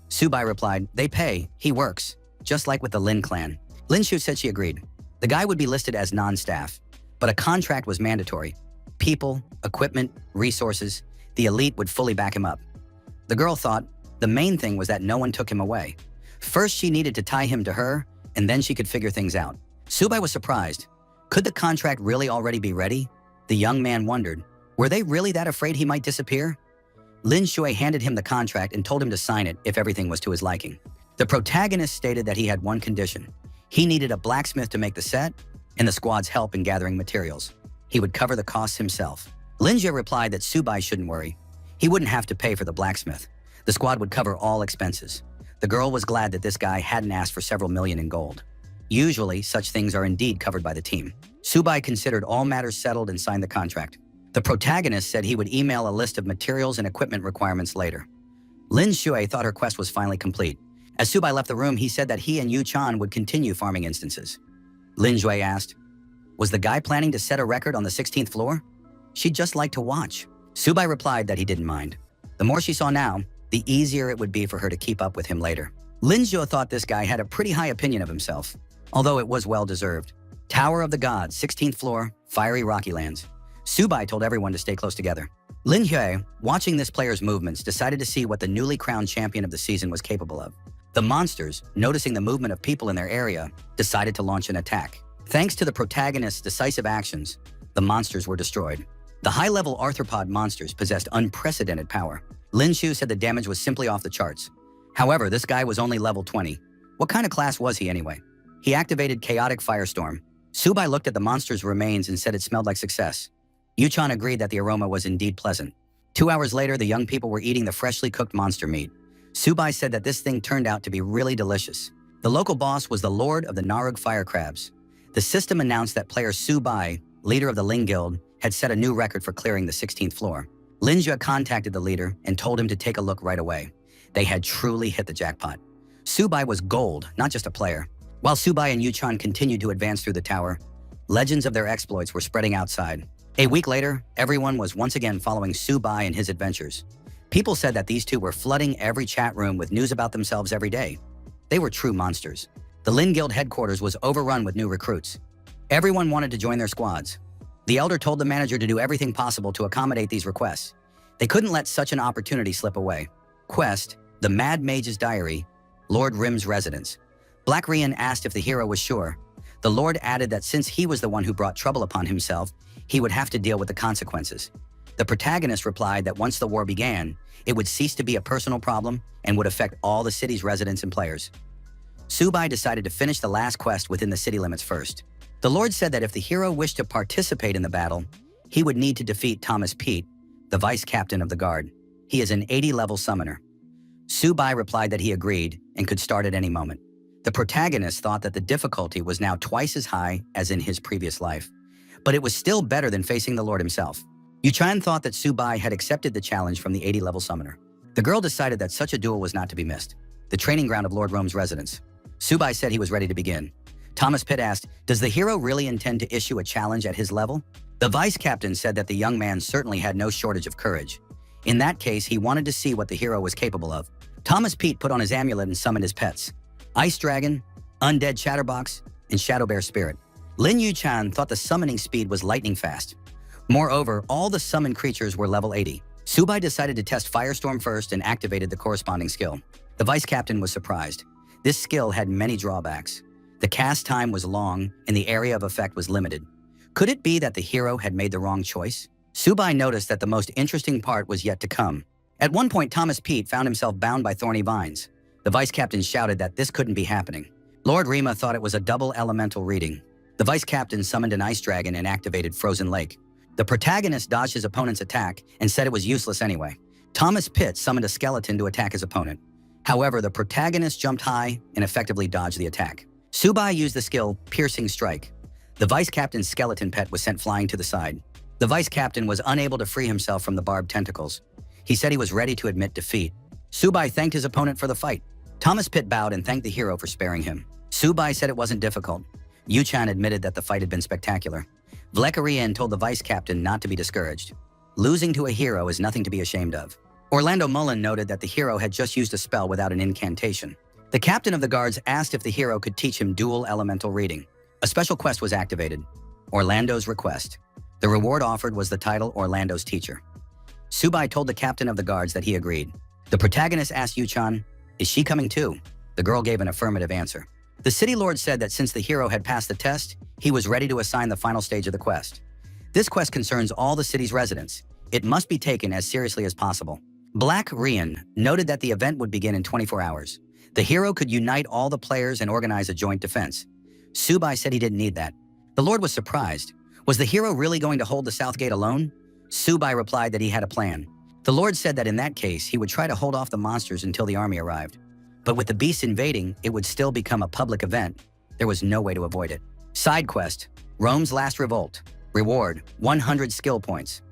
Su-bai replied, they pay, he works, just like with the Lin clan. Lin Shu said she agreed. The guy would be listed as non-staff, but a contract was mandatory. People, equipment, resources, the elite would fully back him up. The girl thought the main thing was that no one took him away. First, she needed to tie him to her, and then she could figure things out. Su-bai was surprised. Could the contract really already be ready? The young man wondered, were they really that afraid he might disappear? Lin Shui handed him the contract and told him to sign it if everything was to his liking. The protagonist stated that he had one condition. He needed a blacksmith to make the set and the squad's help in gathering materials. He would cover the costs himself. Lin Jie replied that Su-bai shouldn't worry. He wouldn't have to pay for the blacksmith. The squad would cover all expenses. The girl was glad that this guy hadn't asked for several million in gold. Usually, such things are indeed covered by the team. Su-bai considered all matters settled and signed the contract. The protagonist said he would email a list of materials and equipment requirements later. Lin Shui thought her quest was finally complete. As Su-bai left the room, he said that he and Yu-chan would continue farming instances. Lin Shui asked, was the guy planning to set a record on the 16th floor? She'd just like to watch. Su-bai replied that he didn't mind. The more she saw now, the easier it would be for her to keep up with him later. Lin Zhuo thought this guy had a pretty high opinion of himself, although it was well-deserved. Tower of the Gods, 16th floor, fiery rocky lands. Su-bai told everyone to stay close together. Lin Hui, watching this player's movements, decided to see what the newly crowned champion of the season was capable of. The monsters, noticing the movement of people in their area, decided to launch an attack. Thanks to the protagonist's decisive actions, the monsters were destroyed. The high-level arthropod monsters possessed unprecedented power. Lin Shu said the damage was simply off the charts. However, this guy was only level 20. What kind of class was he anyway? He activated Chaotic Firestorm. Su-bai looked at the monster's remains and said it smelled like success. Yuchan agreed that the aroma was indeed pleasant. 2 hours later, the young people were eating the freshly cooked monster meat. Subai said that this thing turned out to be really delicious. The local boss was the Lord of the Narug Fire Crabs. The system announced that player Subai, leader of the Ling Guild, had set a new record for clearing the 16th floor. Linjia contacted the leader and told him to take a look right away. They had truly hit the jackpot. Subai was gold, not just a player. While Subai and Yuchan continued to advance through the tower, legends of their exploits were spreading outside. A week later, everyone was once again following Subai and his adventures. People said that these two were flooding every chat room with news about themselves every day. They were true monsters. The Lin Guild headquarters was overrun with new recruits. Everyone wanted to join their squads. The elder told the manager to do everything possible to accommodate these requests. They couldn't let such an opportunity slip away. Quest, the Mad Mage's Diary, Lord Rim's residence. Black Rian asked if the hero was sure. The Lord added that since he was the one who brought trouble upon himself, he would have to deal with the consequences. The protagonist replied that once the war began, it would cease to be a personal problem and would affect all the city's residents and players. Subai decided to finish the last quest within the city limits first. The Lord said that if the hero wished to participate in the battle, he would need to defeat Thomas Pete, the vice captain of the guard. He is an 80-level summoner. Subai replied that he agreed and could start at any moment. The protagonist thought that the difficulty was now twice as high as in his previous life, but it was still better than facing the Lord himself. Yuchan thought that Subai had accepted the challenge from the 80-level summoner. The girl decided that such a duel was not to be missed. The training ground of Lord Rome's residence. Subai said he was ready to begin. Thomas Pitt asked, does the hero really intend to issue a challenge at his level? The vice captain said that the young man certainly had no shortage of courage. In that case, he wanted to see what the hero was capable of. Thomas Pete put on his amulet and summoned his pets: Ice Dragon, Undead Chatterbox, and Shadow Bear Spirit. Lin Yuchan thought the summoning speed was lightning fast. Moreover, all the summoned creatures were level 80. Subai decided to test Firestorm first and activated the corresponding skill. The vice captain was surprised. This skill had many drawbacks. The cast time was long and the area of effect was limited. Could it be that the hero had made the wrong choice? Subai noticed that the most interesting part was yet to come. At one point, Thomas Pete found himself bound by thorny vines. The vice captain shouted that this couldn't be happening. Lord Rima thought it was a double elemental reading. The vice captain summoned an ice dragon and activated Frozen Lake. The protagonist dodged his opponent's attack and said it was useless anyway. Thomas Pitt summoned a skeleton to attack his opponent. However, the protagonist jumped high and effectively dodged the attack. Subai used the skill Piercing Strike. The vice captain's skeleton pet was sent flying to the side. The vice captain was unable to free himself from the barbed tentacles. He said he was ready to admit defeat. Subai thanked his opponent for the fight. Thomas Pitt bowed and thanked the hero for sparing him. Subai said it wasn't difficult. Yuchan admitted that the fight had been spectacular. Vlekarian told the vice captain not to be discouraged. Losing to a hero is nothing to be ashamed of. Orlando Mullen noted that the hero had just used a spell without an incantation. The captain of the guards asked if the hero could teach him dual elemental reading. A special quest was activated: Orlando's Request. The reward offered was the title Orlando's Teacher. Subai told the captain of the guards that he agreed. The protagonist asked Yuchan, is she coming too? The girl gave an affirmative answer. The city lord said that since the hero had passed the test, he was ready to assign the final stage of the quest. This quest concerns all the city's residents. It must be taken as seriously as possible. Black Rian noted that the event would begin in 24 hours. The hero could unite all the players and organize a joint defense. Subai said he didn't need that. The lord was surprised. Was the hero really going to hold the south gate alone? Subai replied that he had a plan. The lord said that in that case, he would try to hold off the monsters until the army arrived. But with the beasts invading, it would still become a public event. There was no way to avoid it. Side quest: Rome's Last Revolt. Reward: 100 skill points.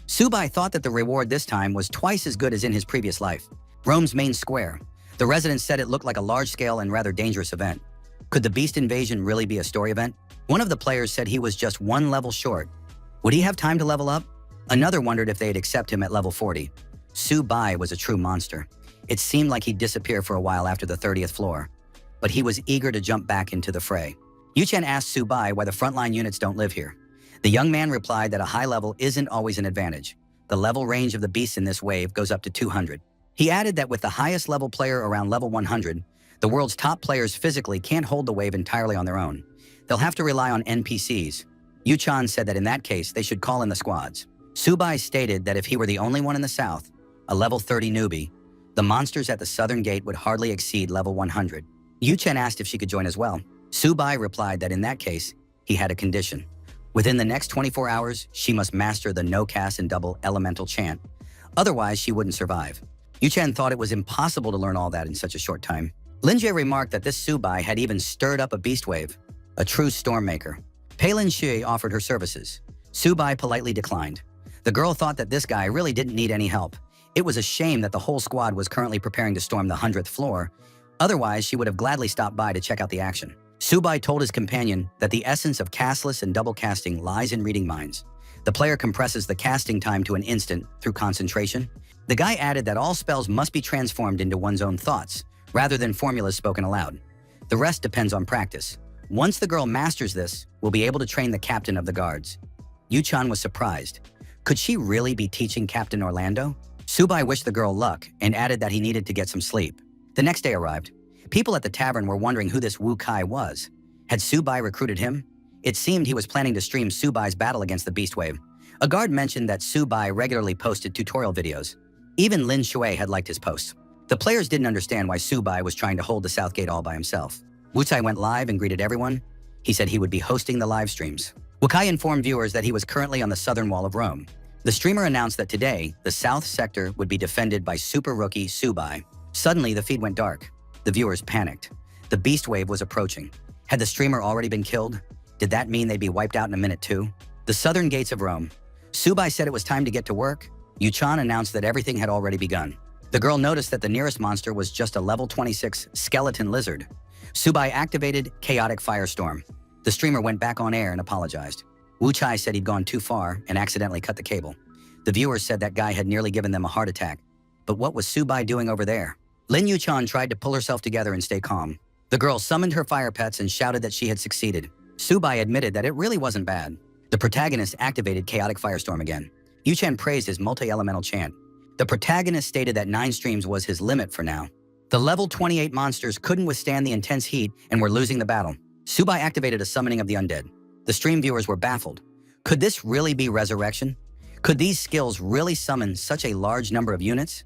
Subai thought that the reward this time was twice as good as in his previous life. Rome's main square. The residents said it looked like a large-scale and rather dangerous event. Could the beast invasion really be a story event? One of the players said he was just one level short. Would he have time to level up? Another wondered if they'd accept him at level 40. Subai was a true monster. It seemed like he'd disappear for a while after the 30th floor, but he was eager to jump back into the fray. Yuchen asked Subai why the frontline units don't live here. The young man replied that a high level isn't always an advantage. The level range of the beasts in this wave goes up to 200. He added that with the highest level player around level 100, the world's top players physically can't hold the wave entirely on their own. They'll have to rely on NPCs. Yuchan said that in that case, they should call in the squads. Subai stated that if he were the only one in the south, a level 30 newbie, the monsters at the southern gate would hardly exceed level 100. Yuchen asked if she could join as well. Subai replied that in that case, he had a condition. Within the next 24 hours, she must master the no cast and double elemental chant. Otherwise, she wouldn't survive. Yu-chan thought it was impossible to learn all that in such a short time. Lin-jae remarked that this Subai had even stirred up a beast wave, a true storm maker. Palin Shui offered her services. Subai politely declined. The girl thought that this guy really didn't need any help. It was a shame that the whole squad was currently preparing to storm the 100th floor. Otherwise, she would have gladly stopped by to check out the action. Subai told his companion that the essence of castless and double casting lies in reading minds. The player compresses the casting time to an instant through concentration. The guy added that all spells must be transformed into one's own thoughts, rather than formulas spoken aloud. The rest depends on practice. Once the girl masters this, we'll be able to train the captain of the guards. Yu-chan was surprised. Could she really be teaching Captain Orlando? Subai wished the girl luck and added that he needed to get some sleep. The next day arrived. People at the tavern were wondering who this Wu Kai was. Had Subai recruited him? It seemed he was planning to stream Subai's battle against the Beast Wave. A guard mentioned that Subai regularly posted tutorial videos. Even Lin Shui had liked his posts. The players didn't understand why Subai was trying to hold the South Gate all by himself. Wu Tai went live and greeted everyone. He said he would be hosting the live streams. Wu Kai informed viewers that he was currently on the southern wall of Rome. The streamer announced that today, the south sector would be defended by super rookie Subai. Suddenly, the feed went dark. The viewers panicked. The beast wave was approaching. Had the streamer already been killed? Did that mean they'd be wiped out in a minute too? The southern gates of Rome. Subai said it was time to get to work. Yu-chan announced that everything had already begun. The girl noticed that the nearest monster was just a level 26 skeleton lizard. Subai activated Chaotic Firestorm. The streamer went back on air and apologized. Wu Chai said he'd gone too far and accidentally cut the cable. The viewers said that guy had nearly given them a heart attack. But what was Subai doing over there? Lin Yu-chan tried to pull herself together and stay calm. The girl summoned her fire pets and shouted that she had succeeded. Subai admitted that it really wasn't bad. The protagonist activated Chaotic Firestorm again. Yu-chan praised his multi-elemental chant. The protagonist stated that 9 streams was his limit for now. The level 28 monsters couldn't withstand the intense heat and were losing the battle. Subai activated a summoning of the undead. The stream viewers were baffled. Could this really be resurrection? Could these skills really summon such a large number of units?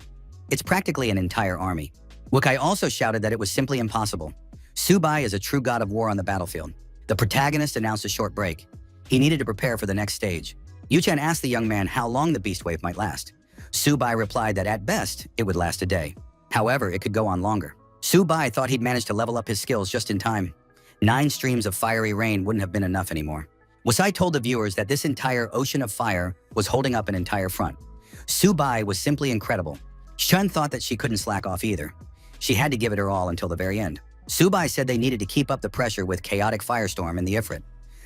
It's practically an entire army. Wukai also shouted that it was simply impossible. Subai is a true god of war on the battlefield. The protagonist announced a short break. He needed to prepare for the next stage. Yu-chan asked the young man how long the beast wave might last. Subai replied that at best, it would last a day. However, it could go on longer. Subai thought he'd managed to level up his skills just in time. 9 streams of fiery rain wouldn't have been enough anymore. Wasai told the viewers that this entire ocean of fire was holding up an entire front. Subai was simply incredible. Shun thought that she couldn't slack off either. She had to give it her all until the very end. Subai said they needed to keep up the pressure with Chaotic Firestorm and the Ifrit.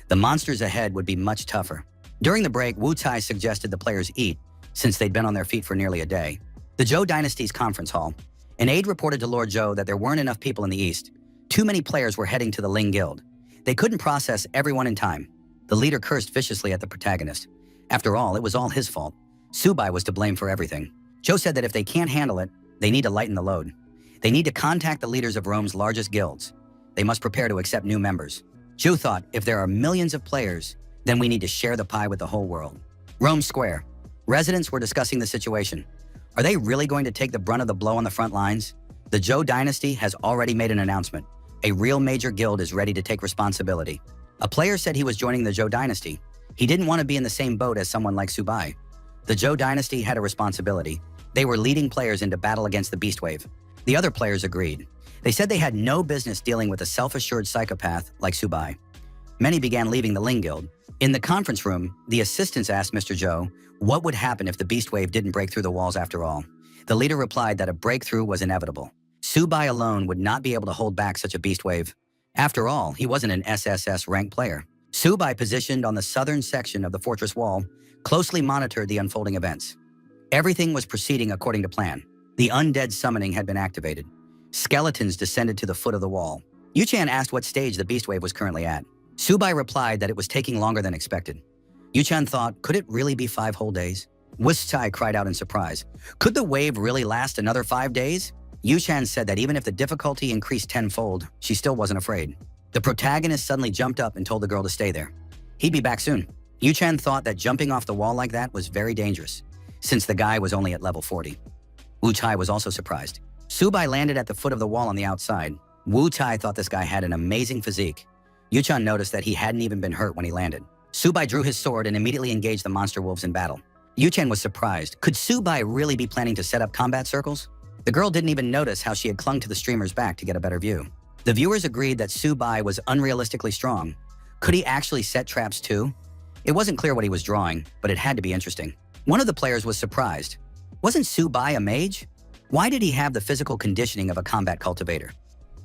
The monsters ahead would be much tougher. During the break, Wu Tai suggested the players eat, since they'd been on their feet for nearly a day. The Zhou Dynasty's conference hall. An aide reported to Lord Zhou that there weren't enough people in the east. Too many players were heading to the Ling Guild. They couldn't process everyone in time. The leader cursed viciously at the protagonist. After all, it was all his fault. Subai was to blame for everything. Zhou said that if they can't handle it, they need to lighten the load. They need to contact the leaders of Rome's largest guilds. They must prepare to accept new members. Zhou thought, if there are millions of players, then we need to share the pie with the whole world. Rome Square. Residents were discussing the situation. Are they really going to take the brunt of the blow on the front lines? The Zhou Dynasty has already made an announcement. A real major guild is ready to take responsibility. A player said he was joining the Zhou Dynasty. He didn't want to be in the same boat as someone like Subai. The Zhou Dynasty had a responsibility. They were leading players into battle against the Beast Wave. The other players agreed. They said they had no business dealing with a self-assured psychopath like Subai. Many began leaving the Ling Guild. In the conference room, the assistants asked Mr. Zhou what would happen if the Beast Wave didn't break through the walls after all. The leader replied that a breakthrough was inevitable. Subai alone would not be able to hold back such a Beast Wave. After all, he wasn't an SSS rank player. Subai, positioned on the southern section of the fortress wall, closely monitored the unfolding events. Everything was proceeding according to plan. The undead summoning had been activated. Skeletons descended to the foot of the wall. Yu-chan asked what stage the Beast Wave was currently at. Subai replied that it was taking longer than expected. Yu-chan thought, could it really be 5 whole days? Wustai cried out in surprise. Could the wave really last another 5 days? Yu-chan said that even if the difficulty increased tenfold, she still wasn't afraid. The protagonist suddenly jumped up and told the girl to stay there. He'd be back soon. Yu-chan thought that jumping off the wall like that was very dangerous, since the guy was only at level 40. Wu Tai was also surprised. Subai landed at the foot of the wall on the outside. Wu Tai thought this guy had an amazing physique. Yu-chan noticed that he hadn't even been hurt when he landed. Subai drew his sword and immediately engaged the monster wolves in battle. Yu-chan was surprised. Could Subai really be planning to set up combat circles? The girl didn't even notice how she had clung to the streamer's back to get a better view. The viewers agreed that Subai was unrealistically strong. Could he actually set traps too? It wasn't clear what he was drawing, but it had to be interesting. One of the players was surprised. Wasn't Subai a mage? Why did he have the physical conditioning of a combat cultivator?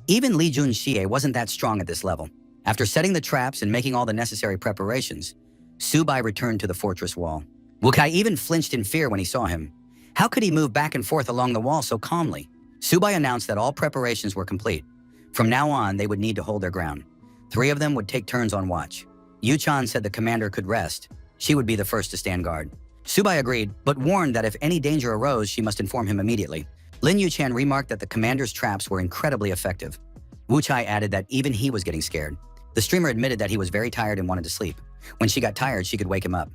Even Li Junxie wasn't that strong at this level. After setting the traps and making all the necessary preparations, Subai returned to the fortress wall. Wukai even flinched in fear when he saw him. How could he move back and forth along the wall so calmly? Subai announced that all preparations were complete. From now on, they would need to hold their ground. 3 of them would take turns on watch. Yu-chan said the commander could rest. She would be the first to stand guard. Subai agreed, but warned that if any danger arose, she must inform him immediately. Lin Yu-chan remarked that the commander's traps were incredibly effective. Wu Chai added that even he was getting scared. The streamer admitted that he was very tired and wanted to sleep. When she got tired, she could wake him up.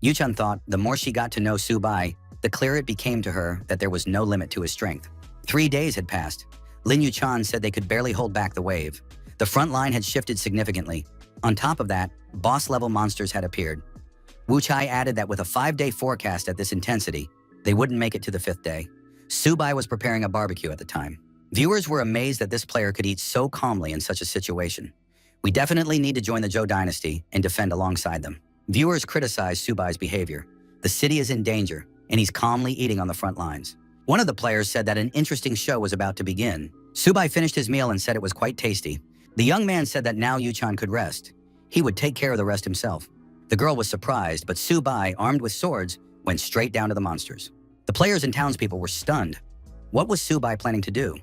Yu-chan thought the more she got to know Subai, the clearer it became to her that there was no limit to his strength. 3 days had passed. Lin Yu-chan said they could barely hold back the wave. The front line had shifted significantly. On top of that, boss-level monsters had appeared. Wu Chai added that with a 5-day forecast at this intensity, they wouldn't make it to the 5th day. Subai was preparing a barbecue at the time. Viewers were amazed that this player could eat so calmly in such a situation. We definitely need to join the Zhou dynasty and defend alongside them. Viewers criticized Subai's behavior. The city is in danger, and he's calmly eating on the front lines. One of the players said that an interesting show was about to begin. Subai finished his meal and said it was quite tasty. The young man said that now Yu-chan could rest. He would take care of the rest himself. The girl was surprised, but Subai, armed with swords, went straight down to the monsters. The players and townspeople were stunned. What was Subai planning to do?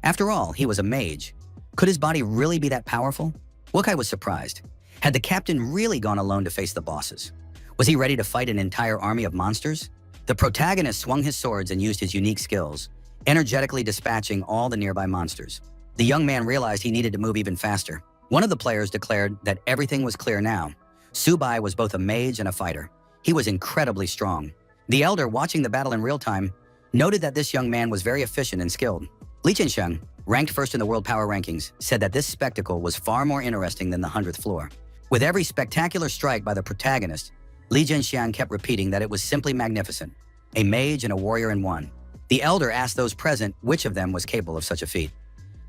After all, he was a mage. Could his body really be that powerful? Wukai was surprised. Had the captain really gone alone to face the bosses? Was he ready to fight an entire army of monsters? The protagonist swung his swords and used his unique skills, energetically dispatching all the nearby monsters. The young man realized he needed to move even faster. One of the players declared that everything was clear now. Subai was both a mage and a fighter. He was incredibly strong. The elder, watching the battle in real time, noted that this young man was very efficient and skilled. Li Qiansheng, ranked first in the world power rankings, said that this spectacle was far more interesting than the 100th floor. With every spectacular strike by the protagonist, Li Qiansheng kept repeating that it was simply magnificent. A mage and a warrior in one. The elder asked those present which of them was capable of such a feat.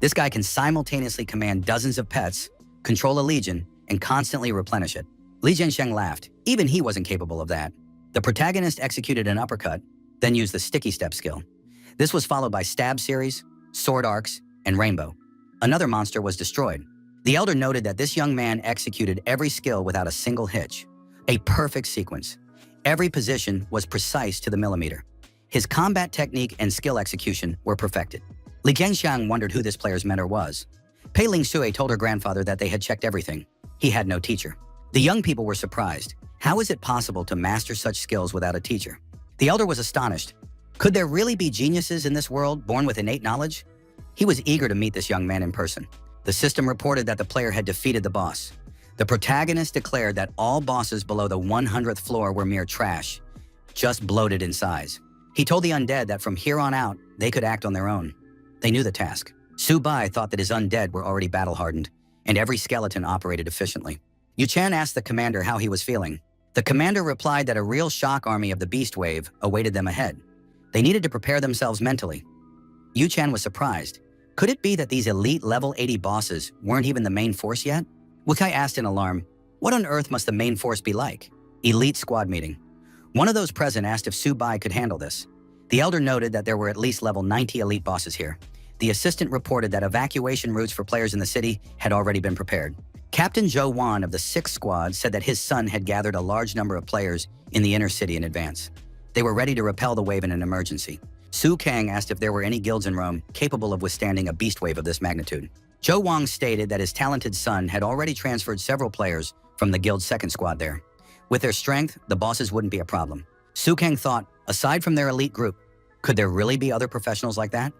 This guy can simultaneously command dozens of pets, control a legion, and constantly replenish it. Li Qiansheng laughed. Even he wasn't capable of that. The protagonist executed an uppercut, then used the sticky step skill. This was followed by stab series, sword arcs, and rainbow. Another monster was destroyed. The elder noted that this young man executed every skill without a single hitch. A perfect sequence. Every position was precise to the millimeter. His combat technique and skill execution were perfected. Li Qianxiang wondered who this player's mentor was. Pei Lingsui told her grandfather that they had checked everything. He had no teacher. The young people were surprised. How is it possible to master such skills without a teacher? The elder was astonished. Could there really be geniuses in this world born with innate knowledge? He was eager to meet this young man in person. The system reported that the player had defeated the boss. The protagonist declared that all bosses below the 100th floor were mere trash, just bloated in size. He told the undead that from here on out, they could act on their own. They knew the task. Subai thought that his undead were already battle-hardened, and every skeleton operated efficiently. Yu-chan asked the commander how he was feeling. The commander replied that a real shock army of the beast wave awaited them ahead. They needed to prepare themselves mentally. Yu-chan was surprised. Could it be that these elite level 80 bosses weren't even the main force yet? Wukai asked in alarm, what on earth must the main force be like? Elite squad meeting. One of those present asked if Subai could handle this. The elder noted that there were at least level 90 elite bosses here. The assistant reported that evacuation routes for players in the city had already been prepared. Captain Zhou Wan of the 6th squad said that his son had gathered a large number of players in the inner city in advance. They were ready to repel the wave in an emergency. Su Kang asked if there were any guilds in Rome capable of withstanding a beast wave of this magnitude. Zhou Wang stated that his talented son had already transferred several players from the guild's 2nd squad there. With their strength, the bosses wouldn't be a problem. Su Kang thought, aside from their elite group, could there really be other professionals like that?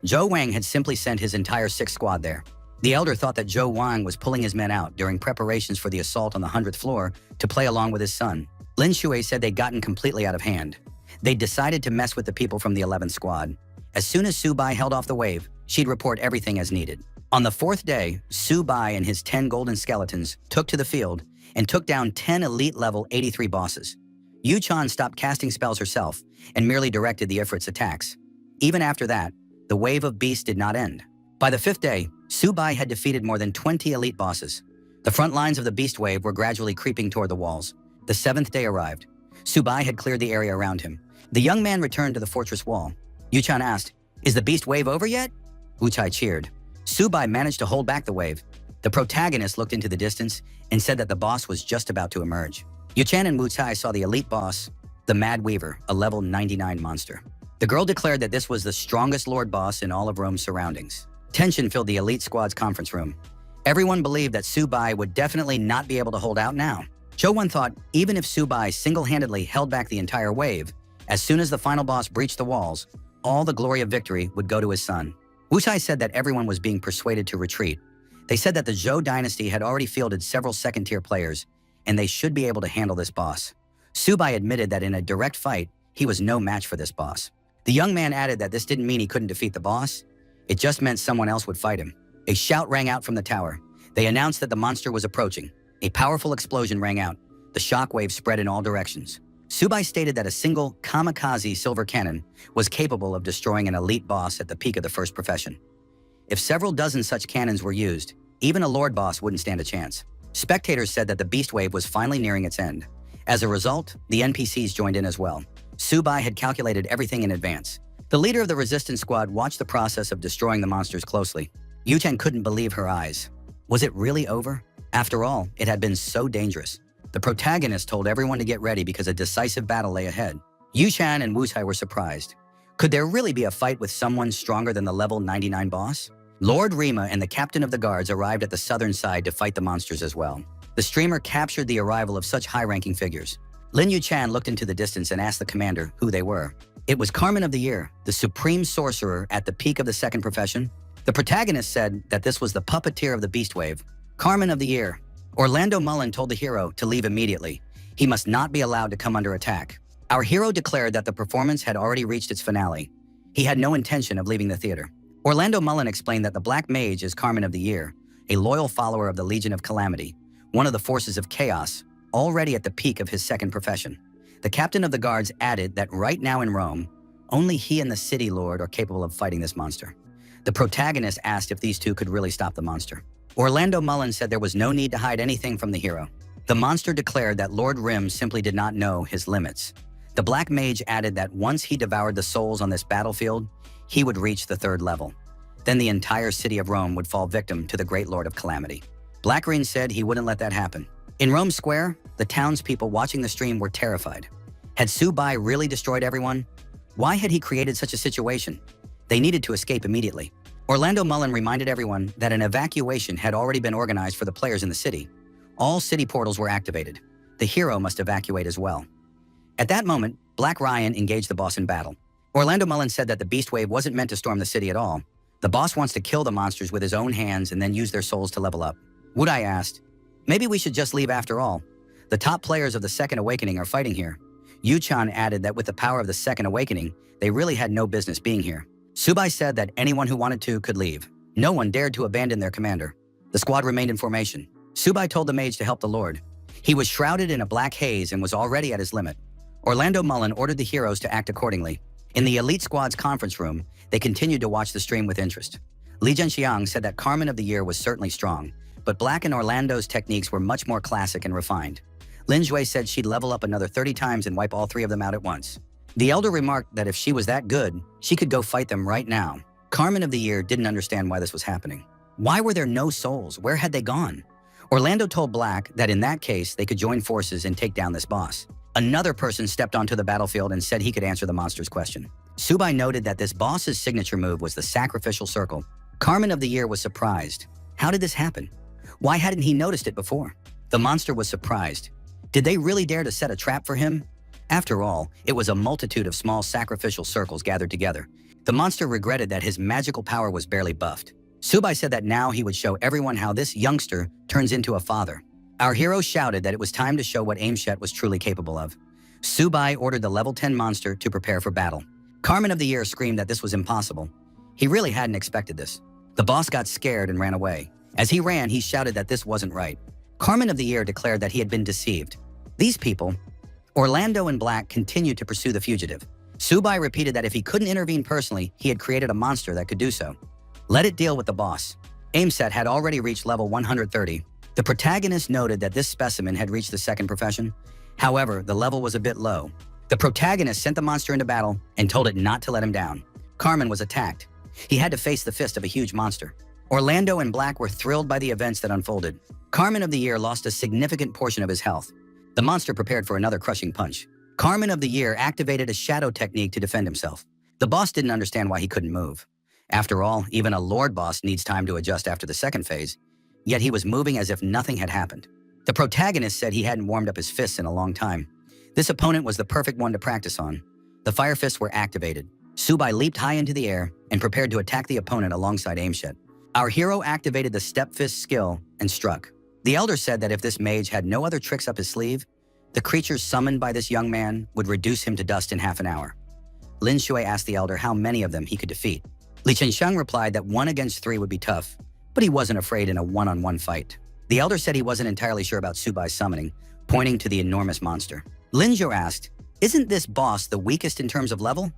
Zhou Wang had simply sent his entire 6th squad there. The elder thought that Zhou Wang was pulling his men out during preparations for the assault on the 100th floor to play along with his son. Lin Shui said they'd gotten completely out of hand. They decided to mess with the people from the 11th squad. As soon as Subai held off the wave, she'd report everything as needed. On the 4th day, Subai and his 10 golden skeletons took to the field and took down 10 elite level 83 bosses. Yu-chan stopped casting spells herself and merely directed the Ifrit's attacks. Even after that, the wave of beasts did not end. By the 5th day, Subai had defeated more than 20 elite bosses. The front lines of the beast wave were gradually creeping toward the walls. The 7th day arrived. Subai had cleared the area around him. The young man returned to the fortress wall. Yu-chan asked, "Is the beast wave over yet?" Wu-chai cheered. Subai managed to hold back the wave. The protagonist looked into the distance and said that the boss was just about to emerge. Yu-chan and Wu-chai saw the elite boss, the Mad Weaver, a level 99 monster. The girl declared that this was the strongest lord boss in all of Rome's surroundings. Tension filled the elite squad's conference room. Everyone believed that Subai would definitely not be able to hold out now. Jo-won thought even if Subai single-handedly held back the entire wave, as soon as the final boss breached the walls, all the glory of victory would go to his son. Wu-chai said that everyone was being persuaded to retreat. They said that the Zhou dynasty had already fielded several second-tier players, and they should be able to handle this boss. Subai admitted that in a direct fight, he was no match for this boss. The young man added that this didn't mean he couldn't defeat the boss. It just meant someone else would fight him. A shout rang out from the tower. They announced that the monster was approaching. A powerful explosion rang out. The shockwave spread in all directions. Subai stated that a single kamikaze silver cannon was capable of destroying an elite boss at the peak of the first profession. If several dozen such cannons were used, even a lord boss wouldn't stand a chance. Spectators said that the beast wave was finally nearing its end. As a result, the NPCs joined in as well. Subai had calculated everything in advance. The leader of the resistance squad watched the process of destroying the monsters closely. Yu-chan couldn't believe her eyes. Was it really over? After all, it had been so dangerous. The protagonist told everyone to get ready because a decisive battle lay ahead. Yu-chan and Wu-chai were surprised. Could there really be a fight with someone stronger than the level 99 boss? Lord Rima and the captain of the guards arrived at the southern side to fight the monsters as well. The streamer captured the arrival of such high-ranking figures. Lin Yu-chan looked into the distance and asked the commander who they were. It was Carmen of the Year, the supreme sorcerer at the peak of the second profession. The protagonist said that this was the puppeteer of the beast wave. Carmen of the Year. Orlando Mullen told the hero to leave immediately. He must not be allowed to come under attack. Our hero declared that the performance had already reached its finale. He had no intention of leaving the theater. Orlando Mullen explained that the Black Mage is Carmen of the Year, a loyal follower of the Legion of Calamity, one of the forces of chaos, already at the peak of his second profession. The captain of the guards added that right now in Rome, only he and the city lord are capable of fighting this monster. The protagonist asked if these two could really stop the monster. Orlando Mullen said there was no need to hide anything from the hero. The monster declared that Lord Rim simply did not know his limits. The Black Mage added that once he devoured the souls on this battlefield, he would reach the 3rd level. Then the entire city of Rome would fall victim to the Great Lord of Calamity. Blackgreen said he wouldn't let that happen. In Rome Square, the townspeople watching the stream were terrified. Had Subai really destroyed everyone? Why had he created such a situation? They needed to escape immediately. Orlando Mullen reminded everyone that an evacuation had already been organized for the players in the city. All city portals were activated. The hero must evacuate as well. At that moment, Black Ryan engaged the boss in battle. Orlando Mullen said that the beast wave wasn't meant to storm the city at all. The boss wants to kill the monsters with his own hands and then use their souls to level up. Wudai asked, "Maybe we should just leave after all. The top players of the Second Awakening are fighting here." Yu-chan added that with the power of the Second Awakening, they really had no business being here. Subai said that anyone who wanted to could leave. No one dared to abandon their commander. The squad remained in formation. Subai told the mage to help the lord. He was shrouded in a black haze and was already at his limit. Orlando Mullen ordered the heroes to act accordingly. In the elite squad's conference room, they continued to watch the stream with interest. Li Zhenxiang said that Carmen of the Year was certainly strong, but Black and Orlando's techniques were much more classic and refined. Lin Jue said she'd level up another 30 times and wipe all 3 of them out at once. The elder remarked that if she was that good, she could go fight them right now. Carmen of the Year didn't understand why this was happening. Why were there no souls? Where had they gone? Orlando told Black that in that case, they could join forces and take down this boss. Another person stepped onto the battlefield and said he could answer the monster's question. Subai noted that this boss's signature move was the sacrificial circle. Carmen of the Year was surprised. How did this happen? Why hadn't he noticed it before? The monster was surprised. Did they really dare to set a trap for him? After all, it was a multitude of small sacrificial circles gathered together. The monster regretted that his magical power was barely buffed. Subai said that now he would show everyone how this youngster turns into a father. Our hero shouted that it was time to show what Aimshet was truly capable of. Subai ordered the level 10 monster to prepare for battle. Carmen of the Year screamed that this was impossible. He really hadn't expected this. The boss got scared and ran away. As he ran, he shouted that this wasn't right. Carmen of the Year declared that he had been deceived. These people, Orlando and Black, continued to pursue the fugitive. Subai repeated that if he couldn't intervene personally, he had created a monster that could do so. Let it deal with the boss. Aimset had already reached level 130. The protagonist noted that this specimen had reached the second profession. However, the level was a bit low. The protagonist sent the monster into battle and told it not to let him down. Carmen was attacked. He had to face the fist of a huge monster. Orlando and Black were thrilled by the events that unfolded. Carmen of the Year lost a significant portion of his health. The monster prepared for another crushing punch. Carmen of the Year activated a shadow technique to defend himself. The boss didn't understand why he couldn't move. After all, even a Lord boss needs time to adjust after the second phase. Yet he was moving as if nothing had happened. The protagonist said he hadn't warmed up his fists in a long time. This opponent was the perfect one to practice on. The fire fists were activated. Subai leaped high into the air and prepared to attack the opponent alongside Aimset. Our hero activated the step fist skill and struck. The elder said that if this mage had no other tricks up his sleeve, the creatures summoned by this young man would reduce him to dust in half an hour. Lin Shui asked the elder how many of them he could defeat. Li Chenxiang replied that 1 against 3 would be tough, but he wasn't afraid in a one-on-one fight. The elder said he wasn't entirely sure about Subai's summoning, pointing to the enormous monster. Lin Zhou asked, "Isn't this boss the weakest in terms of level?"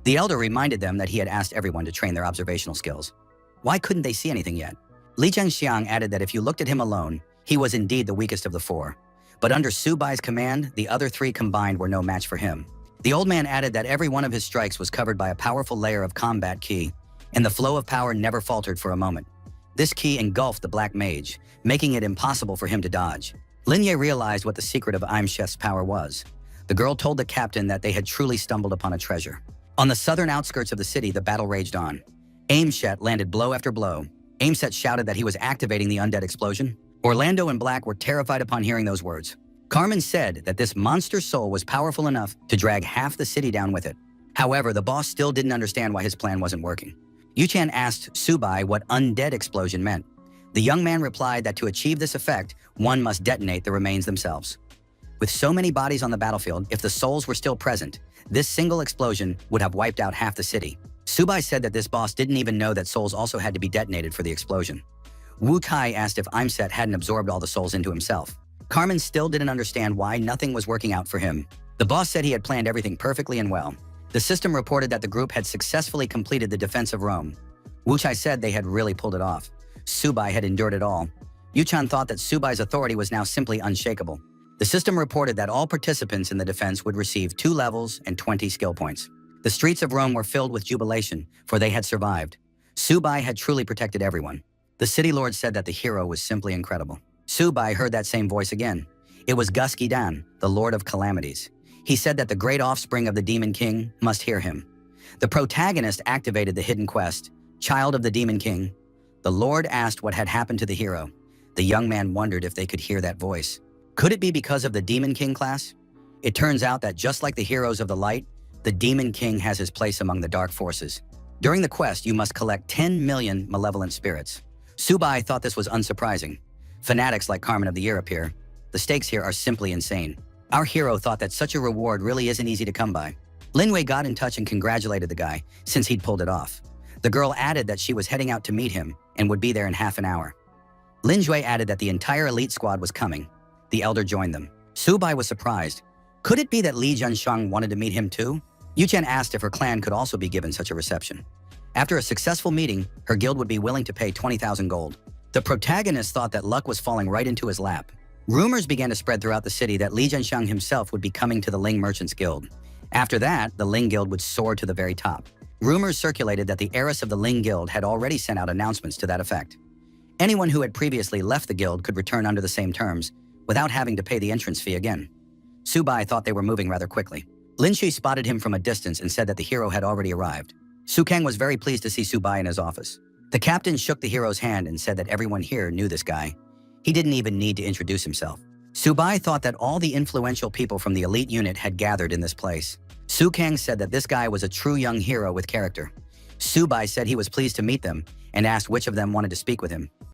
The elder reminded them that he had asked everyone to train their observational skills. Why couldn't they see anything yet? Li Zhengxiang added that if you looked at him alone, he was indeed the weakest of the 4. But under Subai's command, the other 3 combined were no match for him. The old man added that every one of his strikes was covered by a powerful layer of combat ki, and the flow of power never faltered for a moment. This ki engulfed the black mage, making it impossible for him to dodge. Lin Ye realized what the secret of Aimset's power was. The girl told the captain that they had truly stumbled upon a treasure. On the southern outskirts of the city, the battle raged on. Aimset landed blow after blow. Aimset shouted that he was activating the undead explosion. Orlando and Black were terrified upon hearing those words. Carmen said that this monster soul was powerful enough to drag half the city down with it. However, the boss still didn't understand why his plan wasn't working. Yuchan asked Subai what undead explosion meant. The young man replied that to achieve this effect, one must detonate the remains themselves. With so many bodies on the battlefield, if the souls were still present, this single explosion would have wiped out half the city. Subai said that this boss didn't even know that souls also had to be detonated for the explosion. Wu Tai asked if Aimset hadn't absorbed all the souls into himself. Carmen still didn't understand why nothing was working out for him. The boss said he had planned everything perfectly and well. The system reported that the group had successfully completed the defense of Rome. Wu Tai said they had really pulled it off. Subai had endured it all. Yuchan thought that Subai's authority was now simply unshakable. The system reported that all participants in the defense would receive 2 levels and 20 skill points. The streets of Rome were filled with jubilation, for they had survived. Subai had truly protected everyone. The city lord said that the hero was simply incredible. Subai heard that same voice again. It was Gus Gidan, the Lord of Calamities. He said that the great offspring of the Demon King must hear him. The protagonist activated the hidden quest, Child of the Demon King. The Lord asked what had happened to the hero. The young man wondered if they could hear that voice. Could it be because of the Demon King class? It turns out that just like the heroes of the light, the Demon King has his place among the dark forces. During the quest, you must collect 10 million malevolent spirits. Subai thought this was unsurprising. Fanatics like Carmen of the Year appear. The stakes here are simply insane. Our hero thought that such a reward really isn't easy to come by. Lin Wei got in touch and congratulated the guy, since he'd pulled it off. The girl added that she was heading out to meet him and would be there in half an hour. Lin Jue added that the entire elite squad was coming. The elder joined them. Subai was surprised. Could it be that Li Jianshang wanted to meet him too? Yuchen asked if her clan could also be given such a reception. After a successful meeting, her guild would be willing to pay 20,000 gold. The protagonist thought that luck was falling right into his lap. Rumors began to spread throughout the city that Li Jianshang himself would be coming to the Ling Merchants Guild. After that, the Ling Guild would soar to the very top. Rumors circulated that the heiress of the Ling Guild had already sent out announcements to that effect. Anyone who had previously left the guild could return under the same terms, without having to pay the entrance fee again. Subai thought they were moving rather quickly. Lin Shi spotted him from a distance and said that the hero had already arrived. Su Kang was very pleased to see Subai in his office. The captain shook the hero's hand and said that everyone here knew this guy. He didn't even need to introduce himself. Subai thought that all the influential people from the elite unit had gathered in this place. Su Kang said that this guy was a true young hero with character. Subai said he was pleased to meet them and asked which of them wanted to speak with him.